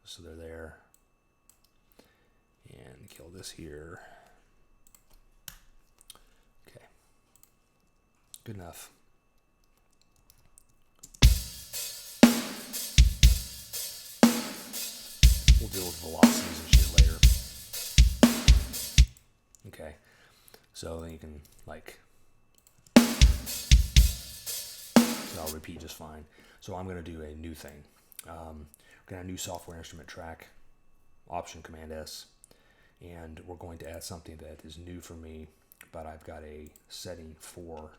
so they're there, and kill this here. Okay, good enough. We'll deal with velocities and shit later. Okay, so then you can so I'll repeat just fine. So I'm going to do a new thing. We're going to have a new software instrument track, Option Command S, and we're going to add something that is new for me, but I've got a setting for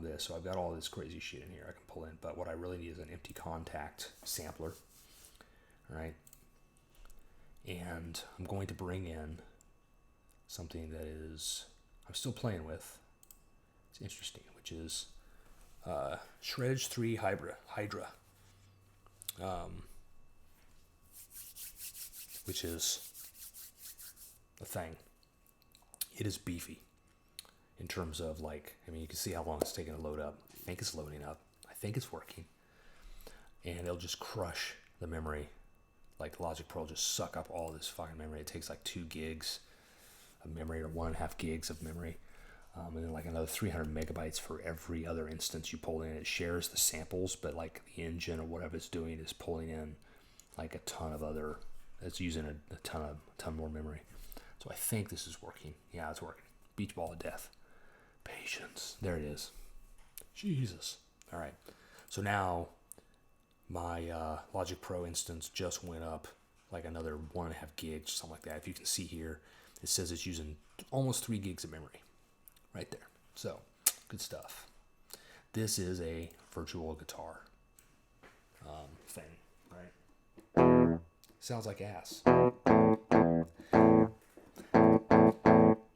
this. So I've got all this crazy shit in here I can pull in, but what I really need is an empty contact sampler, all right? And I'm going to bring in something that I'm still playing with. It's interesting, which is Shreddage 3 Hydra, which is a thing. It is beefy in terms of you can see how long it's taking to load up. I think it's loading up. I think it's working. And it'll just crush the memory. Like Logic Pro will just suck up all this fucking memory. It takes 2 gigs of memory or 1.5 gigs of memory. And then another 300 megabytes for every other instance you pull in. It shares the samples, but the engine or whatever it's doing is pulling in a ton of other. It's using a ton more memory. So I think this is working. Yeah, it's working. Beach ball of death. Patience. There it is. Jesus. All right. So now my Logic Pro instance just went up another 1.5 gigs, something like that. If you can see here, it says it's using almost 3 gigs of memory. Right there. So, good stuff. This is a virtual guitar thing, right? Sounds like ass.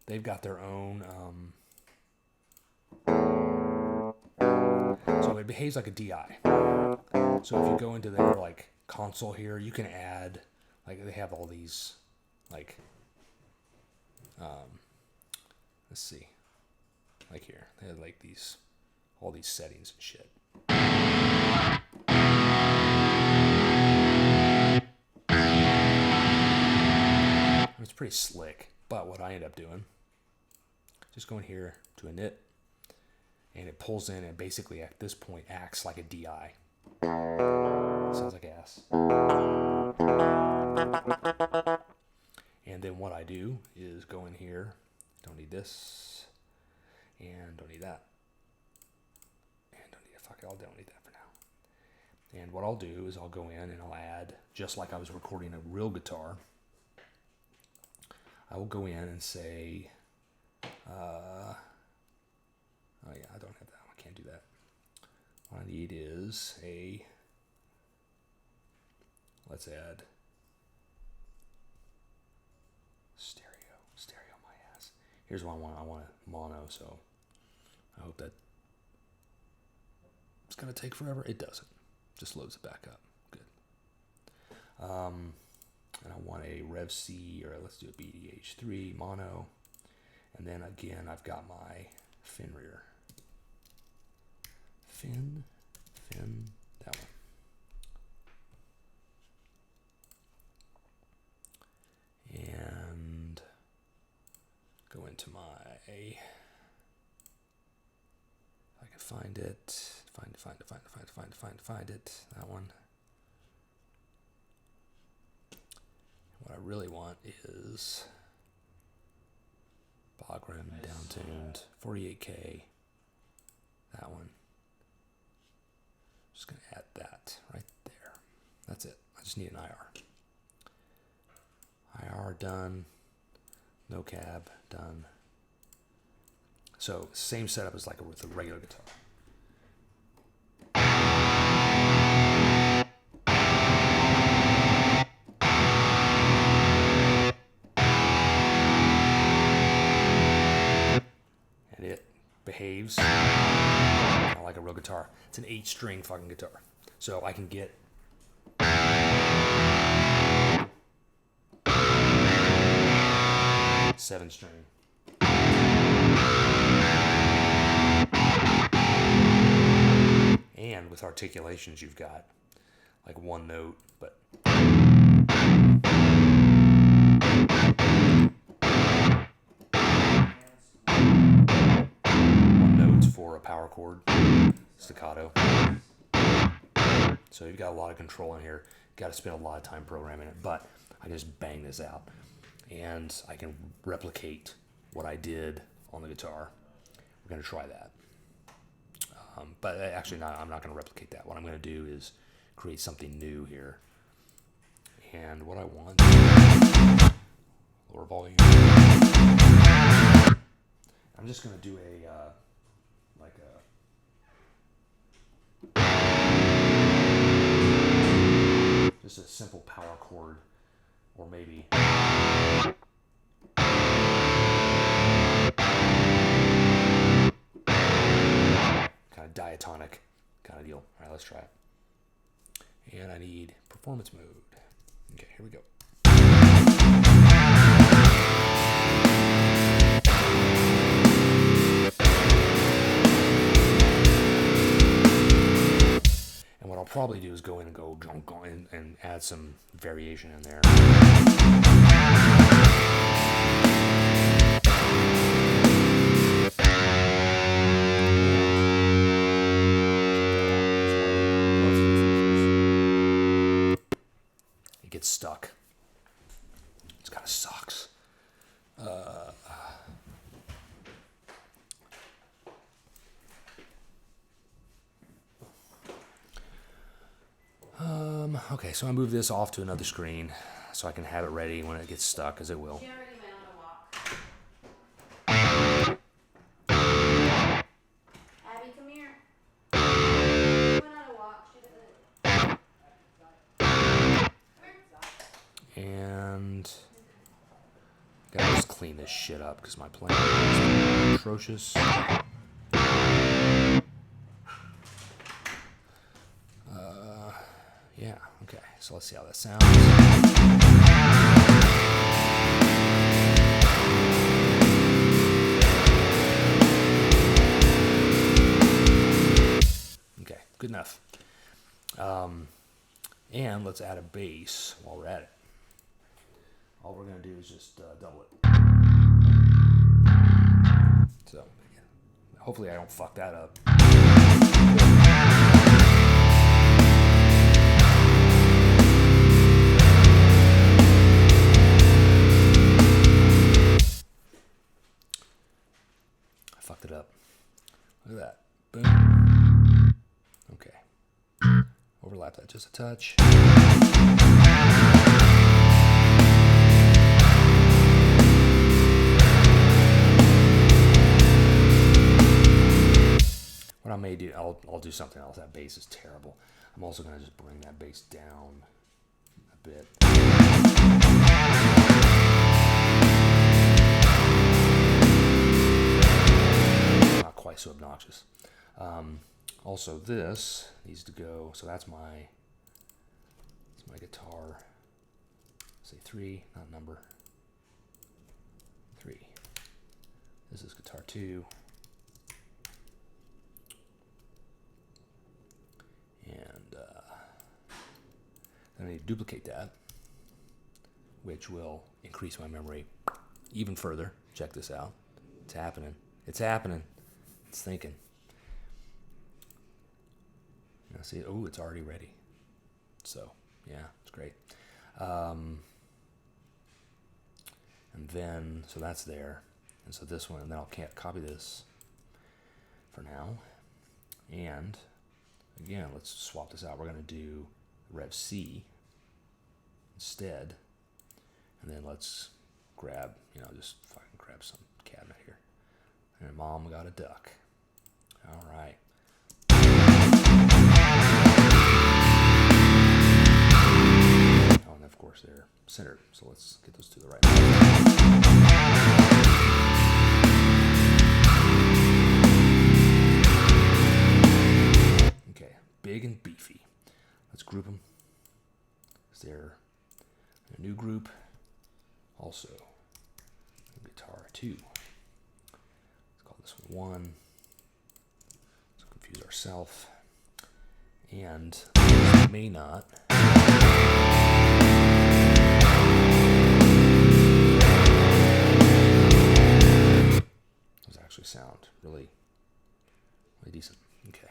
They've got their own. So it behaves like a DI. So if you go into their console here, you can add they have all these let's see. Here, they had all these settings and shit. It's pretty slick, but what I end up doing, just going here to init, and it pulls in and basically at this point acts like a DI. Sounds like ass. And then what I do is go in here, don't need this, and don't need that, and don't need it, fuck it, I don't need that for now. And what I'll do is I'll go in and I'll add, just like I was recording a real guitar, I will go in and say, oh yeah, I don't have that, I can't do that. What I need is let's add stereo my ass. Here's what I want a mono, so I hope that it's gonna take forever. It doesn't, just loads it back up, good. And I want a Rev C, or let's do a BDH3 mono, and then again I've got my fin rear, fin, that one. And go into my, if I can find it, find it, that one. What I really want is Bogren, downtuned, 48K, that one. Just gonna add that right there. That's it, I just need an IR. IR done, no cab done. So same setup as like with a regular guitar. And it behaves like a real guitar. It's an 8-string fucking guitar. So I can get 7-string. And with articulations, you've got like one note, but one note's for a power chord, staccato. So you've got a lot of control in here. Got to spend a lot of time programming it, but I can just bang this out. And I can replicate what I did on the guitar. We're going to try that. But actually, I'm not going to replicate that. What I'm going to do is create something new here. And what I want, lower volume. I'm just going to do just a simple power chord, or maybe kind of diatonic kind of deal. All right, let's try it. And I need performance mode. Okay, here we go. And what I'll probably do is go in and go and add some variation in there. It gets stuck. It kind of sucks. Okay, so I move this off to another screen so I can have it ready when it gets stuck, as it will. She already went on a walk. Abby, come here. She went on a walk. She didn't. And gotta just clean this shit up because my plan is atrocious. Yeah, okay, so let's see how that sounds. Okay, good enough. And let's add a bass while we're at it. All we're going to do is just double it. So, hopefully I don't fuck that up. Look at that. Boom. Okay. Overlap that just a touch. What I may do, I'll do something else. That bass is terrible. I'm also going to just bring that bass down a bit. Not quite so obnoxious. Also, this needs to go. So that's my guitar. Say 3, not number. 3. This is guitar 2. And then I need to duplicate that, which will increase my memory even further. Check this out. It's happening. It's happening. It's thinking. Now see, oh, it's already ready. So, yeah, it's great. And then, so that's there. And so this one, and then I'll copy this for now. And again, let's swap this out. We're going to do Rev C instead. And then let's grab, just fucking grab some cabinet here. And Mom got a duck. All right. Oh, and of course they're centered. So let's get those to the right. Okay, big and beefy. Let's group them. Is there a new group? Also, guitar 2. Let's call this one 1. Let's confuse ourselves. And may not. Those actually sound really, really decent. Okay.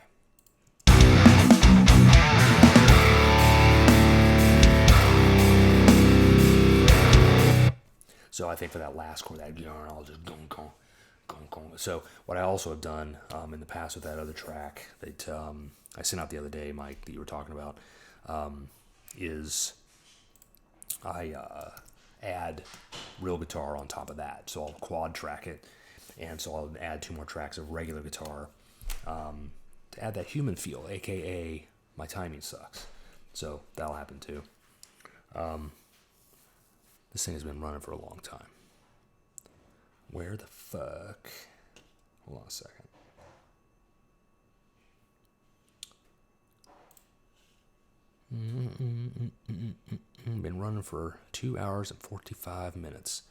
So I think for that last chord, that I'll just gong gong gong gong. So what I also have done in the past with that other track that I sent out the other day, Mike, that you were talking about, is I add real guitar on top of that. So I'll quad track it, and so I'll add 2 more tracks of regular guitar to add that human feel, aka my timing sucks. So that'll happen too. This thing has been running for a long time. Where the fuck? Hold on a second. Been running for 2 hours and 45 minutes.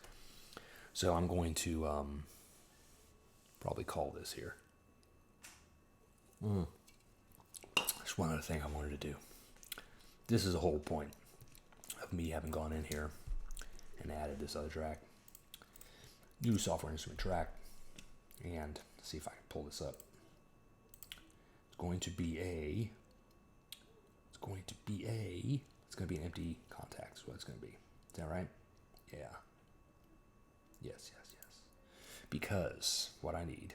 So I'm going to probably call this here. There's one other thing I wanted to do. This is the whole point of me having gone in here and added this other track. New software instrument track. And see if I can pull this up. It's going to be an empty contact is what it's going to be. Is that right? Yeah. Yes. Because what I need,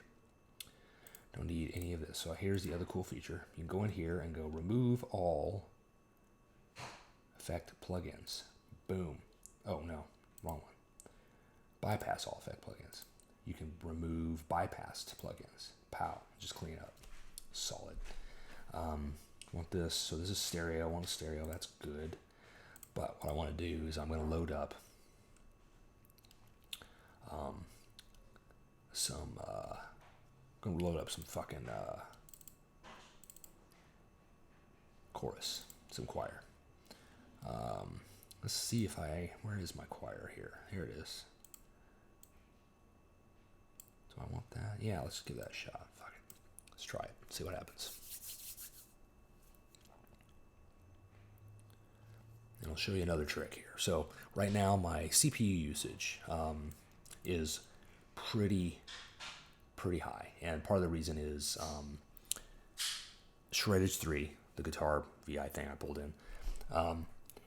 don't need any of this. So here's the other cool feature. You can go in here and go remove all effect plugins. Boom. Oh no, wrong one. Bypass all effect plugins. You can remove bypassed plugins. Pow, just clean up. Solid. Want this, so this is stereo. I want a stereo, that's good. But what I want to do is I'm going to load up some fucking chorus, some choir. Let's see if where is my choir here? Here it is. Do I want that? Yeah, let's give that a shot. Fuck it. Let's try it. See what happens. And I'll show you another trick here. So right now my CPU usage is pretty high, and part of the reason is Shreddage 3, the guitar VI thing I pulled in.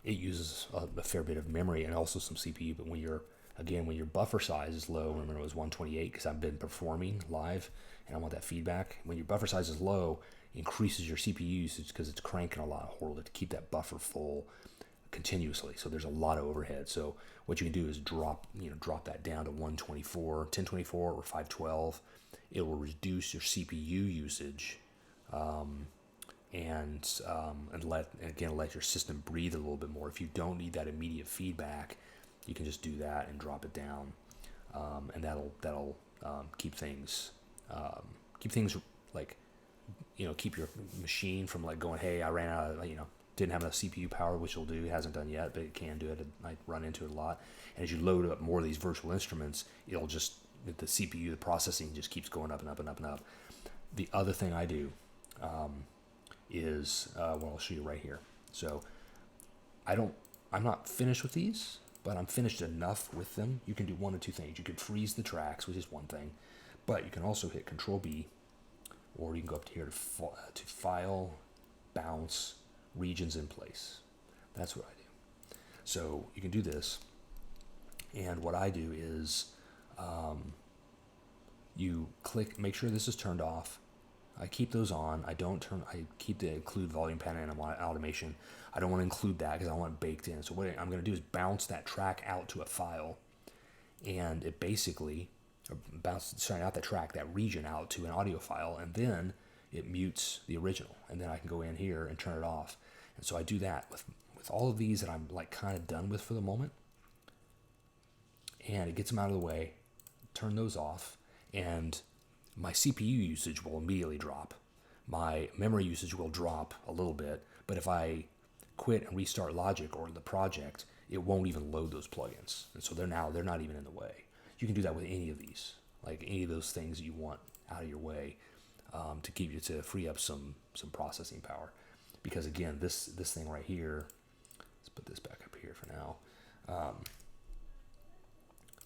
It uses a fair bit of memory and also some CPU, but when you're Again, when your buffer size is low, remember it was 128 because I've been performing live and I want that feedback. When your buffer size is low, it increases your CPU usage because it's cranking a lot of horribly to keep that buffer full continuously. So there's a lot of overhead. So what you can do is drop that down to 124, 1024 or 512. It will reduce your CPU usage and let your system breathe a little bit more. If you don't need that immediate feedback, you can just do that and drop it down, and that'll keep things like, keep your machine from like going, hey, I ran out of, didn't have enough CPU power, which it'll do. It hasn't done yet, but it can do it. I run into it a lot. And as you load up more of these virtual instruments, it'll just, the CPU, the processing just keeps going up and up and up and up. The other thing I do is, I'll show you right here. So I'm not finished with these, but I'm finished enough with them. You can do one of two things. You can freeze the tracks, which is one thing, but you can also hit Control B, or you can go up to here to File, Bounce, Regions in Place. That's what I do. So you can do this, and what I do is you click, make sure this is turned off. I keep those on. I keep the include volume pattern and automation. I don't want to include that because I want it baked in. So what I'm going to do is bounce that track out to a file, and it basically out the track, that region out to an audio file, and then it mutes the original. And then I can go in here and turn it off. And so I do that with all of these that I'm like kind of done with for the moment. And it gets them out of the way, turn those off, and my CPU usage will immediately drop. My memory usage will drop a little bit, but if I quit and restart Logic or the project, it won't even load those plugins. And so they're not even in the way. You can do that with any of these, like any of those things that you want out of your way, to free up some processing power. Because again, this thing right here, let's put this back up here for now.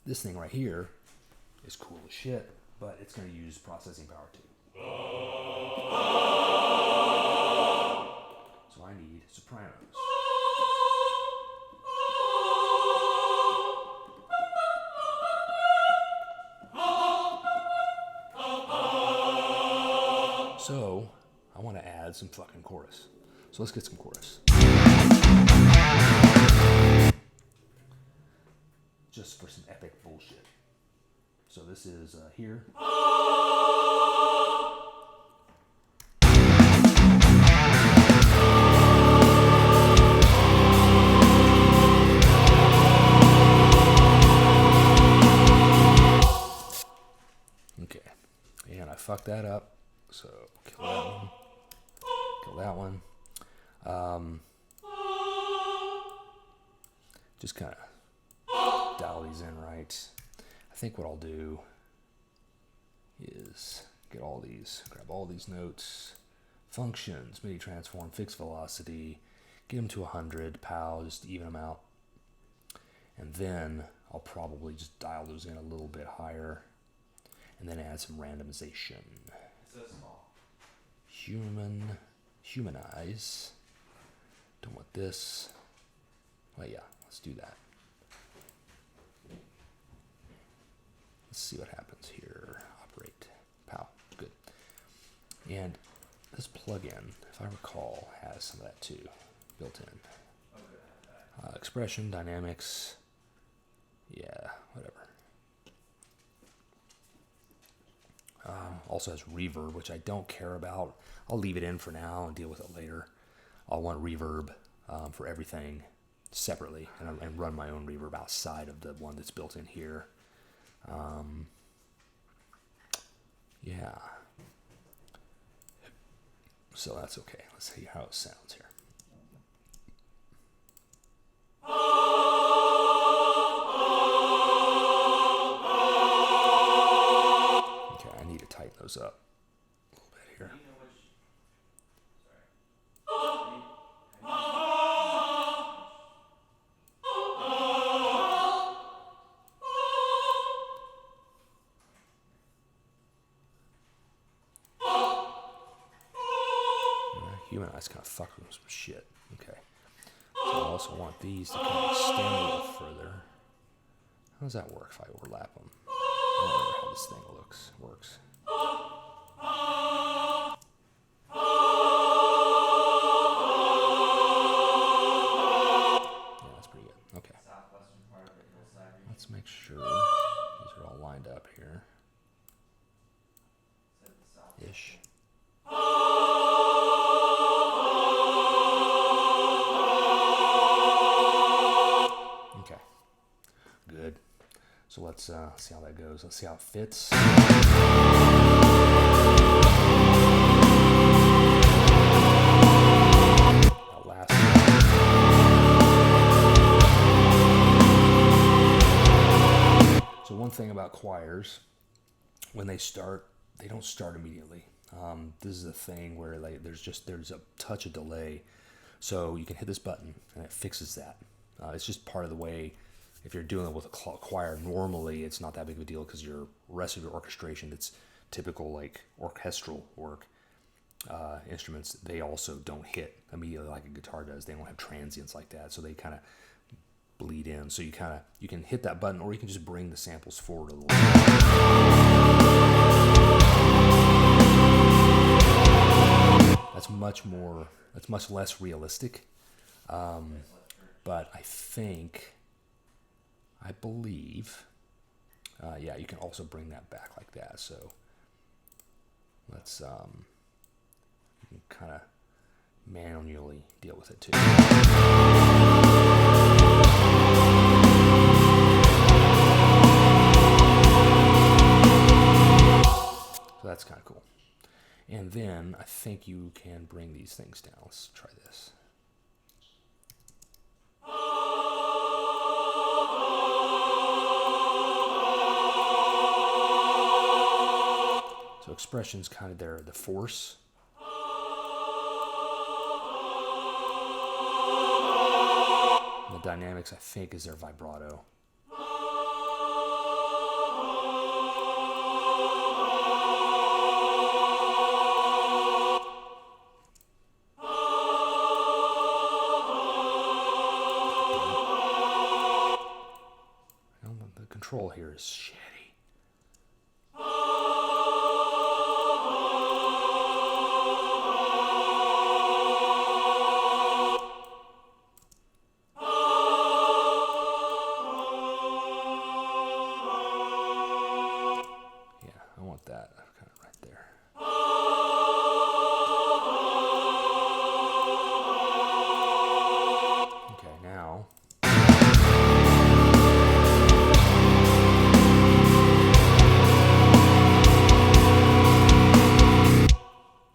This thing right here is cool as shit, but it's going to use processing power too. So I need sopranos. So I want to add some fucking chorus. So let's get some chorus. Just for some epic bullshit. So this is here. Okay, and I fucked that up. So kill that one. Kill that one. Just kind of dial these in right. I think what I'll do is grab all these notes, functions, MIDI transform, fixed velocity, get them to 100, pow, just even them out. And then I'll probably just dial those in a little bit higher, and then add some randomization. So small. Humanize. Don't want this. Well, yeah, let's do that. Let's see what happens here. Operate. Pow. Good. And this plugin, if I recall, has some of that too built in. Okay. Expression, dynamics. Yeah, whatever. Also has reverb, which I don't care about. I'll leave it in for now and deal with it later. I'll want reverb for everything separately, and run my own reverb outside of the one that's built in here. Yeah. So that's okay. Let's see how it sounds here. Okay, I need to tighten those up a little bit here. Do you know which? Humanize kind of fucking with some shit. Okay. So I also want these to kind of extend a little further. How does that work if I overlap them? I don't remember how this thing works. Yeah, that's pretty good. Okay. Southwestern part of the hillside region. Let's make sure these are all lined up here. Said the south. Ish. Okay. Good. So let's see how that goes. Let's see how it fits. That last one. So one thing about choirs, when they start, they don't start immediately. This is a thing where like there's a touch of delay, so you can hit this button and it fixes that. It's just part of the way. If you're doing it with a choir, normally it's not that big of a deal because your rest of your orchestration, that's typical like orchestral work, instruments, they also don't hit immediately like a guitar does. They don't have transients like that, so they kind of bleed in. So you can hit that button, or you can just bring the samples forward a little bit. That's much less realistic. But I believe, yeah, you can also bring that back like that. So let's, you can kind of manually deal with it too. So that's kind of cool. And then I think you can bring these things down. Let's try this. So expression's kind of the force. And the dynamics, I think, is their vibrato. The control here is shitty.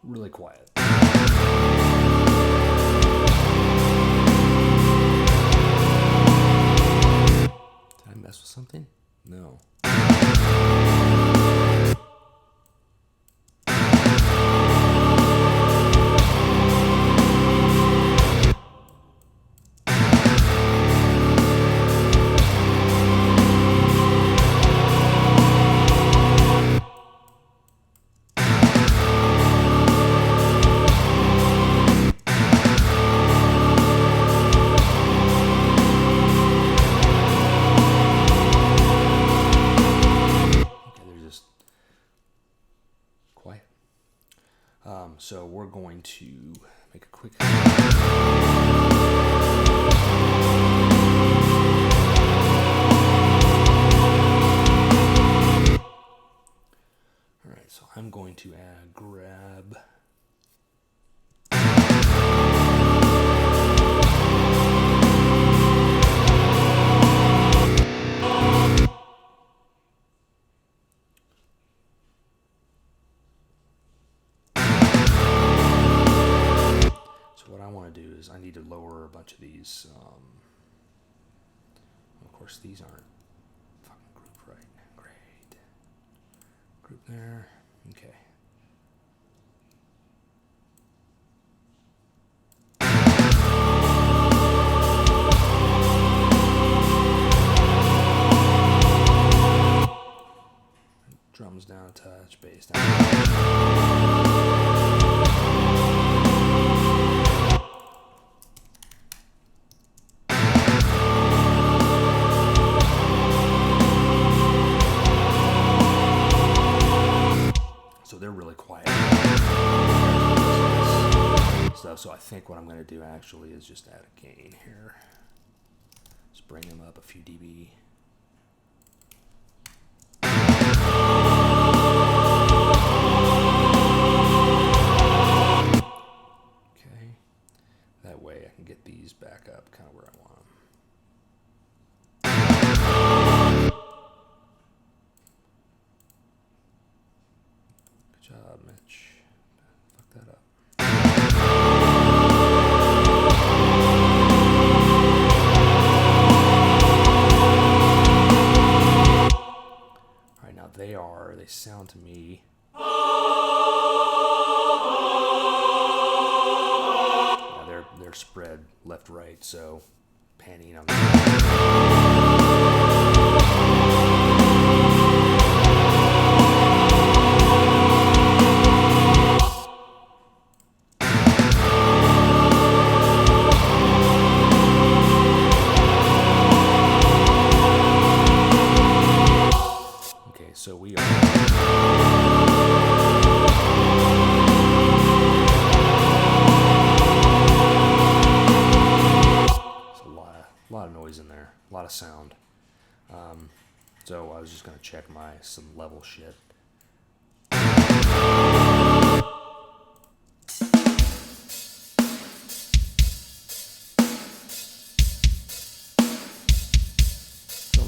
Really quiet. Did I mess with something? No. So we're going to make a quick... All right, so I'm going to grab... What I want to do is I need to lower a bunch of these. Of course, these aren't fucking grouped right. Great. Group there. Okay. Drums down a touch, bass down a touch. think what I'm going to do actually is just add a gain here. Just bring them up a few dB. Okay. That way I can get these back up kind of where I want them. Good job, Mitch. Fuck that up. All right, now they sound to me. Yeah, they're spread left, right, so panning on Okay, so we are. A lot of noise in there, a lot of sound. So I was just gonna check some level shit. Those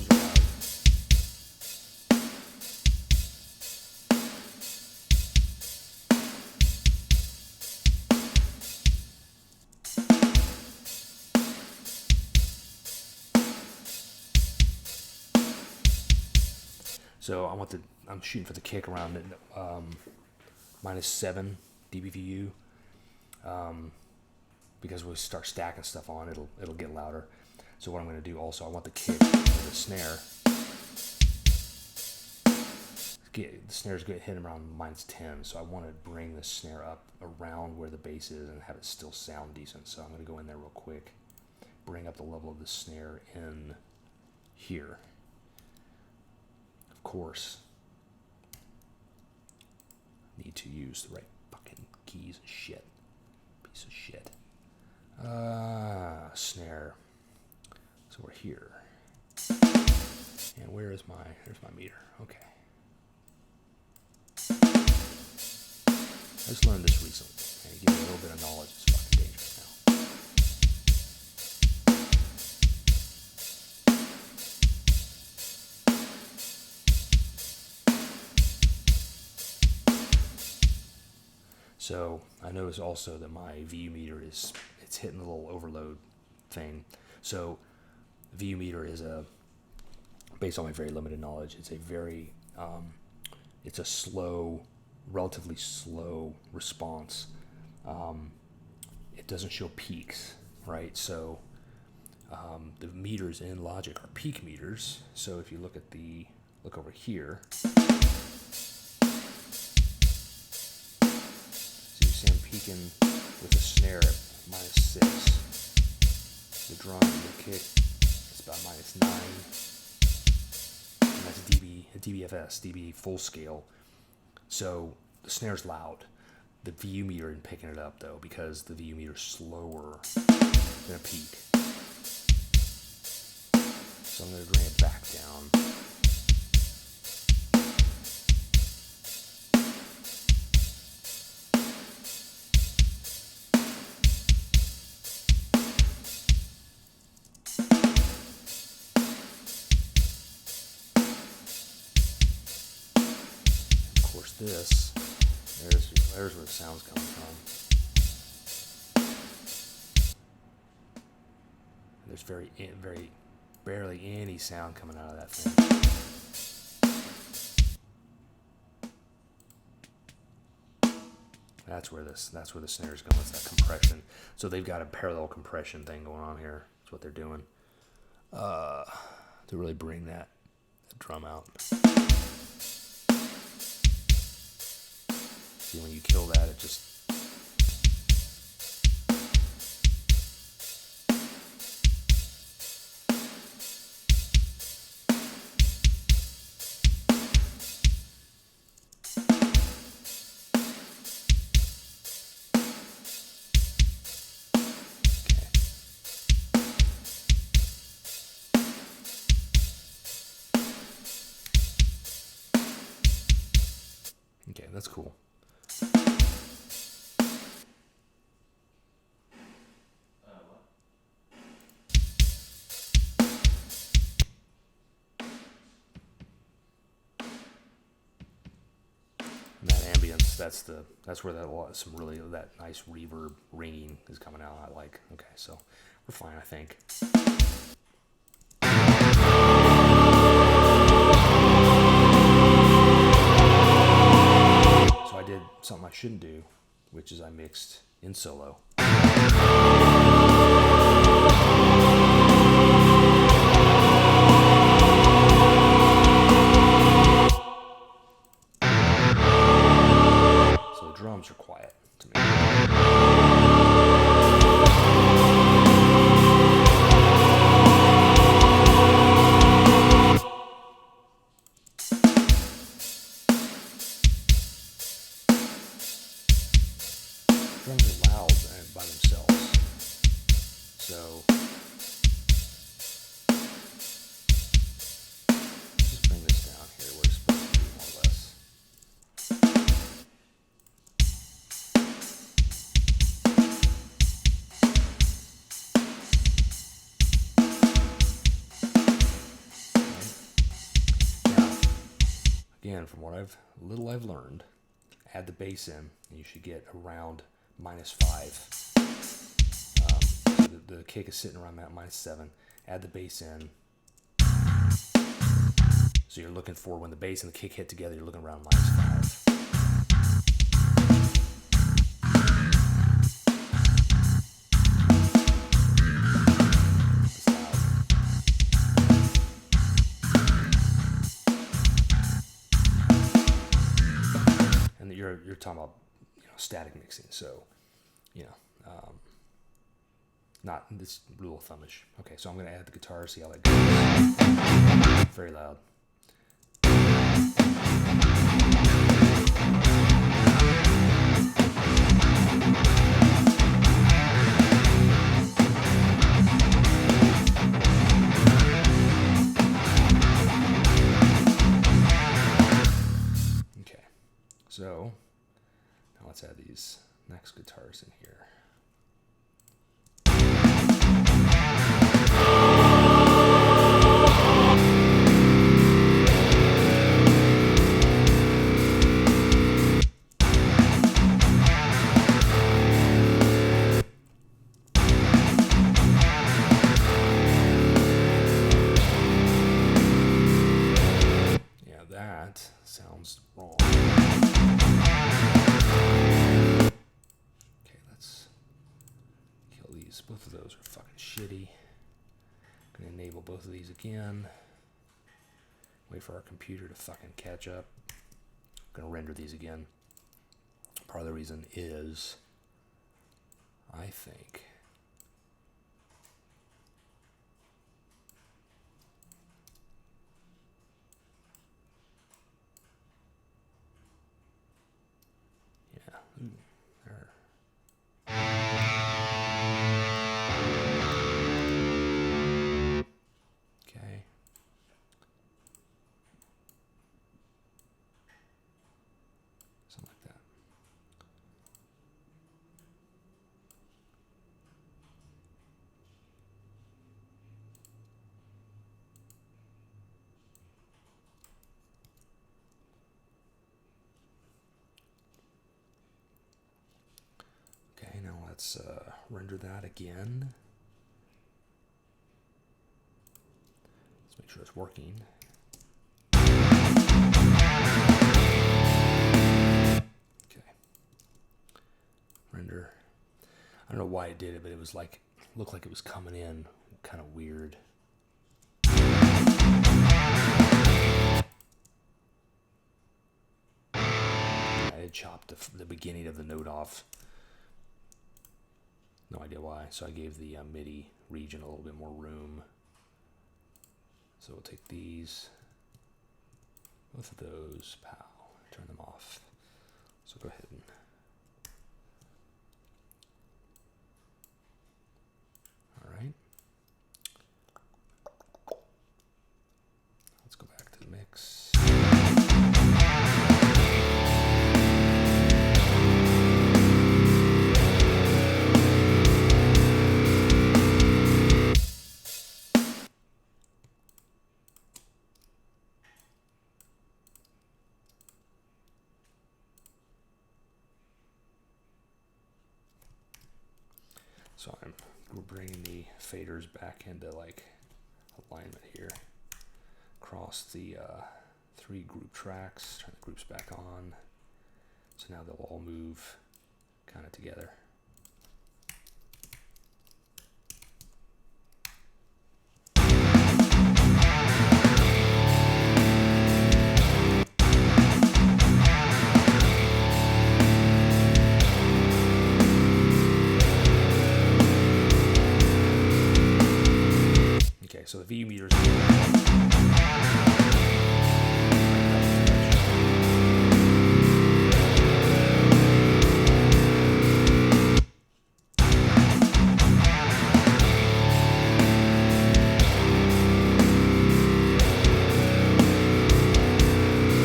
are loud. So I'm shooting for the kick around at -7 dBVU. Because we start stacking stuff on, it'll get louder. So what I'm going to do also, I want the kick or the snare. The snare's going to hit around -10, so I want to bring the snare up around where the bass is and have it still sound decent. So I'm going to go in there real quick, bring up the level of the snare in here. Of course, need to use the right fucking keys and shit. Piece of shit. Snare. So we're here. And there's my meter. Okay. I just learned this recently, and it gives me a little bit of knowledge. It's fucking dangerous now. So I notice also that my VU meter it's hitting a little overload thing. So VU meter is based on my very limited knowledge, it's a slow, relatively slow response. It doesn't show peaks, right? So the meters in Logic are peak meters. So if you look over here. See I'm peaking with the snare at -6. The drum, the kick, it's about -9. And that's DBFS, dB full scale. So the snare's loud. The VU meter isn't picking it up though, because the VU meter is slower than a peak. So I'm going to bring it back down. This, there's where the sound's coming from. There's very barely any sound coming out of that thing. That's where the snare's going. It's that compression. So they've got a parallel compression thing going on here. That's what they're doing to really bring that drum out. See, when you kill that, it just... Okay, that's cool. What? And that ambience, that's where that nice reverb ringing is coming out. I like. Okay, so we're fine, I think. So I did something I shouldn't do, which is I mixed in solo. So the drums are quiet to me. Drums are loud by themselves. So let's just bring this down here where it's supposed to be, more or less. Now, again, from what I've learned, add the bass in, and you should get around -5. So the kick is sitting around that -7. Add the bass in. So you're looking for when the bass and the kick hit together, you're looking around -5. It's loud. And you're talking about static mixing, so not this rule of thumbish. Okay, so I'm going to add the guitar, see how that goes. Very loud. Okay, so now let's add these next guitars in here. Yeah, that sounds wrong. Okay, let's kill these. Both of those are fucking shitty. Gonna enable both of these again. Wait for our computer to fucking catch up. Gonna render these again. Part of the reason is, I think, yeah, there. Okay. Something like that. Okay, now let's render that again. Let's make sure it's working. Okay. Render. I don't know why it did it, but it was like, looked like it was coming in kind of weird. I had chopped the beginning of the note off. No idea why. So I gave the MIDI region a little bit more room. So we'll take these, both of those, pow, turn them off. So go ahead and all right. Let's go back to the mix. So we're bringing the faders back into like alignment here. Across the 3 group tracks, turn the groups back on. So now they'll all move kind of together. Okay, so the VU meters.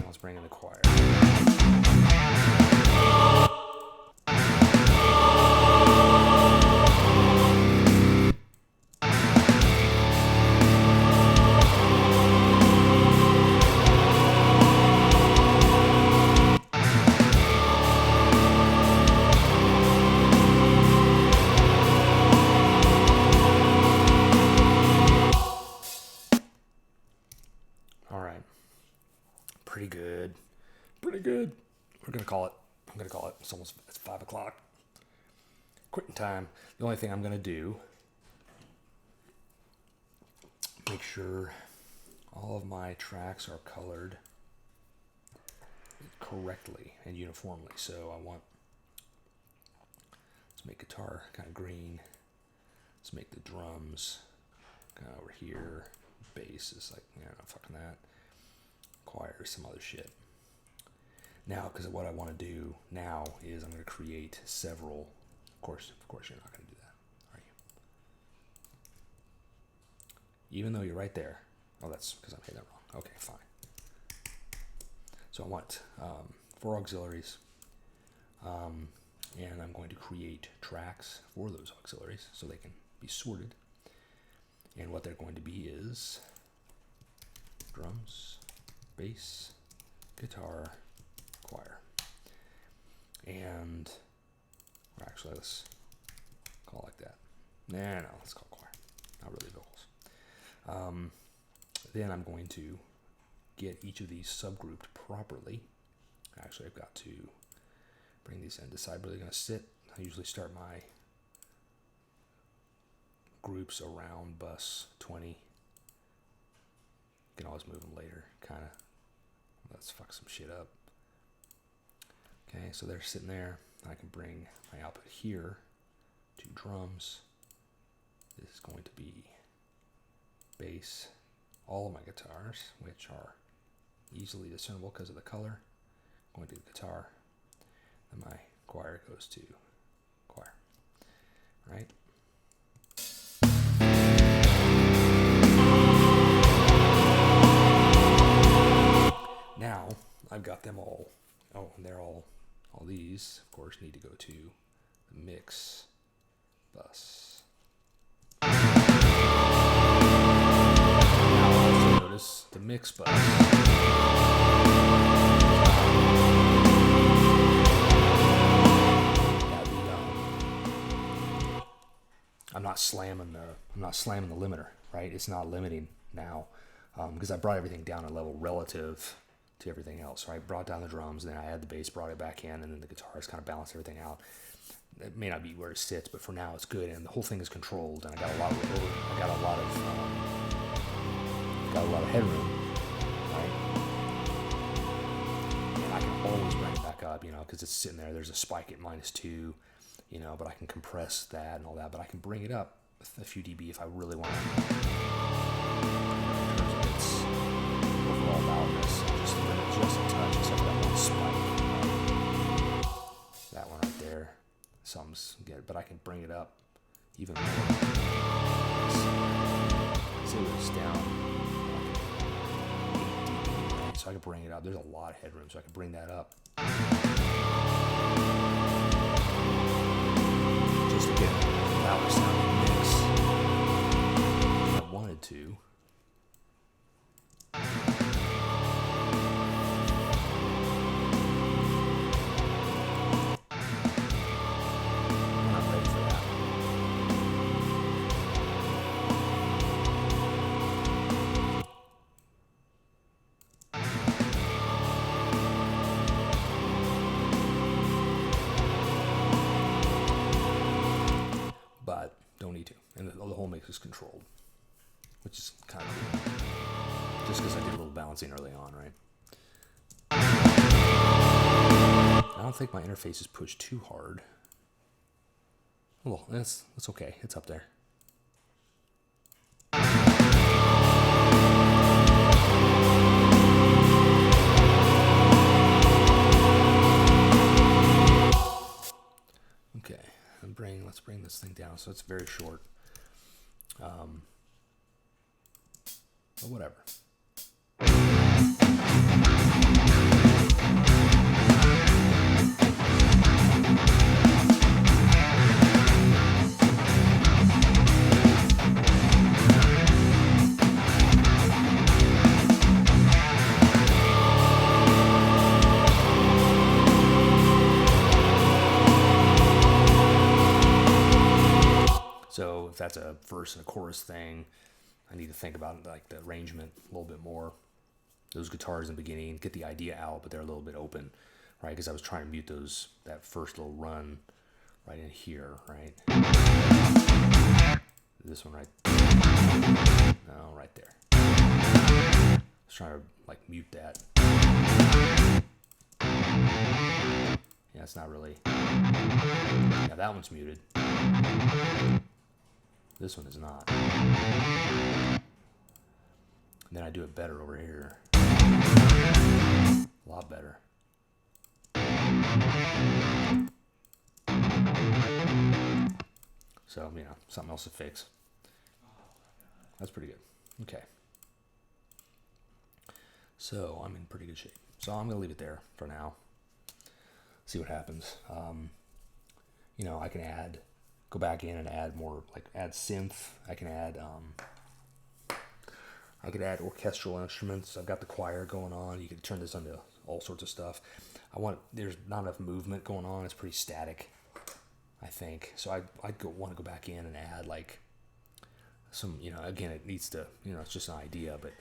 Let's bring in the choir. Pretty good. Pretty good. We're going to call it. I'm going to call it. It's 5 o'clock. Quitting time. The only thing I'm going to do, make sure all of my tracks are colored correctly and uniformly. So I want, let's make guitar kind of green. Let's make the drums kind of over here. Bass is like, yeah, I'm fucking that. Choir, some other shit. Now, because what I want to do now is I'm going to create several. Of course, you're not going to do that, are you? Even though you're right there. Oh, that's because I made that wrong. Okay, fine. So I want 4 auxiliaries, and I'm going to create tracks for those auxiliaries so they can be sorted. And what they're going to be is drums, bass, guitar, choir. And, or actually, let's call it like that. No, let's call it choir. Not really vocals. Then I'm going to get each of these subgrouped properly. Actually, I've got to bring these in, decide where they're going to sit. I usually start my groups around bus 20. You can always move them later, kind of. Let's fuck some shit up. Okay, so they're sitting there. I can bring my output here to drums. This is going to be bass. All of my guitars, which are easily discernible because of the color, going to the guitar. And my choir goes to choir. Right? Now I've got them all. Oh, and they're all these, of course, need to go to the mix bus. Now also notice the mix bus. I'm not slamming the limiter, right? It's not limiting now because I brought everything down a level relative to everything else, right? Brought down the drums, and then I had the bass, brought it back in, and then the guitars kind of balanced everything out. It may not be where it sits, but for now it's good, and the whole thing is controlled, and I got a lot of headroom, right? And I can always bring it back up, because it's sitting there. There's a spike at -2, but I can compress that and all that, but I can bring it up a few dB if I really want to. In terms of its overall loudness, just limit just a touch, except for that one spike. That one right there. Something's good, but I can bring it up even more. See what it's down like 8 dB, right? So I can bring it up. There's a lot of headroom, so I can bring that up. Just to get a louder sounding mix. If I wanted to. I'm not ready for that. focus controlled, which is kind of cool. Just because I did a little balancing early on, right? I don't think my interface is pushed too hard. Well, that's okay. It's up there. Okay, let's bring this thing down so it's very short. But whatever. So if that's a verse and a chorus thing, I need to think about like the arrangement a little bit more. Those guitars in the beginning, get the idea out, but they're a little bit open, right? Because I was trying to mute that first little run right in here, right? This one right, no, right there. I was trying to like mute that. Yeah, it's not really. Yeah, that one's muted. This one is not. And then I do it better over here. A lot better. So, something else to fix. That's pretty good. Okay. So, I'm in pretty good shape. So, I'm going to leave it there for now. See what happens. I can go back in and add more, like add synth. I can add orchestral instruments. I've got the choir going on. You can turn this into all sorts of stuff. There's not enough movement going on. It's pretty static, I think. So I'd want to go back in and add like some, again, it needs to, it's just an idea, but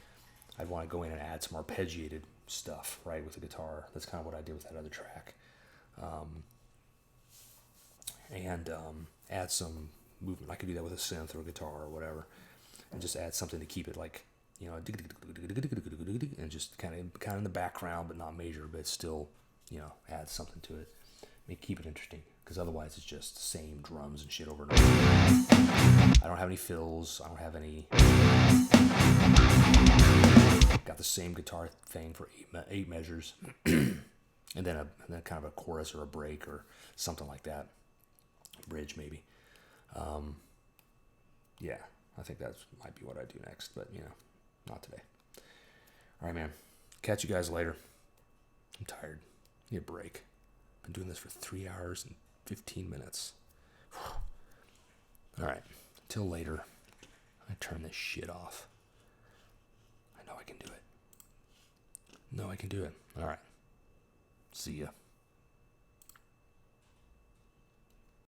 I'd want to go in and add some arpeggiated stuff, right, with the guitar. That's kind of what I did with that other track. And add some movement. I could do that with a synth or a guitar or whatever, and just add something to keep it like, and just kind of in the background, but not major, but still, add something to it. Keep it interesting, because otherwise it's just the same drums and shit over and over. I don't have any fills. I don't have any. Got the same guitar thing for eight measures, and then kind of a chorus or a break or something like that. Bridge maybe. Yeah, I think that might be what I do next, but not today. All right, man. Catch you guys later. I'm tired. Need a break. Been doing this for 3 hours and 15 minutes. All right. Until later. I turn this shit off. I know I can do it. All right. See ya.